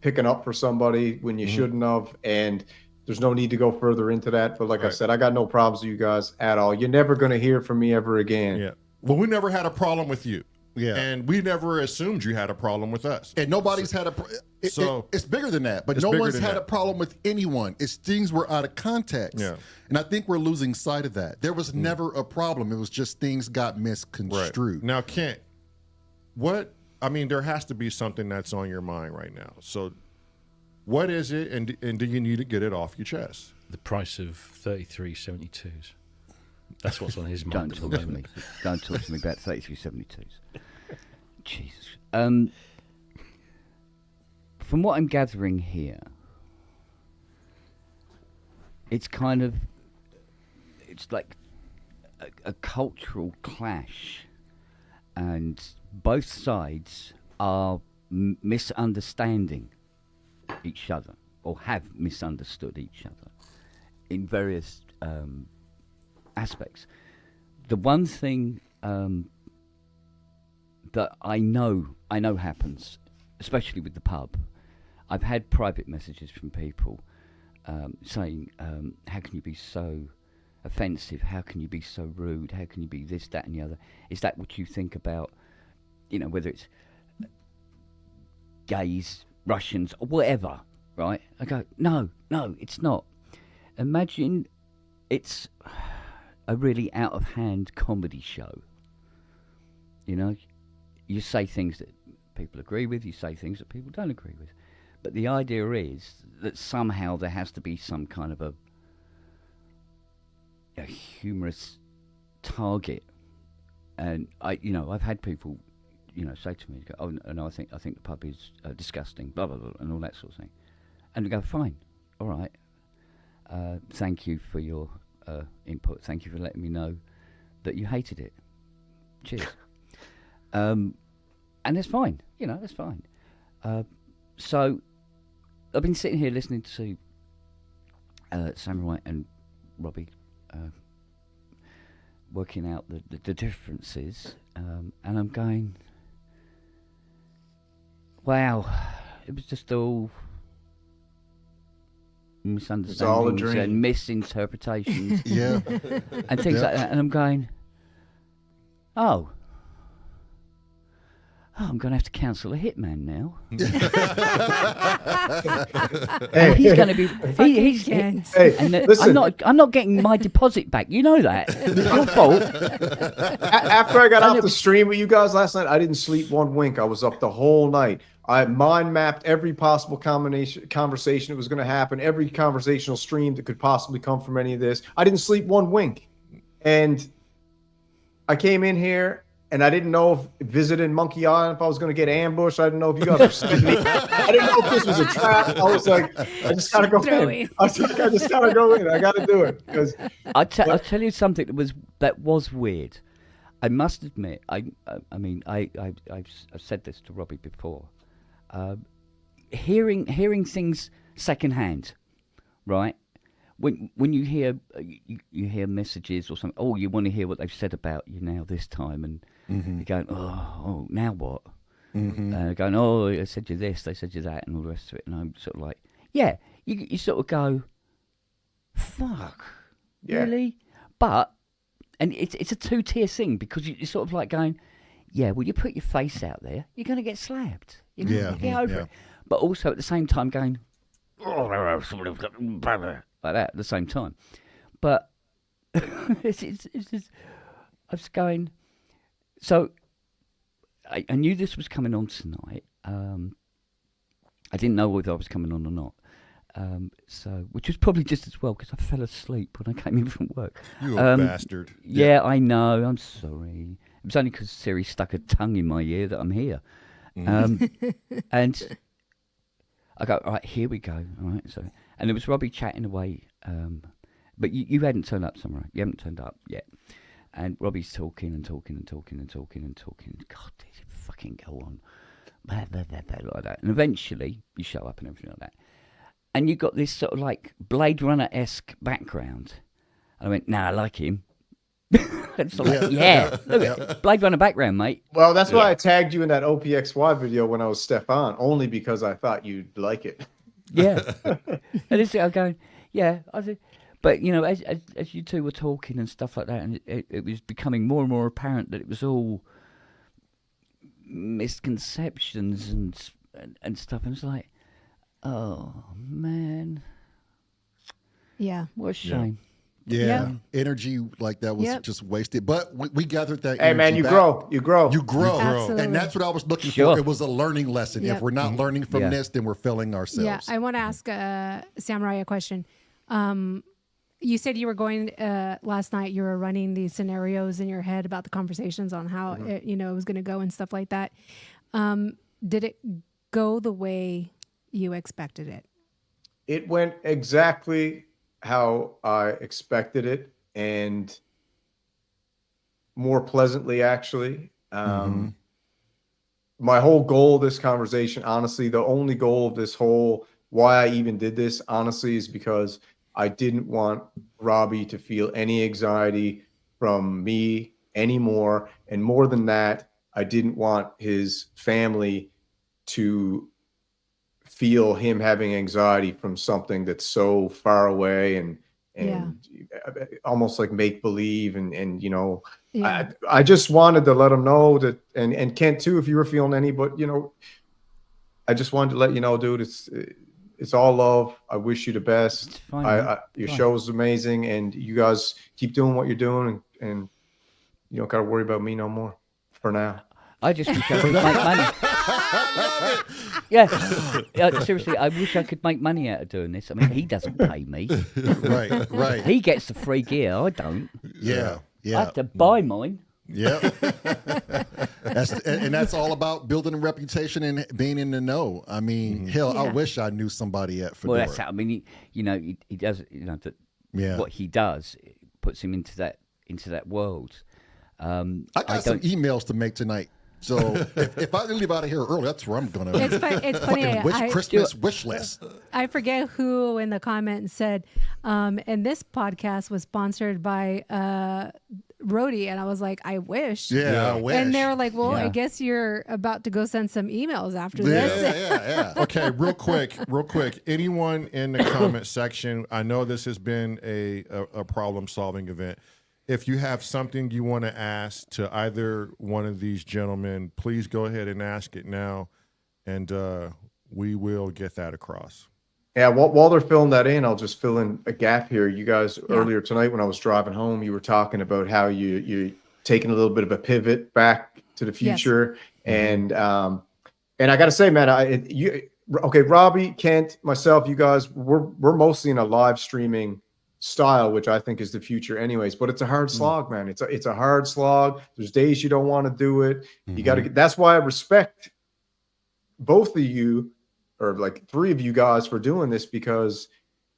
picking up for somebody when you shouldn't have. And there's no need to go further into that. But like I said, I got no problems with you guys at all. You're never going to hear from me ever again. Yeah. Well, we never had a problem with you. Yeah. And we never assumed you had a problem with us. And nobody's had a it's bigger than that, but no one's had a problem with anyone. It's things were out of context. Yeah. And I think we're losing sight of that. There was never a problem. It was just things got misconstrued. Right. Now, Kent, there has to be something that's on your mind right now. So what is it, and do you need to get it off your chest? The price of 3372s. That's what's on his mind. Don't talk to me about 3372s. Jesus. From what I'm gathering here, it's like a cultural clash, and both sides are misunderstanding each other, or have misunderstood each other in various aspects. The one thing that I know happens, especially with the pub, I've had private messages from people saying, how can you be so offensive? How can you be so rude? How can you be this, that and the other? Is that what you think about, whether it's gays, Russians, or whatever, right? I go, no, it's not. Imagine it's a really out-of-hand comedy show. You say things that people agree with, you say things that people don't agree with. But the idea is that somehow there has to be some kind of a humorous target. And I've had people, say to me, "Oh no, I think the pub is disgusting," blah blah blah, and all that sort of thing. And we go, "Fine, all right. Thank you for your input. Thank you for letting me know that you hated it. Cheers." And that's fine, that's fine. So I've been sitting here listening to Samurai and Robbie working out the differences, and I'm going, wow, it was just all misunderstandings and misinterpretations. Yeah. And things like that. And I'm going, I'm going to have to cancel a hitman now. Hey, he's going to be. Listen. I'm not getting my deposit back. You know that. It's your fault. After I got off the stream with you guys last night, I didn't sleep one wink. I was up the whole night. I mind mapped every possible conversation that was going to happen, every conversational stream that could possibly come from any of this. I didn't sleep one wink. And I came in here and I didn't know if visiting Monkey Island, if I was going to get ambushed. I didn't know if you guys were sending me. I didn't know if this was a trap. I was like, I just got to go in. I was like, I just got to go in. I got to do it. Because I'll tell you something that was weird. I must admit, I've said this to Robbie before. Hearing things secondhand, right? When you hear you hear messages or something, oh, you want to hear what they've said about you now this time, and you're going, oh, now what? Going, oh, they said you this, they said you that, and all the rest of it, and I'm sort of like, yeah, you sort of go, fuck, really? But and it's a two-tier thing, because you're sort of like going, yeah, well, you put your face out there, you're going to get slapped. You're going to get over it. But also at the same time going, like that at the same time. But it's just, I was going, so I knew this was coming on tonight. I didn't know whether I was coming on or not. So, which was probably just as well, because I fell asleep when I came in from work. You bastard. Yeah, I know. I'm sorry. It was only because Siri stuck her tongue in my ear that I'm here. And I go, all right, here we go. All right. So, and it was Robbie chatting away. But you hadn't turned up, Samurai. You haven't turned up yet. And Robbie's talking and talking and talking and talking and talking. God, did it fucking go on? Blah, blah, blah, blah, like that. And eventually, you show up and everything like that. And you got this sort of like Blade Runner-esque background. And I went, nah, I like him. It's like, yeah, look at Blade Runner background, mate. Well, that's why I tagged you in that OPXY video when I was Stefan, only because I thought you'd like it. Yeah. And it's I'm going, yeah, I think, but you know, as you two were talking and stuff like that, and it was becoming more and more apparent that it was all misconceptions and stuff. And it's like, oh man, yeah, what a shame. Yeah, energy like that was just wasted. But we gathered that. Hey, man, you grow. Absolutely. And that's what I was looking for. It was a learning lesson. Yep. If we're not learning from this, then we're failing ourselves. Yeah, I want to ask Samurai a question. You said you were going last night. You were running these scenarios in your head about the conversations on how it was going to go and stuff like that. Did it go the way you expected it? It went exactly how I expected it, and more pleasantly, actually. My whole goal of this conversation, honestly, the only goal of this whole, why I even did this, honestly, is because I didn't want Robbie to feel any anxiety from me anymore. And more than that, I didn't want his family to feel him having anxiety from something that's so far away and almost like make believe and you know, I just wanted to let him know that, and Kent too, if you were feeling any, but you know, I just wanted to let you know, dude, it's all love. I wish you the best. Your show is amazing, and you guys keep doing what you're doing, and you don't got to worry about me no more for now. I just wish I could make money. Yeah, seriously, I wish I could make money out of doing this. I mean, he doesn't pay me. Right. He gets the free gear. I don't. Yeah. I have to buy mine. Yeah. That's all about building a reputation and being in the know. I mean, hell, I wish I knew somebody at Fedora. Well, that's how, I mean, he does, what he does puts him into that world. I got some emails to make tonight. So if I leave out of here early, that's where I'm going to. It's funny. Christmas wish list. I forget who in the comments said, and this podcast was sponsored by Rhodey, and I was like, I wish. Yeah, I wish. And they were like, well, I guess you're about to go send some emails after this. Yeah. Okay, real quick. Anyone in the comment section, I know this has been a problem-solving event. If you have something you want to ask to either one of these gentlemen, please go ahead and ask it now, and we will get that across. Yeah, while they're filling that in, I'll just fill in a gap here. You guys, earlier tonight when I was driving home, you were talking about how you're taking a little bit of a pivot back to the future. Yes. And And I got to say, man, okay, Robbie, Kent, myself, you guys, we're mostly in a live streaming style, which I think is the future anyways, but it's a hard slog, man. It's a hard slog. There's days you don't want to do it. You got to get, that's why I respect both of you, or like three of you guys, for doing this, because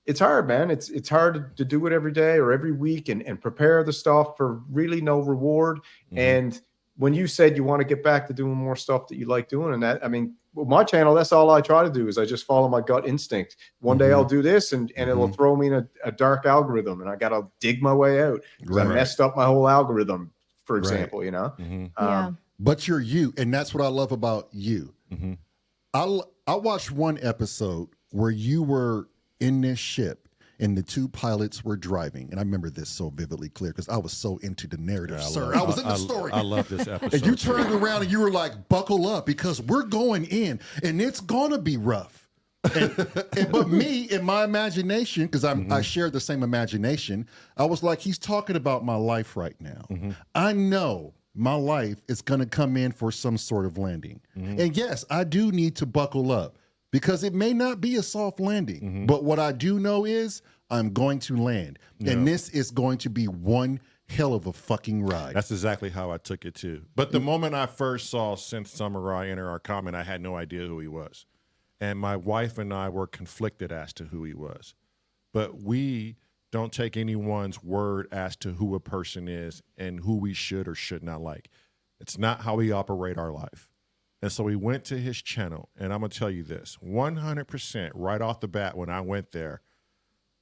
it's hard, man. It's hard to do it every day or every week and prepare the stuff for really no reward. And when you said you want to get back to doing more stuff that you like doing, and that, I mean, with my channel, that's all I try to do is I just follow my gut instinct. One day I'll do this and it'll throw me in a dark algorithm, and I got to dig my way out because I messed up my whole algorithm, for example, you know? But you're you. And that's what I love about you. I watched one episode where you were in this ship and the two pilots were driving. And I remember this so vividly clear because I was so into the narrative, sir. I was in the story. I love this episode. And you turned around and you were like, buckle up because we're going in and it's going to be rough. But me, in my imagination, because I shared the same imagination, I was like, he's talking about my life right now. I know my life is going to come in for some sort of landing. And yes, I do need to buckle up because it may not be a soft landing. But what I do know is I'm going to land. And this is going to be one hell of a fucking ride. That's exactly how I took it too. But the moment I first saw Synth Samurai enter our comment, I had no idea who he was. And my wife and I were conflicted as to who he was. But we don't take anyone's word as to who a person is and who we should or should not like. It's not how we operate our life. And so we went to his channel, and I'm going to tell you this, 100% right off the bat when I went there,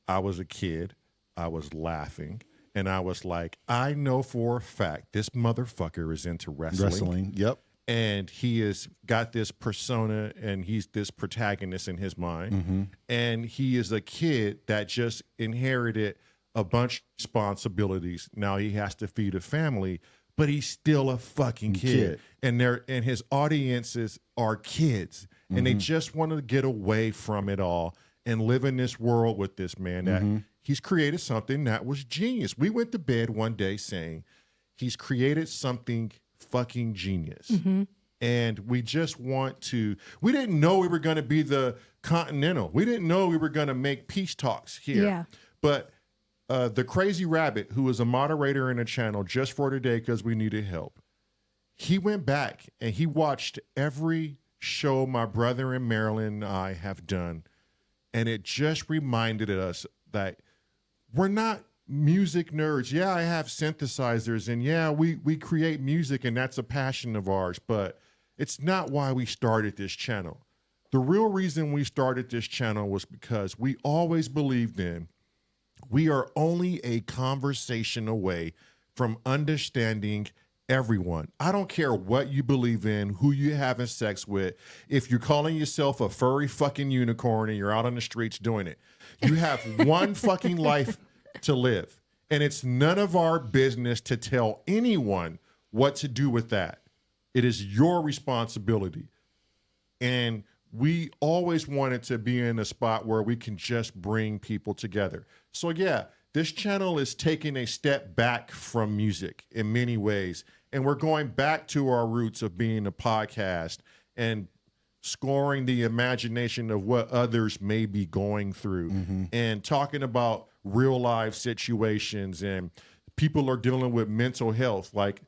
I was a kid, I was laughing, and I was like, I know for a fact this motherfucker is into wrestling. Yep. And he has got this persona, and he's this protagonist in his mind. And he is a kid that just inherited a bunch of responsibilities. Now he has to feed a family, but he's still a fucking kid. And his audiences are kids. And they just want to get away from it all and live in this world with this man that he's created something that was genius. We went to bed one day saying he's created something fucking genius. And we just want to, we didn't know we were going to be the Continental. We didn't know we were going to make peace talks here. But the Crazy Rabbit, who was a moderator in a channel just for today because we needed help, he went back and he watched every show my brother and Marelyn and I have done. And it just reminded us that we're not music nerds. Yeah, I have synthesizers, and yeah, we create music, and that's a passion of ours, but it's not why we started this channel. The real reason we started this channel was because we always believed in we are only a conversation away from understanding everyone. I don't care what you believe in, who you having sex with. If you're calling yourself a furry fucking unicorn and you're out on the streets doing it, you have one fucking life to live. And it's none of our business to tell anyone what to do with that. It is your responsibility. And we always wanted to be in a spot where we can just bring people together. So yeah, this channel is taking a step back from music in many ways. And we're going back to our roots of being a podcast and scoring the imagination of what others may be going through and talking about real life situations, and people are dealing with mental health. Like,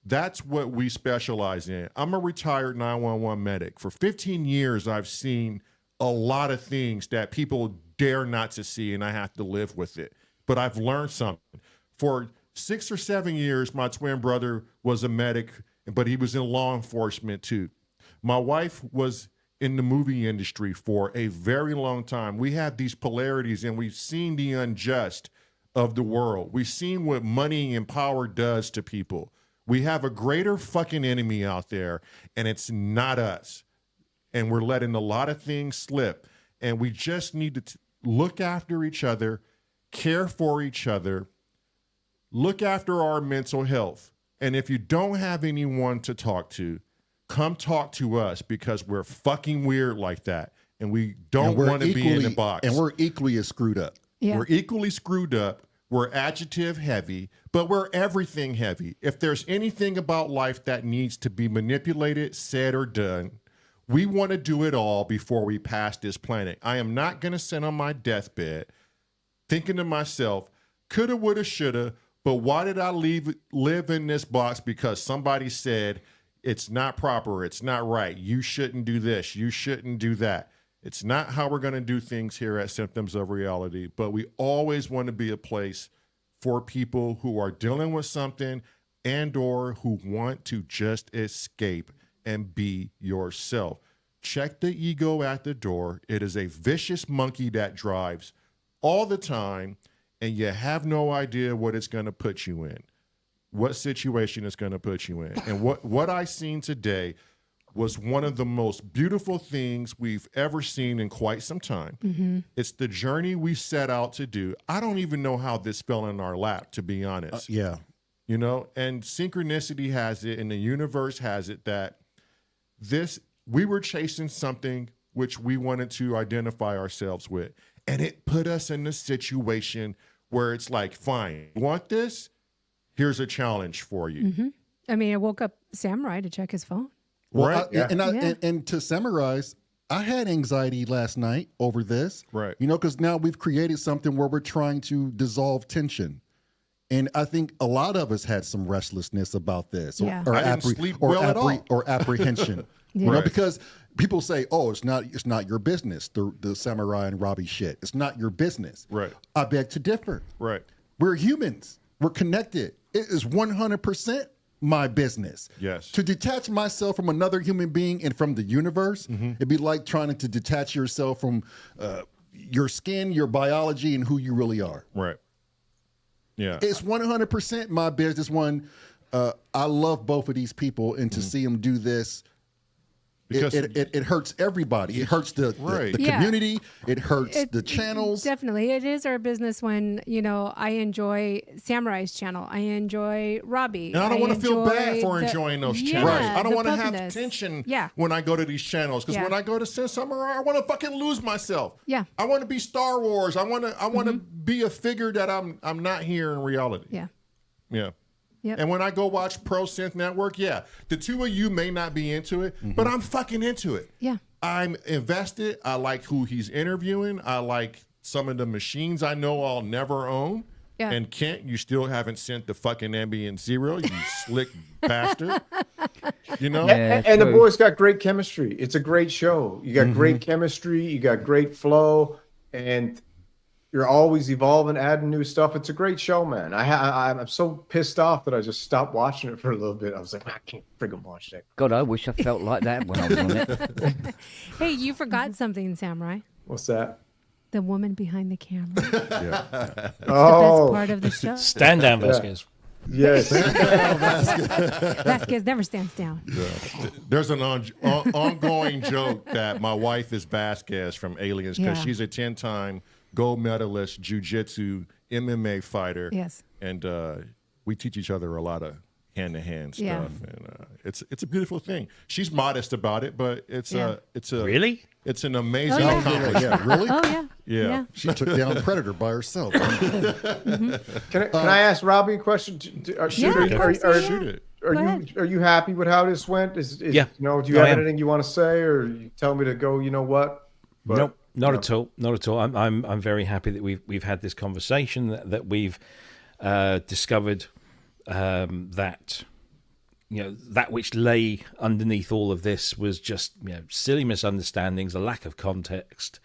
that's what we specialize in. I'm a retired 911 medic. For 15 years, I've seen a lot of things that people dare not to see, and I have to live with it. But I've learned something. For 6 or 7 years, my twin brother was a medic, but he was in law enforcement too. My wife was in the movie industry for a very long time. We have these polarities, and we've seen the unjust of the world. We've seen what money and power does to people. We have a greater fucking enemy out there, and it's not us. And we're letting a lot of things slip. And we just need to look after each other, care for each other, look after our mental health. And if you don't have anyone to talk to, come talk to us, because we're fucking weird like that. And we don't want to be in the box. And we're equally as screwed up. Yeah. We're equally screwed up. We're adjective heavy, but we're everything heavy. If there's anything about life that needs to be manipulated, said, or done, We want to do it all before we pass this planet. I am not going to sit on my deathbed thinking to myself, coulda, woulda, shoulda, but why did I live in this box because somebody said it's not proper, it's not right, you shouldn't do this, you shouldn't do that. It's not how we're going to do things here at Symptoms of Reality, but we always want to be a place for people who are dealing with something and or who want to just escape and be yourself. Check the ego at the door. It is a vicious monkey that drives all the time, and you have no idea what it's going to put you in, what situation it's going to put you in. And what I seen today was one of the most beautiful things we've ever seen in quite some time. Mm-hmm. It's the journey we set out to do. I don't even know how this fell in our lap, to be honest. Yeah. You know, and synchronicity has it, and the universe has it that we were chasing something which we wanted to identify ourselves with. And it put us in a situation where it's like, fine, you want this? Here's a challenge for you. Mm-hmm. I mean, I woke up Samurai to check his phone. Well, right. And to summarize, I had anxiety last night over this. Right. You know, because now we've created something where we're trying to dissolve tension. And I think a lot of us had some restlessness about this, Yeah. I didn't sleep well at all. or apprehension. Yeah. You know, Right. because people say, "Oh, it's not your business." The Samurai and Robbie shit. It's not your business. Right. I beg to differ. Right. We're humans. We're connected. It is 100% my business. Yes. To detach myself from another human being and from the universe, it'd be like trying to detach yourself from your skin, your biology, and who you really are. Right. Yeah. It's 100% my business. I love both of these people, and to see them do this, Because it hurts everybody. It hurts the Yeah. community. It hurts the channels. Definitely. It is our business when, you know, I enjoy Samurai's channel. I enjoy Robbie. And I don't want to feel bad for the- enjoying those Yeah, channels. I don't the want to have puppiness. tension Yeah. when I go to these channels. Because Yeah. when I go to Synth Samurai, I want to fucking lose myself. Yeah. I want to be Star Wars. I want to be a figure that I'm not here in reality. Yeah. Yeah. Yep. And when I go watch Pro Synth Network, yeah, the two of you may not be into it, but I'm fucking into it. Yeah. I'm invested. I like who he's interviewing. I like some of the machines I know I'll never own. Yeah. And Kent, you still haven't sent the fucking Ambient Zero, you slick bastard. You know? Yeah, And the true. boys got great chemistry. It's a great show. You got great chemistry. You got great flow, and you're always evolving, adding new stuff. It's a great show, man. I'm so pissed off that I just stopped watching it for a little bit. I was like, I can't friggin' watch that. God, I wish I felt like that when I was on it. Hey, you forgot something, Samurai. What's that? The woman behind the camera. It's the best Oh, part of the show. Stand down, Vasquez. yes. Vasquez never stands down. There's an ongoing joke that my wife is Vasquez from Aliens because Yeah. she's a 10-time gold medalist, jiu-jitsu, MMA fighter. Yes. And we teach each other a lot of hand-to-hand stuff. Yeah. And it's a beautiful thing. She's modest about it, but it's a Really? It's an amazing Oh, yeah. accomplishment. Yeah, really? Oh, yeah. Yeah. She took down Predator by herself. Can I ask Robbie a question? Yeah, of course, Shoot it. Are you happy with how this went? Yeah. You know, do you I have am. anything you want to say, or you tell me to go? You know what? But, Nope, not you at all. Not at all. I'm very happy that we've had this conversation, that we've discovered that, you know, that which lay underneath all of this was just, you know, silly misunderstandings, a lack of context.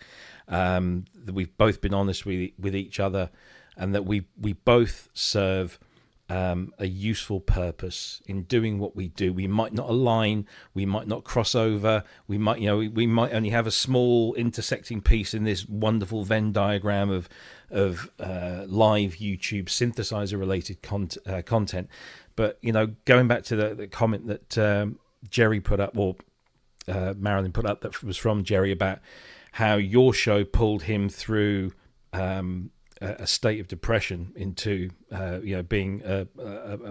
That we've both been honest with each other, and that we both serve a useful purpose in doing what we do. We might not align, we might not cross over, we might only have a small intersecting piece in this wonderful Venn diagram of live YouTube synthesizer related content. But, you know, going back to the comment that Jerry put up, or Marelyn put up, that was from Jerry, about how your show pulled him through a state of depression into being a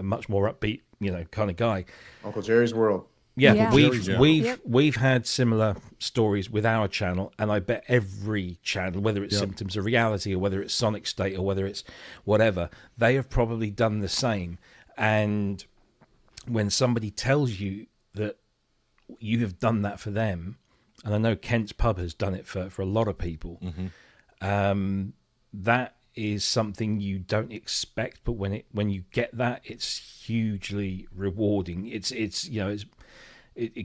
much more upbeat, you know, kind of guy. Uncle Jerry's World. Yeah, Yeah. we've had similar stories with our channel, and I bet every channel, whether it's Symptoms of Reality or whether it's Sonic State or whether it's whatever, they have probably done the same. And when somebody tells you that you have done that for them, and I know Kent's Pub has done it for a lot of people. That is something you don't expect, but when you get that, it's hugely rewarding. It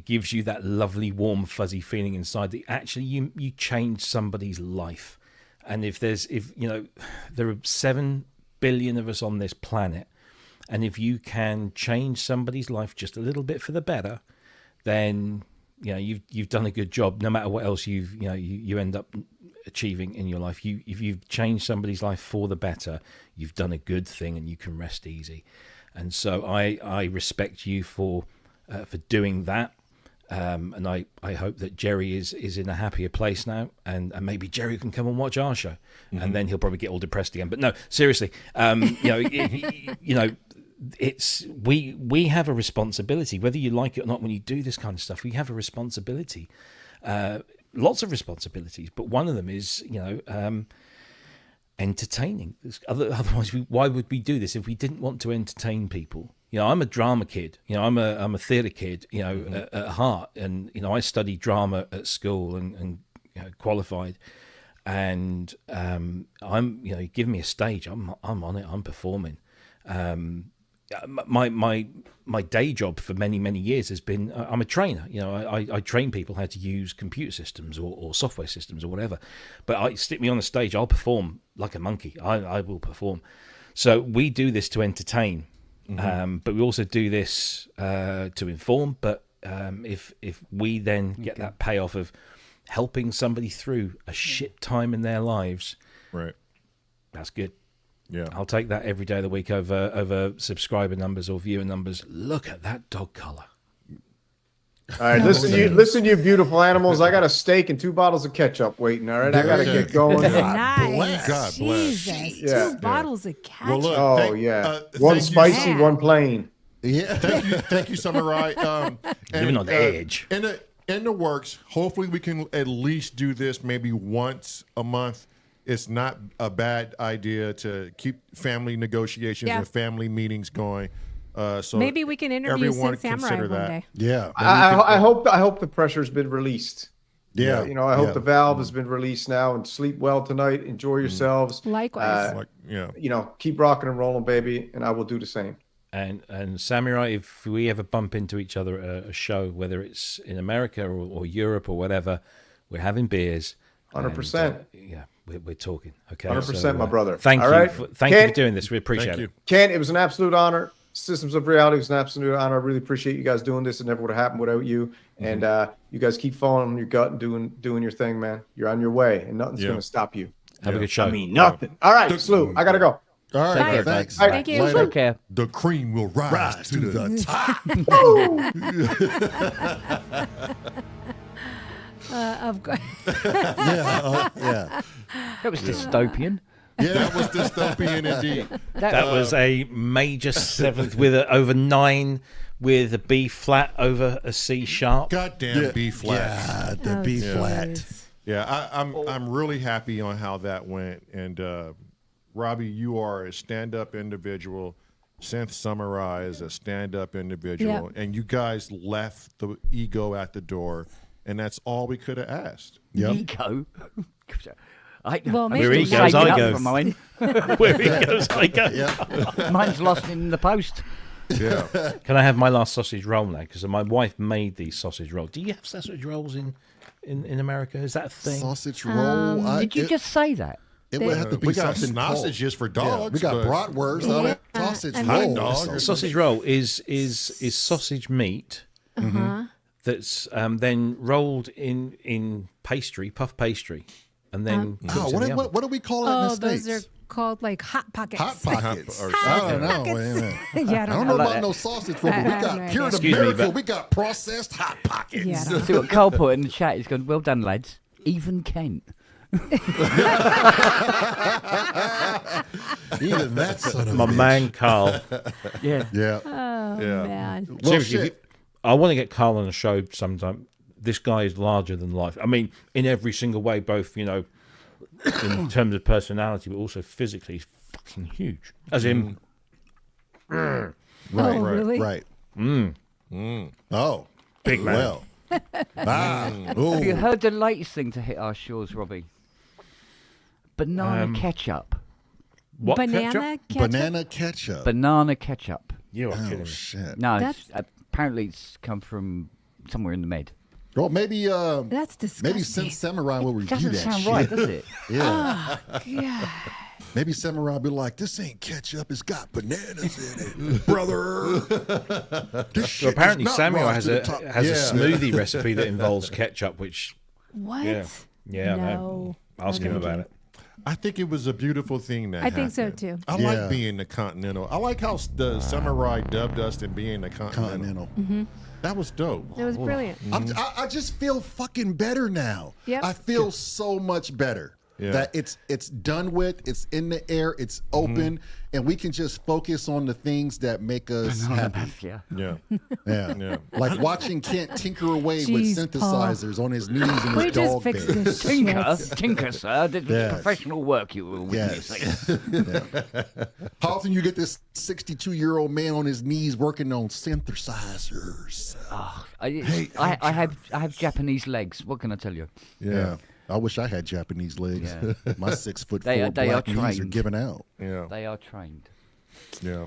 gives you that lovely, warm, fuzzy feeling inside that actually you changed somebody's life. And if there are 7 billion of us on this planet, and if you can change somebody's life just a little bit for the better, then you've done a good job. No matter what else you end up achieving in your life, if you've changed somebody's life for the better, you've done a good thing, and you can rest easy. And so I respect you for doing that. And I hope that Jerry is in a happier place now, and maybe Jerry can come and watch our show, and then he'll probably get all depressed again. But no, seriously, it's we have a responsibility, whether you like it or not. When you do this kind of stuff, we have a responsibility, lots of responsibilities. But one of them is entertaining. Otherwise, why would we do this if we didn't want to entertain people? I'm a drama kid. I'm a theatre kid. At heart, and I studied drama at school and qualified. And I'm give me a stage, I'm on it. I'm performing. My day job for many years has been I'm a trainer. I train people how to use computer systems or software systems or whatever. But stick me on the stage, I'll perform like a monkey. I will perform. So we do this to entertain. But we also do this to inform. But if we then get that payoff of helping somebody through a shit time in their lives, right, that's good. Yeah, I'll take that every day of the week over subscriber numbers or viewer numbers. Look at that dog collar. All right, listen, you beautiful animals. I got a steak and 2 bottles of ketchup waiting. All right, I gotta get going. Nice. God bless. Jesus, Yeah. 2 bottles of ketchup. Well, look, one thank spicy, you. one plain. Yeah. Thank you, Samurai. Living on the edge. In the works. Hopefully, we can at least do this maybe once a month. It's not a bad idea to keep family negotiations and family meetings going. So maybe we can interview everyone Synth Samurai consider one that. day. Yeah. I hope the pressure's been released. Yeah. I hope the valve has been released now, and sleep well tonight. Enjoy yourselves. Likewise. Keep rocking and rolling, baby, and I will do the same. And Samurai, if we ever bump into each other at a show, whether it's in America or Europe or whatever, we're having beers. 100%. We're talking. Okay. 100%, my brother. Thank you. Right. Thank you for doing this. We appreciate it. Kent, it was an absolute honor. Systems of Reality was an absolute honor. I really appreciate you guys doing this. It never would have happened without you. And you guys keep following your gut and doing your thing, man. You're on your way, and nothing's going to stop you. Have a good show. I mean, nothing. All right, Slew, I got to go. All right. Bye. Thanks. All right. Thank you. Take care. The cream will rise to the top. Of course. Yeah. That was dystopian. That was dystopian indeed. That was a major 7th with over 9 with a B flat over a C sharp. Goddamn B flat. Yeah, the B flat. Yeah, I'm really happy on how that went. And Robbie, you are a stand-up individual. Synth Samurai is a stand-up individual, and you guys left the ego at the door, and that's all we could have asked. Ego. Well, maybe Where he still goes, saving I up go. for mine. Where he goes, I go. Mine's lost in the post. Yeah. Can I have my last sausage roll now? Because my wife made these sausage rolls. Do you have sausage rolls in America? Is that a thing? Sausage roll. Did you just say that? It would have to be We got something sausages for dogs. We got but- bratwurst. Sausage and roll. dog. Sausage roll is sausage meat that's then rolled in pastry, puff pastry, and then cooked in the oven. What do we call it in the those States? are called like hot pockets. Hot pockets. Or I something. don't know. Wait a minute. Yeah, I don't know like about that. no sausage roll, but we I have got no here in idea. Excuse me, America, but- we got processed hot pockets. Yeah, I don't know. See what Carl put in the chat. He's gone, well done, lads. Even Kent. Even that son of My a bitch. man Carl. Yeah. Yeah. Oh, Yeah. man. Well, Seriously, shit. I want to get Carl on the show sometime. This guy is larger than life. I mean, in every single way, both, in terms of personality, but also physically, he's fucking huge. As in, Right. Oh, really? Right. Oh. big man. Well. Have you heard the latest thing to hit our shores, Robbie? Banana ketchup. What Banana ketchup? Banana ketchup. Banana ketchup. You are kidding me. Shit. No, That's- apparently it's come from somewhere in the Med. Well, maybe That's disgusting. maybe Synth Samurai will review Doesn't that sound shit. right, does it? Yeah. Yeah. Maybe Samurai will be like, this ain't ketchup, it's got bananas in it, brother. This shit So apparently is not Samurai rise has to the a top. smoothie recipe that involves ketchup, which What? yeah, No. ask him about it. I think it was a beautiful thing that I think so, happened. too. I Yeah. like being the Continental. I like how the Samurai dubbed us and being the Continental. Continental. That was dope. It was brilliant. I just feel fucking better now. Yep. I feel so much better. Yeah. That it's done with, it's in the air, it's open, and we can just focus on the things that make us happy. Yeah. Yeah. Yeah. Yeah. Like watching Kent tinker away Jeez, with synthesizers on his knees in We his just dog fixed bed. this Tinker, shit. tinker, sir. This is Yes. professional work you were witnessing. Yes. How often you get this 62-year-old man on his knees working on synthesizers? I have Japanese legs. What can I tell you? Yeah. I wish I had Japanese legs. Yeah. My 6'4" They are black knees are trained. giving out. Yeah. They are trained. Yeah.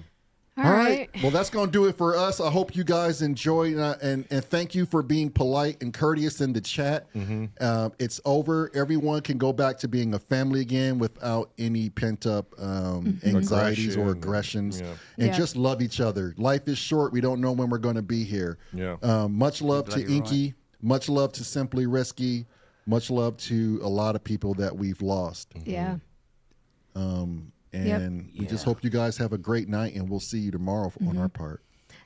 All right. Well, that's going to do it for us. I hope you guys enjoy and thank you for being polite and courteous in the chat. It's over. Everyone can go back to being a family again without any pent-up anxieties or aggressions. Yeah. And Yeah. just love each other. Life is short. We don't know when we're going to be here. Yeah. Much love to bloody Inky. Much love to Simply Risky. Much love to a lot of people that we've lost. Yeah. And we just hope you guys have a great night, and we'll see you tomorrow on our part.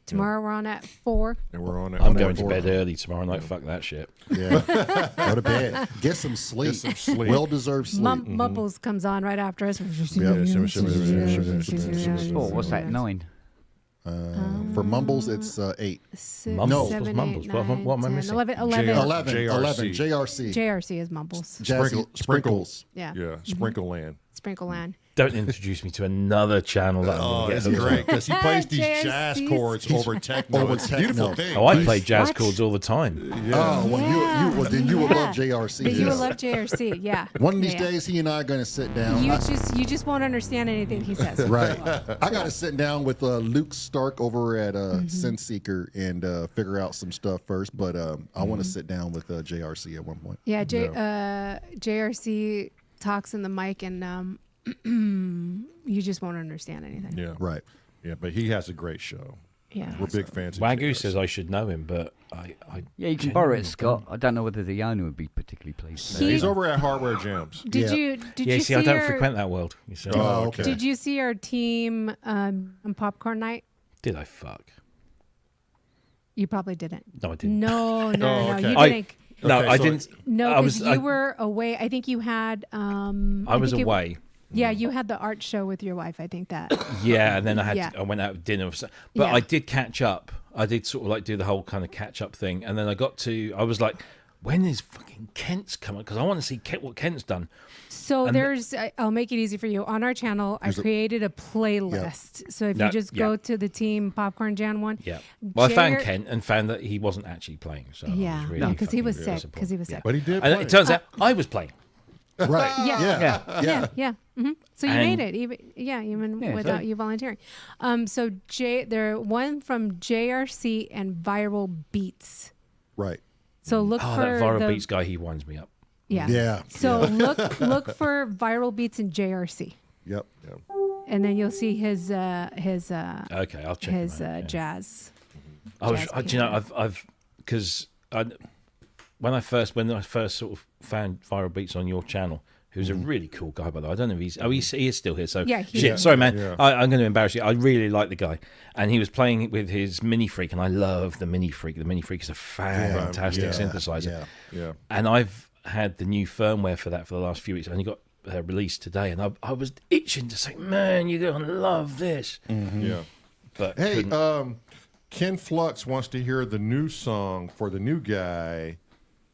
Tomorrow we're on at 4. And we're on it. I'm going to bed early tomorrow night. Fuck that shit. Yeah. Go to bed. Get some sleep. Well-deserved sleep. Mumbles comes on right after us. Yep. Oh, what's that? 9. For Mumbles, it's 8. 6, No. 7, Mumbles? 8, What am I 9, 10, missing? 11. 11. JRC. JRC. JRC is Mumbles. Jazzy Sprinkles. Yeah. Yeah. Sprinkle Land. Sprinkle Land. Don't introduce me to another channel that I'm Oh, going to it's get hooked on. great because he plays these JRCs. jazz chords over techno. over It's a beautiful techno. thing. Oh, I play jazz What? chords all the time. Oh, well, Yeah. then you would Yeah. love JRC. But you yes. will love JRC. Yeah. One of these Yeah. days, he and I are going to sit down. You just won't understand anything he says. Right. I got to sit down with Luke Stark over at Synth Seeker and figure out some stuff first. But I want to sit down with JRC at one point. Yeah. JRC talks in the mic and you just won't understand anything. Yeah. Right. Yeah, but he has a great show. Yeah. We're big fans of Wagyu JRC. says I should know him, but I Yeah, you can borrow it, Scott. I don't know whether the owner would be particularly pleased. He- He's over at Hardware Jams. Did Yeah. you yeah, see see, I don't our, frequent that world. You see. Oh, okay. Did you see our team on Popcorn Night? Did I fuck? You probably didn't. No, I didn't. No, Oh, you okay. didn't. No, Okay, I so- didn't. No, I because was. you were away. I think you had. I was away. Yeah, you had the art show with your wife. I think that. Yeah, and then I had. Yeah. I went out for dinner, but Yeah. I did catch up. I did sort of like do the whole kind of catch up thing, and then I got to. I was like, when is fucking Kent's coming? Because I want to see what Kent's done. So I'll make it easy for you. On our channel, I created a playlist. So if you just go to the Team Popcorn Jan one. Yeah. Well, I found Jer- Kent and found that he wasn't actually playing. So I Yeah, was really because he was fucking sick. Because he was sick. But he did And play. it turns out I was playing. Right. Yeah. Yeah. So you And- made it, even Yeah, without so- you volunteering. So there one from JRC and Viral Beats. Right. So look Oh, for that Viral the, Beats guy, he winds me up. Yeah. Yeah. So look for Viral Beats and JRC, Yep. and then you'll see his Okay, I'll check his him out, yeah. jazz. I was, jazz do you know, piano. I've because when I first sort of found Viral Beats on your channel, who's a really cool guy, by the way. I don't know if he is still here. So Yeah, he shit, is. sorry, man. Yeah. I'm going to embarrass you. I really like the guy, and he was playing with his Mini Freak, and I love the Mini Freak. The Mini Freak is a fantastic synthesizer. Yeah. And I've had the new firmware for that for the last few weeks. I only got released today, and I was itching to say, man, you're going to love this. Yeah. But Hey, couldn't. Ken Flux wants to hear the new song for the new guy,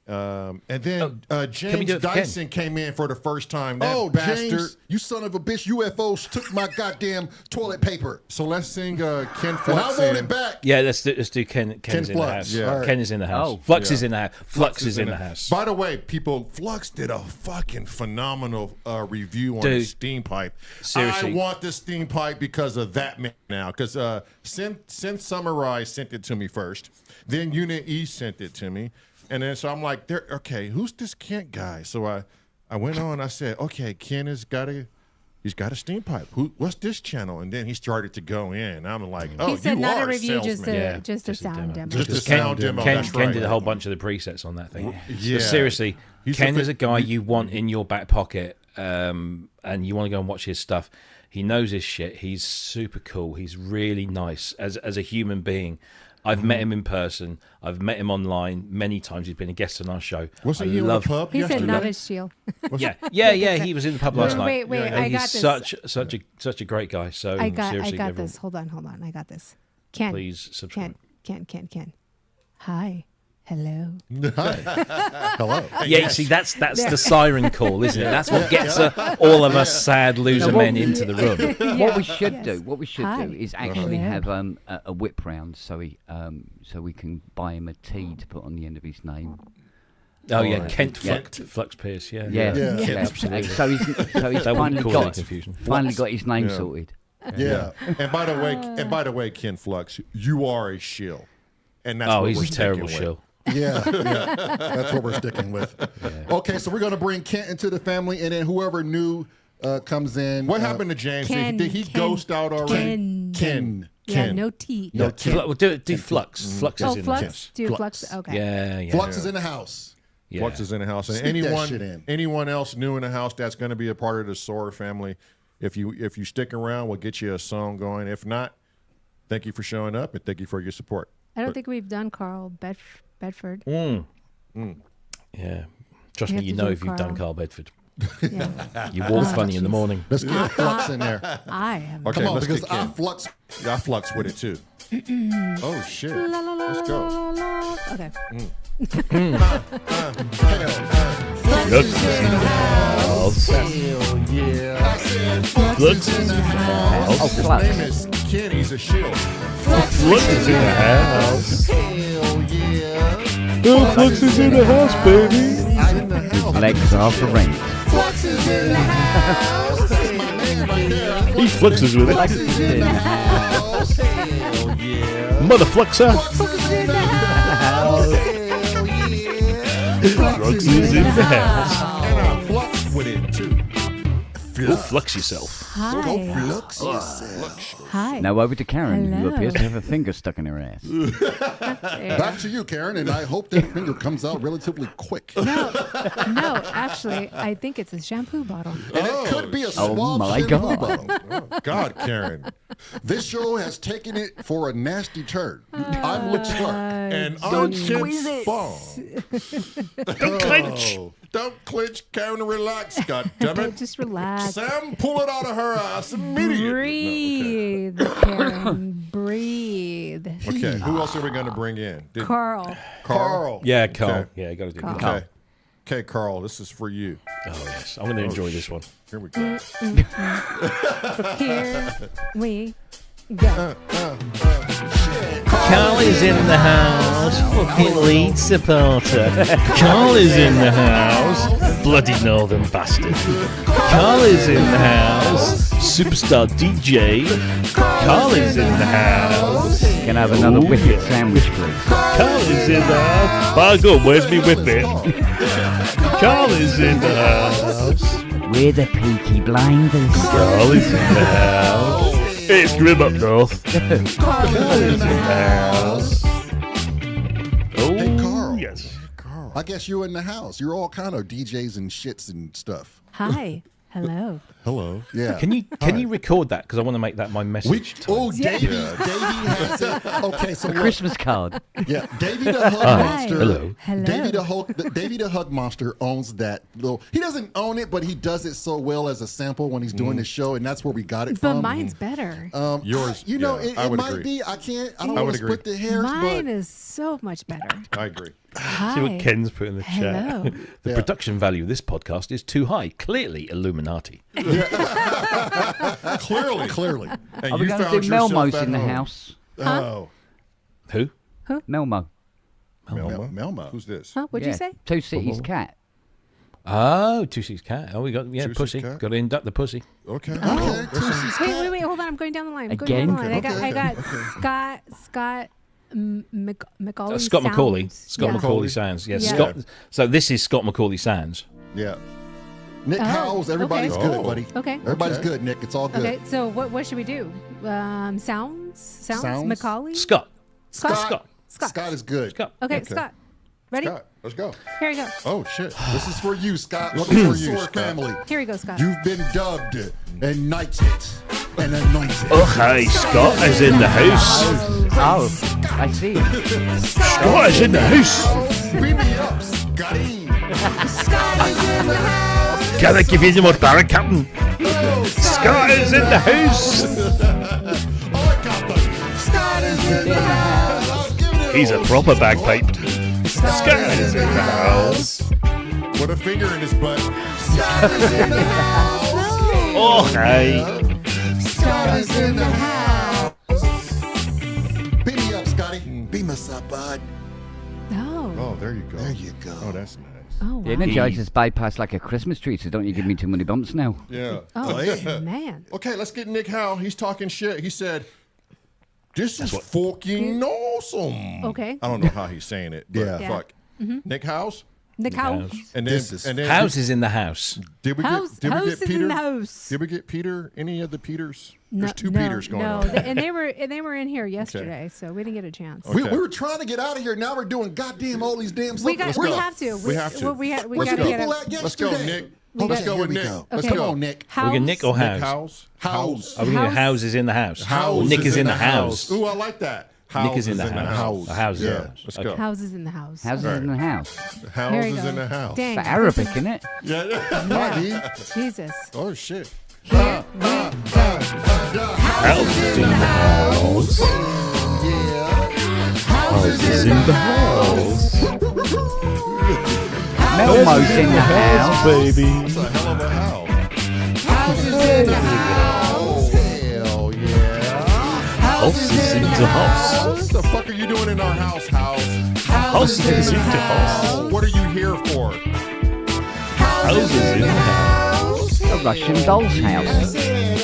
And then James do it for Dyson came in for the first time. That bastard! bastard. You son of a bitch! UFOs took my goddamn toilet paper, So let's sing Ken and I Flux want in. it back. Yeah, let's do Ken. Ken's in the Flux. house. Yeah. All right. Ken is in the house. Oh. Flux is in the house. Flux is in the house. By the way, people, Flux did a fucking phenomenal review on the Dude, steam pipe. seriously. I want the steam pipe because of that man now. Because Synth Samurai sent it to me first. Then Unit E sent it to me. And then so I'm like, okay, who's this Kent guy? So I went on, I said, okay, Ken has got a steam pipe. What's this channel? And then he started to go in. I'm like, oh, He said you not are a review, salesman. just a sound demo. Just a Because sound demo. Ken That's right. did a whole bunch of the presets on that thing. Yeah. But seriously, He's Ken a is a guy you want in your back pocket, and you want to go and watch his stuff. He knows his shit. He's super cool. He's really nice as a human being. I've met him in person. I've met him online many times. He's been a guest on our show. Wasn't I he in the love. pub He said yesterday? not his shield. Yeah. He was in the pub last night. Wait, Yeah, I he's got this. such a great guy. So I got seriously, everyone, this. Hold on. I got this. Ken. please subscribe. Ken. Hi. Hello. Hi. Hello. Yeah, you see, that's the siren call, isn't it? That's what gets all of us sad loser men into the room. What we should do Hi. is actually Hello. have a whip round so we can buy him a T to put on the end of his name. Oh yeah, Kent Yeah. Flux Pierce. Yeah, Yeah. absolutely. So he's That finally wouldn't cause any got confusion. his name Yeah. sorted. Yeah. And by the way, Ken Flux, you are a shill. And that's Oh, what he's we're a terrible sticking with. shill. Yeah, that's what we're sticking with. Okay, so we're gonna bring Kent into the family, and then whoever new comes in. What happened to James? Did he ghost out already? Ken. Yeah, no T. No, Ken. We'll do Flux. Flux Oh, is in the Flux? house. Do Flux? Okay. Yeah. Flux is in the house. Yeah. Flux is in the house. And Sneak that shit in. anyone else new in the house that's going to be a part of the S.O.R family, if you stick around, we'll get you a song going. If not, thank you for showing up and thank you for your support. I don't think we've done Carl Bedford. Yeah. Trust You me, have you to know do if you've done Carl. Carl Bedford. Yeah. You walk funny in the morning. Let's get Flux in there. I am. Okay, Come on, let's because get I Ken. Flux. I flux with it too. Oh shit! La, la, la, Let's la, go. la, la. Okay. Hell yeah. Flux is in the house. Oh, His Flux. name is Ken. He's a shill. Flux is in the house. Hell yeah. Flux is in the house, baby. He's in the house. Legs are for rent. Flux is in the house. That's my man right there. He fluxes with Flux it. is in the house. Hell yeah. Mother Fluxer. Hell yeah. Flux is in the house. And I flux with it too. Go flux yourself. Hi. Flux yourself. Hi. Now over to Karen, who Hello. appears to have a finger stuck in her ass. Back to you, Karen, and I hope that finger comes out relatively quick. No, actually, I think it's a shampoo bottle. And it could be a Oh suave my shampoo God. bottle. Oh, God, Karen. This show has taken it for a nasty turn. I'm Luke Stark. And I'm Ken Spawn. Don't clench. Don't clench, Karen. Relax, goddammit. Just relax. Sam, pull it out of her ass immediately. Breathe, Karen. Breathe. No, okay, who else are we going to bring in? Carl. Carl. Yeah, Carl. Okay. Yeah, got to do Carl. Carl. Okay. Okay, Carl, this is for you. Oh, yes. I'm going to enjoy this one. Here we go. Here we go. Carl is in the house, fucking lead supporter. Carl is in the house, bloody northern bastard. Carl is in the house, superstar DJ. Carl is in the house. Can I have another whippet sandwich, please? Carl is in the house. By God, where's me whippet? Carl is in the house. We're the Peaky Blinders. Carl is in the house. It's grim up north. Carl is in the house. Oh, Hey, Carl. yes. I guess you're in the house. You're all kind of DJs and shits and stuff. Hi. Hello. Hello. Yeah. Can you record that? Because I want to make that my message. Davey has it. Okay, so look. Christmas card. Yeah, Davey the Hug Monster. Hello. Davey the Hug Monster owns that little. He doesn't own it, but he does it so well as a sample when he's doing the show, and that's where we got it But from. mine's better. Yours, You know, yeah, I it would might agree. be. I don't I want would to agree. split the hairs, Mine but is so much better. I agree. Hi. See what Ken's put in the Hello. chat. The production value of this podcast is too high. Clearly Illuminati. Clearly. And Are we you going to found do yourself Melmo's at in the home. house? Oh, Who? Melmo. Melmo. Who's this? Huh? What'd you say? Two Cities cat. Oh, Two C's cat. Oh, we got Two-C's pussy. cat. Got to induct the pussy. Okay. Okay, Tuesday's Wait, hold on. I'm going down the line. Again? I got Scott Macaulay. Scott Macaulay. Sounds. Scott Yeah. Macaulay Sands. Yes. Yeah. Scott. So this is Scott Macaulay Sands. Yeah. Nick Howells, everybody's okay. good, buddy. Okay. Everybody's good, Nick. It's all good. Okay. So what should we do? Sounds. Macaulay. Scott. Scott. Scott is good. Scott. Okay, Scott. Ready? Scott, let's go. Here we go. Oh shit. This is for you, Scott. This Welcome is to for you, the S.O.R Scott. family. Here we go, Scott. You've been dubbed and knighted and anointed. Okay, Scott is in the house. Oh, I see. Scott is in the house. Beam me up, Scotty. Scott is in the house. Can I give you any more barrack, Captain? Scott is in the house. Scott is in the house. I'll give it He's a proper bagpipe. Scott is in the house. With a finger in his butt. Scott is in the house. Okay. Scott is in the house. Beam me up, Scotty. Beam us up, bud. Oh. Oh, there you go. There you go. Oh, that's nice. Oh, The wow. Energizer's bypassed like a Christmas tree, so don't you give me too many bumps now. Yeah. Oh, man. Okay, let's get Nick Howell. He's talking shit. He said, "This is fucking awesome." Okay. I don't know how he's saying it. But Yeah. Fuck. Nick Howell's. The cow. And then, This is- and then House is in the house. did we House get is Peter? in the house. Did we get Peter? Any of the Peters? No, There's two Peters going on. and they were in here yesterday, so we didn't get a chance. Okay. We were trying to get out of here. Now we're doing goddamn all these damn We stuff. have to. We have to. We Where's gotta the get people out. at Let's go, yesterday? Nick. We Let's got- go Here with we Nick. go. Let's Okay. Come go. on, Nick. Are we get Nick or Nick House? House. House. Are we going House. House is in the house? House Nick is in the house. Ooh, I like that. Nick is in the house. A house is in Yeah. the house. Let's Okay. go. Houses in the house. How's Right. it in the house? House Here we is go. in the house. Dang. It's Arabic, isn't it? Yeah. Yeah. Jesus. Oh shit. Here we go. House is in the house. House is in the house. Melmo's in the house. baby. It's a hell of a house. House is in the house. Hell yeah. House is in the house. What the fuck are you doing in our house? House is in the house. What are you here for? House is in the house. A Russian doll's house.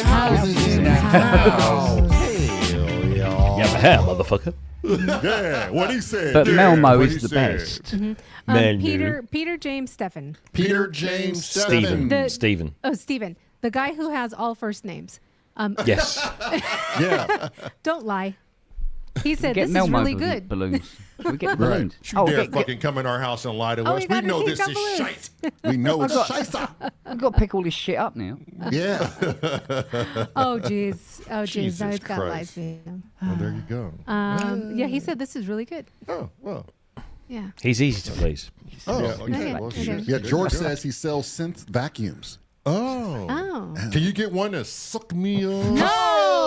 House is in the house. You have a hair, motherfucker. Yeah, what he said. But yeah, Melmo what is he the said. best. Menu. Peter James Stephan. Peter James Stephen. The- Stephen. Oh, Stephen, the guy who has all first names. Yes. Yeah. Don't lie. He said Get this is Melmo really good. balloons. We get Right. balloons. You dare fucking come in our house and lie to Oh, us. you We got know it. this He's is got shite. We know it's scheisse. I've got to pick all this shit up now. Yeah. Oh, jeez. Oh, jeez. Jesus Now he's got Christ. lies being. Well, there you go. Yeah, he said this is really good. Oh, well. Yeah. He's easy to please. Oh, Yeah. okay. Okay, Well, okay. shit. Yeah, George says he sells synth vacuums. Oh. Oh. Can you get one to suck me up? No.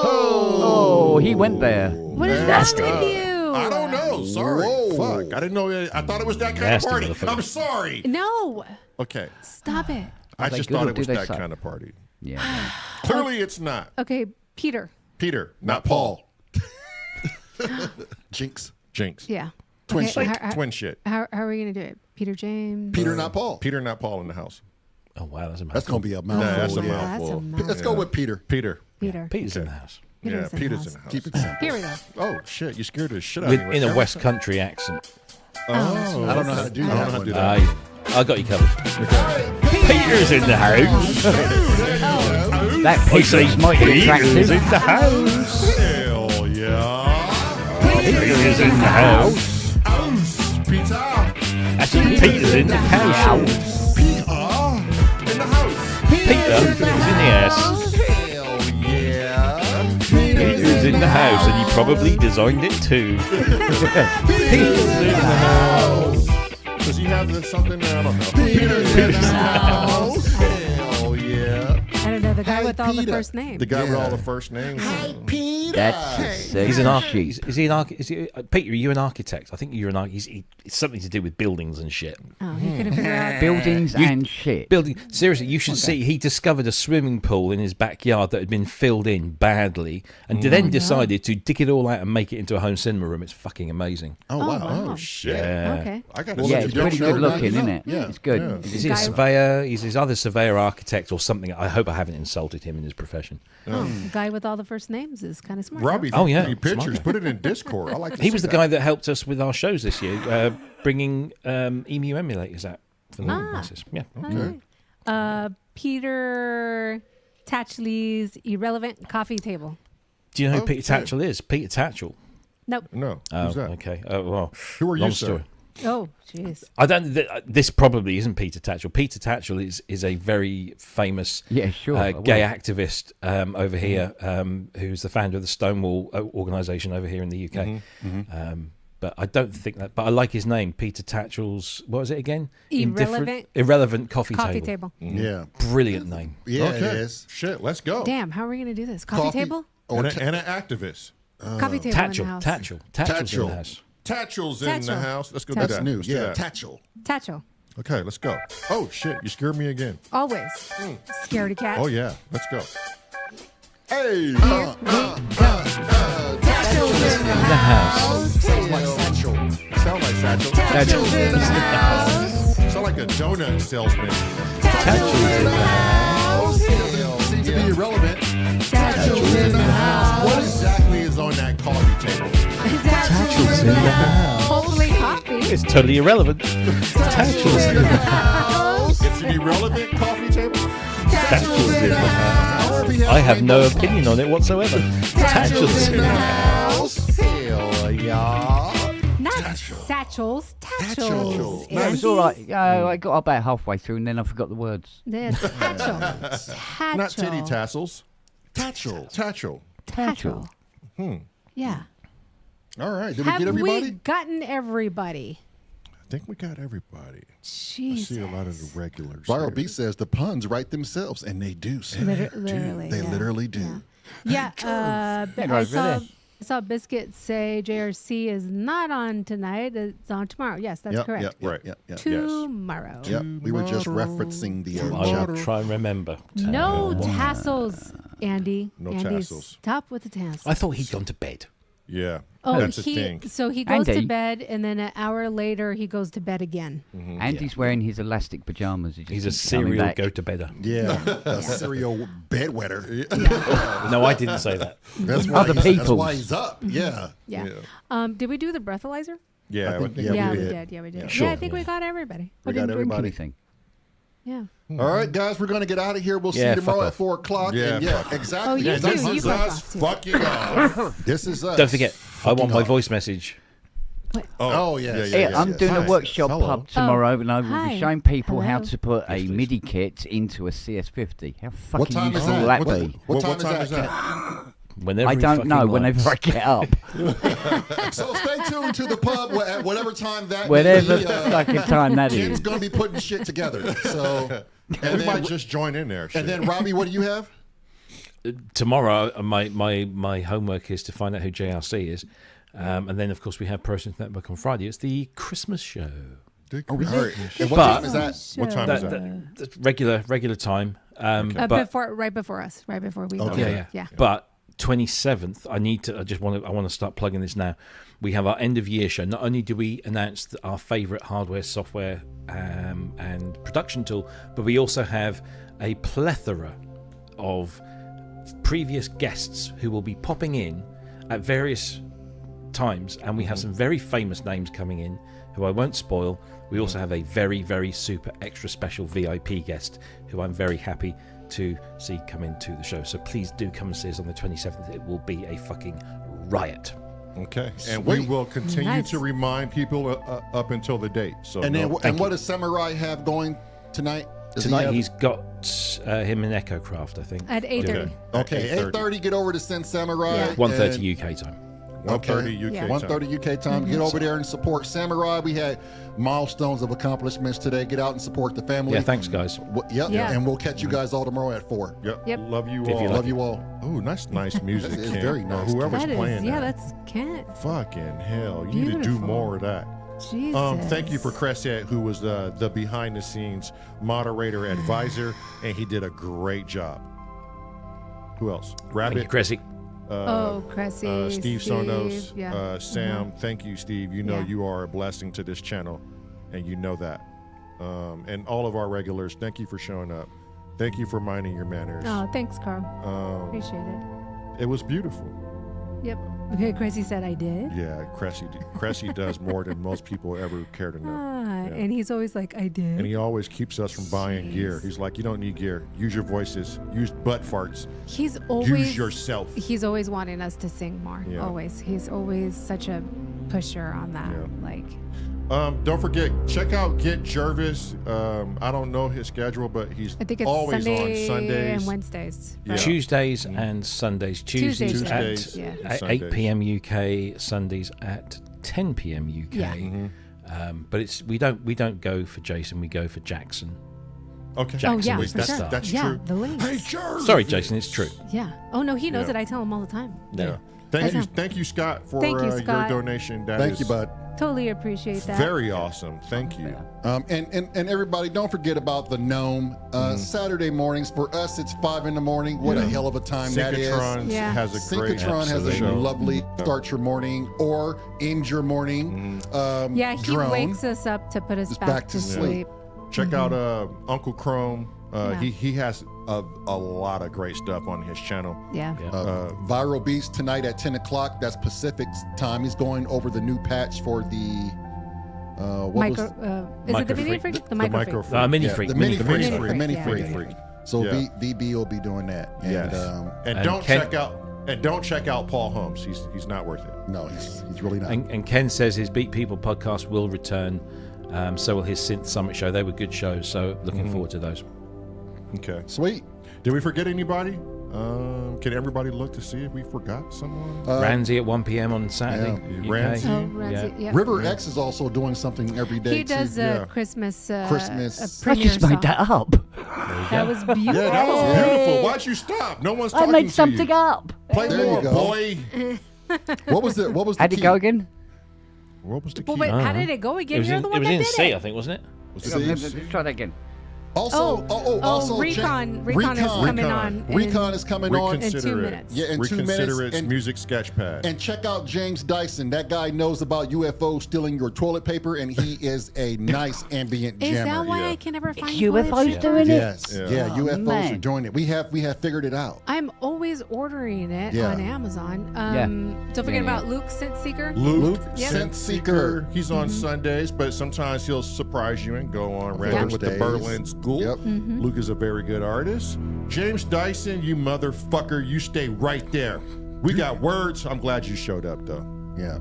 Oh, he went there. What is Nasty. wrong with you? I don't know. Sorry. Whoa. Fuck. I didn't know. I thought it was that kind Nasty of party. motherfucker. I'm sorry. No. Okay. Stop it. I they just good thought or it do was they that suck? kind of party. Yeah. Clearly, it's not. Okay, Peter. Peter, not Paul. Jinx. Jinx. Yeah. Twin Okay, shit. Twin shit. How are we gonna do it? Peter James. Peter, not Paul. Peter, not Paul in the house. Oh, wow. That's a That's mouthful. going to be a mouthful. Nah, that's a yeah. mouthful. Let's go with Peter. Peter. Peter. Peter's in the house. Peter's in the Peter's house. in the house. Keep it simple. Here we go. Oh shit! You scared the shit out With, of me. in a West Country accent. Oh, I don't know how to do I don't know that how to one. do that. I got you covered. Peter's in the house. That picture's mighty Peter's in attractive. the house. Hell yeah! Peter's in the house. Peter. Actually, Peter's in the house. Peter in the house. Peter is in the house. house, and you probably designed it too. Peter's in the house. Does he have something? I don't know. Peter's in the house. Hell yeah. I don't know, the guy with all the Peter. first names. The guy with all the first names. Peter. That's He's an architect. Is he an architect? Peter, are you an architect? I think you're an architect. It's something to do with buildings and shit. Oh, he couldn't figure out. buildings and shit. Building. Seriously, you should see. He discovered a swimming pool in his backyard that had been filled in badly, and then decided to dig it all out and make it into a home cinema room. It's fucking amazing. Oh, wow. wow. Oh shit. Yeah. Okay. I got to Yeah, see it's it. pretty good know, looking, you isn't know. it? Yeah. It's good. Yeah. Is he a Guy- surveyor? He's his other surveyor architect or something. I hope I haven't insulted him in his profession. Oh, the guy with all the first names is kind of smart. Robbie, Oh, yeah. any pictures? Put it in Discord. I like to He see was the that. guy that helped us with our shows this year, bringing EMU emulators out for the devices. Yeah. Okay. Peter Tatchley's Irrelevant Coffee Table. Do you know who Okay. Peter Tatchell is? Peter Tatchell. Nope. No. Oh, Who's that? okay. Oh, well. Who are you, Long sir? story. Oh, jeez. I don't. This probably isn't Peter Tatchell. Peter Tatchell is a very famous Yeah, sure. I will. gay activist over here, who's the founder of the Stonewall organisation over here in the UK. But I don't think that. But I like his name, Peter Tatchell's. What was it again? Irrelevant coffee table. Yeah. Brilliant name. Yeah, Okay. it is. Shit, let's go. Damn, how are we going to do this? Coffee table? Or And an activist. Coffee table in the Tatchell. house. Tatchell's in the house. Tatchell's in the Tatchell. house. Let's go do That's that. new. Let's do Yeah, that. Tatchell. Tatchell. Okay, let's go. Oh, shit. You scared me again. Always. Scaredy cat. Oh, yeah. Let's go. Hey. Here we go. Tatchell's in the The house. Sounds like Satchel. Sound like Satchel. Tatchell's in the house. Sound like a donut salesman. Tatchell's in the house. Seems to be irrelevant. Tatchell's in the house. What exactly is on that coffee table? Tatchell's in the house. Hopefully coffee. It's totally irrelevant. Tatchell's in the house. It's an irrelevant coffee table? Tatchell's in the house. I have no opinion on it whatsoever. Tatchell's in the house. Hell yeah. Not satchels. Tatchels. Tatchels. No, it was all right. I got about halfway through and then I forgot the words. Tatchel. Tatchel. Not titty tassels. Tatchell. Tatchel. Tatchel. Yeah. All right. Did we Have get everybody? we gotten everybody? I think we got everybody. I Jesus. see a lot of the regulars. Viral here. B says the puns write themselves, and they do. Sir. Literally. They yeah. literally do. Yeah. Right I over saw. there. I saw Biscuit say JRC is not on tonight. It's on tomorrow. Yes, that's correct. Yep, Right. Yep. Tomorrow. Yep. We were just referencing the I will try and remember. No tassels, Andy. No Andy, tassels. Stop with the tassels. I thought he'd gone to bed. Yeah. Oh, that's a thing. so he goes to Andy. bed, and then an hour later he goes to bed again. Andy's wearing his elastic pajamas. He's a keeps coming serial back. go-to-bedder. Yeah, a serial bedwetter. No, I didn't say that. That's why. Other That's people's. why he's up. Yeah. Yeah. Yeah. Did we do the breathalyzer? Yeah, I I think- think Yeah, Yeah, we we did. did. Yeah, we did. Sure. Yeah, I think we got everybody. We I got didn't drink everybody. Anything. Yeah. All right, guys, we're going to get out of here. We'll see Yeah, you tomorrow fuck at off. 4 o'clock. Yeah, And yeah, fuck off. exactly. Oh, you And too. this You is fuck us. off, too. fucking off. This is us. Don't forget, I want my off. voice message. Oh, yeah. Yeah, I'm doing Hi. a workshop Hello. pub tomorrow, and I will hi. be showing people how Hello. to put a MIDI kit into a CS50. How What fucking time is useful will that? that be? What What time time is is that? that? Whenever I he don't fucking know. likes. Whenever I get up, So stay tuned to the pub at whatever time that whatever may be. fucking time that Ken's is. going to be putting shit together. So, And we might just join in there. and then Robbie, what do you have? Tomorrow, my homework is to find out who JRC is. And then, of course, we have Pro Synth Network on Friday. It's the Christmas show. All right. And what But- time is that? What time is that? That's regular time. But Right before us. Right before we. Okay. Yeah. But 27th, I want to start plugging this now. We have our end of year show. Not only do we announce our favorite hardware, software, and production tool, but we also have a plethora of previous guests who will be popping in at various times, and we have some very famous names coming in who I won't spoil. We also have a very, very super extra special VIP guest who I'm very happy to see come into the show. So please do come and see us on the 27th. It will be a fucking riot. Okay. And we Sweet. will continue Nice. to remind people up until the date. So And then, no- and what does Samurai have going tonight? Tonight he's got him in Echo Craft, I think. At 8:30. Okay, 8:30. Get over to Synth Samurai. Yeah. 1:30 UK time. 1:30 UK time. 1:30 UK time. Get over there and support Samurai. We had milestones of accomplishments today. Get out and support the family. Yeah, thanks, guys. Yep. Yeah. And we'll catch you guys all tomorrow at 4. Yep. Love you If all. you Love you all. Oh, that's nice music. It's Ken. very nice. Whoever's That is, playing yeah, that. that's Kent. Fucking hell. You need to do Beautiful. more of that. Jesus. Thank you for Crescent, who was the behind-the-scenes moderator advisor, and he did a great job. Who else? Thank Rabbit. you, Cressy. Cressy. Steve Sonos. Yeah. Sam, thank you, Steve. You know Yeah. you are a blessing to this channel, and you know that. And all of our regulars, thank you for showing up. Thank you for minding your manners. Oh, thanks, Carl. Appreciate it. It was beautiful. Yep. Okay, Cressy said I did. Yeah, Cressy does more than most people ever care to know. Yeah. And he's always like, I did. And he always keeps us from buying gear. He's like, you don't need gear. Use your voices. Use butt farts. He's always Use yourself. He's always wanting us to sing more. Yeah. Always. He's always such a pusher on that. Yeah. Like, Don't forget, check out Get Jervis. I don't know his schedule, but he's I think it's always Sunday on Sundays. and Wednesdays. Yeah. Right? Tuesdays and Sundays. Tuesdays Tuesdays, at, yeah. at 8 p.m. UK. Sundays at 10 p.m. UK. Yeah. But we don't go for Jason. We go for Jackson. Okay. Oh, yeah, was for the sure. start. That's yeah, true. the links. Hey, Jervis. Sorry, Jason. It's true. Yeah. Oh, no, he knows Yeah. it. I tell him all the time. Yeah. Yeah. Thank you, Scott, for Thank you, your Scott. donation. That Thank is you, bud. Totally appreciate that. Very awesome. Thank you. And everybody, don't forget about the Gnome. Saturday mornings, for us, it's 5 in the morning. What a hell of a time that is. Synchrotron Yeah. has a great Synchrotron has a show. lovely start your morning or end your morning. Yeah, he drone. wakes us up to put us Just back to sleep. Check out Uncle Chrome. Yeah. He has a lot of great stuff on his channel. Yeah. Viral Beast tonight at 10 o'clock. That's Pacific time. He's going over the new patch for the Is it the Micro mini Freak? freak? The Micro micro Freak. freak. Mini yeah, Freak. the mini freak. Mini The Freak, mini yeah. freak. So Yeah. VB will be doing that. And, Yes. And And don't Ken- check out Paul Holmes. He's not worth it. no, he's really not. And Ken says his Beat People podcast will return. So will his Synth Summit show. They were good shows. So looking forward to those. Okay. Sweet. Did we forget anybody? Can everybody look to see if we forgot someone? Ramsey at 1 p.m. on Saturday. Yeah. UK. Ramsey. Oh, Ramsey, yeah. River X is also doing something every day. He does too. a Christmas Christmas. a premiere song. up. That was beautiful. Yeah, that was beautiful. Why'd you stop? No one's I talking made to something you. up. Play There you more, go. boy. What was the How'd it key? go again? What was the key? Well, wait, how did it go again? It was You're in, the it one was that in did C, it. I think, wasn't it? Was Let's it try that again. Also, also, Recon is coming on. Recon is coming on. in 2 minutes. Yeah, in 2 Reconsider minutes. its And, music sketchpad. and check out James Dyson. That guy knows about UFOs stealing your toilet paper, and he is a nice ambient Is jammer. that why yeah. I can never find UFOs footage? doing it? Yes, Yeah. yeah, Oh, UFOs man. are doing it. We have figured it out. I'm always ordering it Yeah. on Amazon. Yeah. Don't forget Yeah. about Luke Synth Seeker. Luke, Yep. Synth Seeker. He's on Sundays, but sometimes he'll surprise you and go on random with the Thursdays. Berlin School. Yep. Luke is a very good artist. James Dyson, you motherfucker, you stay right there. We got words. I'm glad you showed up, though. Yeah.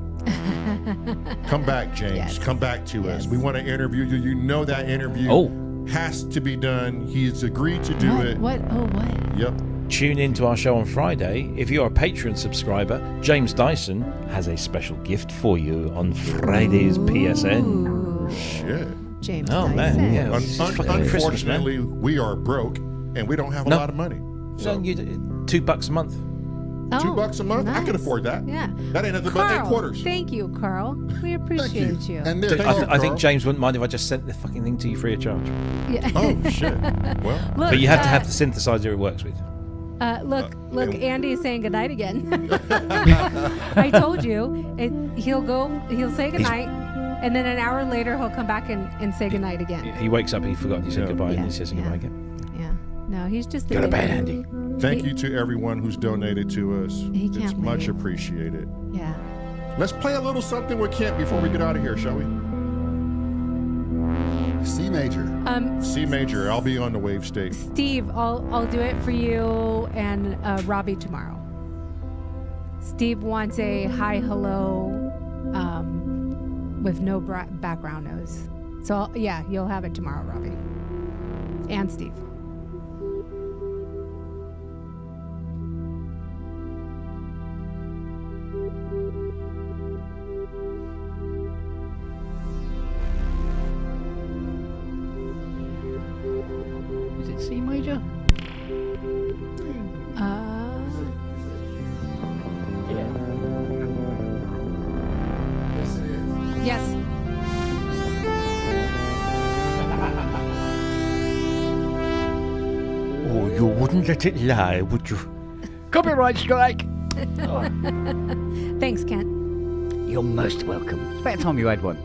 Come back, James. Yes. Come back to us. Yes. We want to interview you. You know that interview has to be done. He's agreed to do it. What? Oh, what? Yep. Tune in to our show on Friday. If you're a Patreon subscriber, James Dyson has a special gift for you on Friday's PSN. Ooh, Shit. James Oh, Dyson. man, yeah. It's fucking Christmas, man. Unfortunately, we are broke and we don't have a No. lot of money. So you $2 a month. Oh, $2 a month? I could nice. afford that. Yeah. That ain't nothing but Carl, 8 quarters. thank you, Carl. We Thank appreciate you. And there, Thank thank you, you, I think Carl. James wouldn't mind if I just sent the fucking thing to you free of charge. Yeah. Oh, shit. Well, Look, But you have to have the synthesizer it works with. Look, Andy is saying goodnight again. I told you. He'll say goodnight, and then an hour later he'll come back and say goodnight again. He wakes up, he forgot he said Yeah. goodbye, Yeah, and he says yeah. goodbye again. Yeah. No, he's just Go to a bed, baby. Andy. thank you to everyone who's donated to us. He It's can't much wait. appreciated. Yeah. Let's play a little something with Kent before we get out of here, shall we? C major. C major. I'll be on the wave state. Steve, I'll do it for you and Robbie tomorrow. Steve wants a hi hello with no background noise. So yeah, you'll have it tomorrow, Robbie. And Steve. Is it C major? Yes. Oh, you wouldn't let it lie, would you? Copyright strike! Thanks, Kent. You're most welcome. It's about time you had one.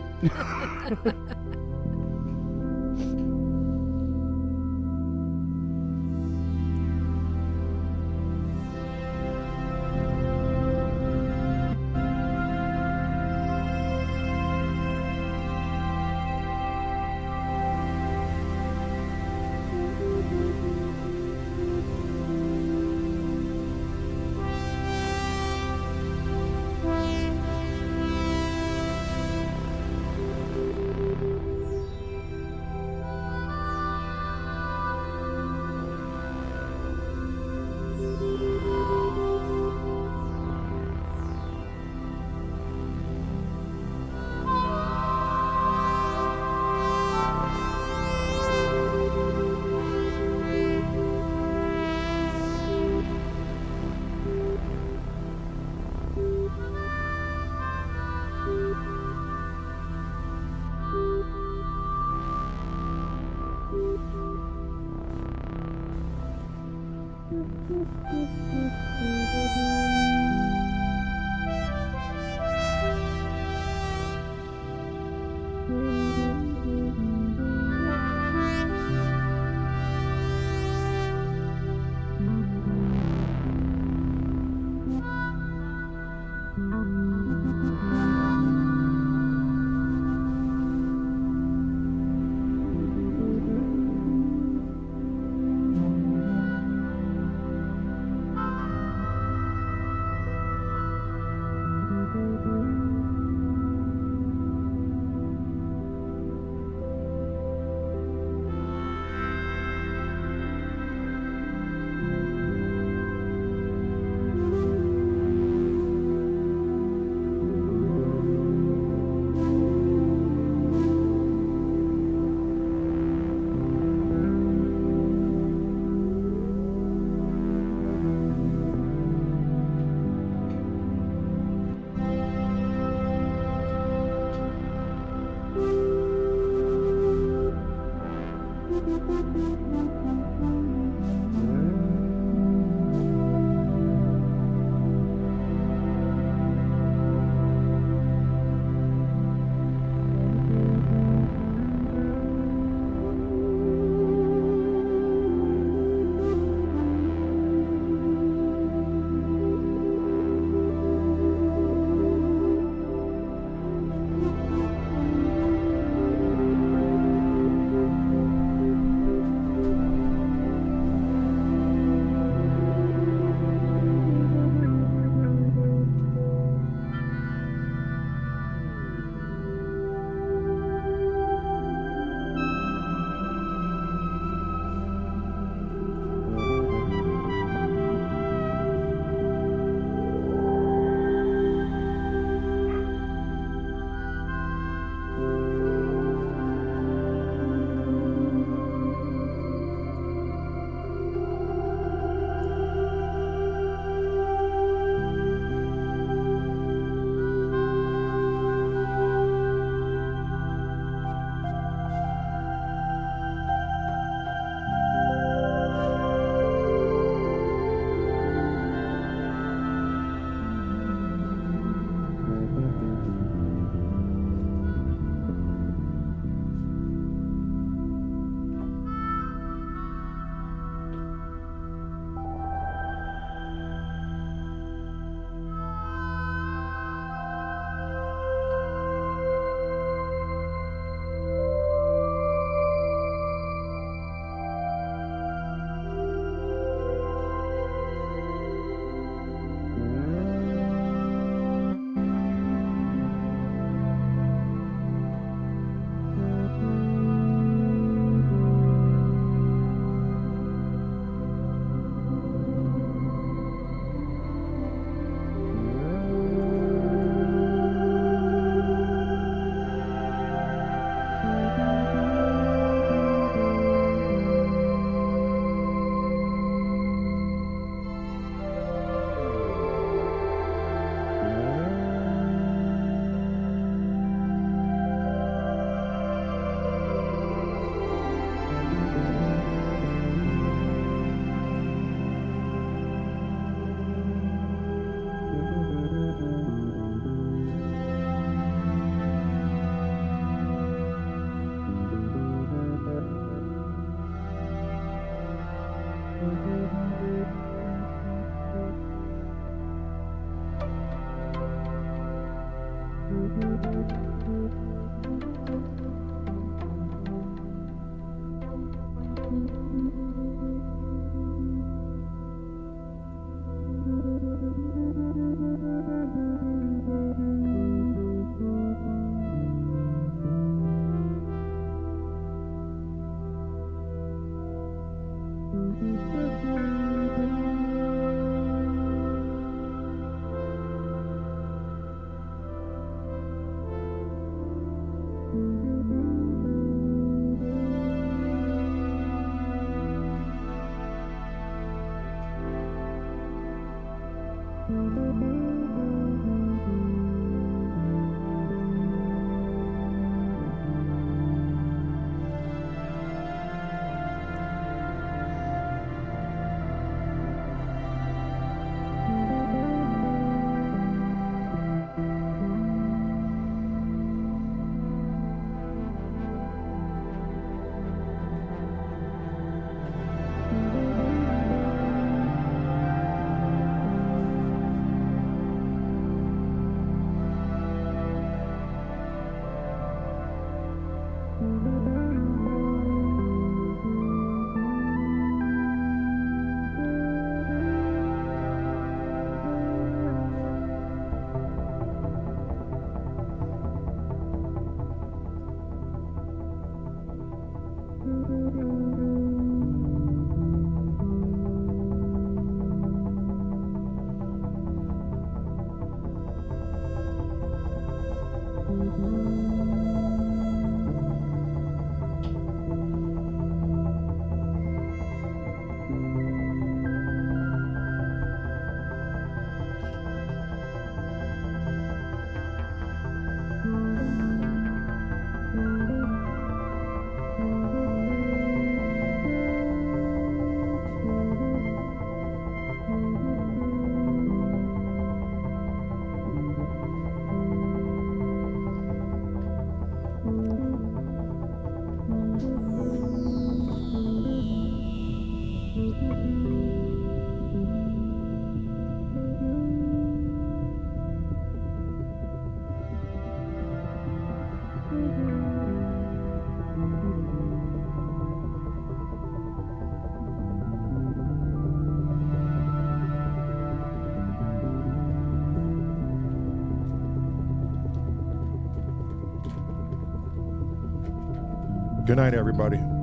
Good night, everybody.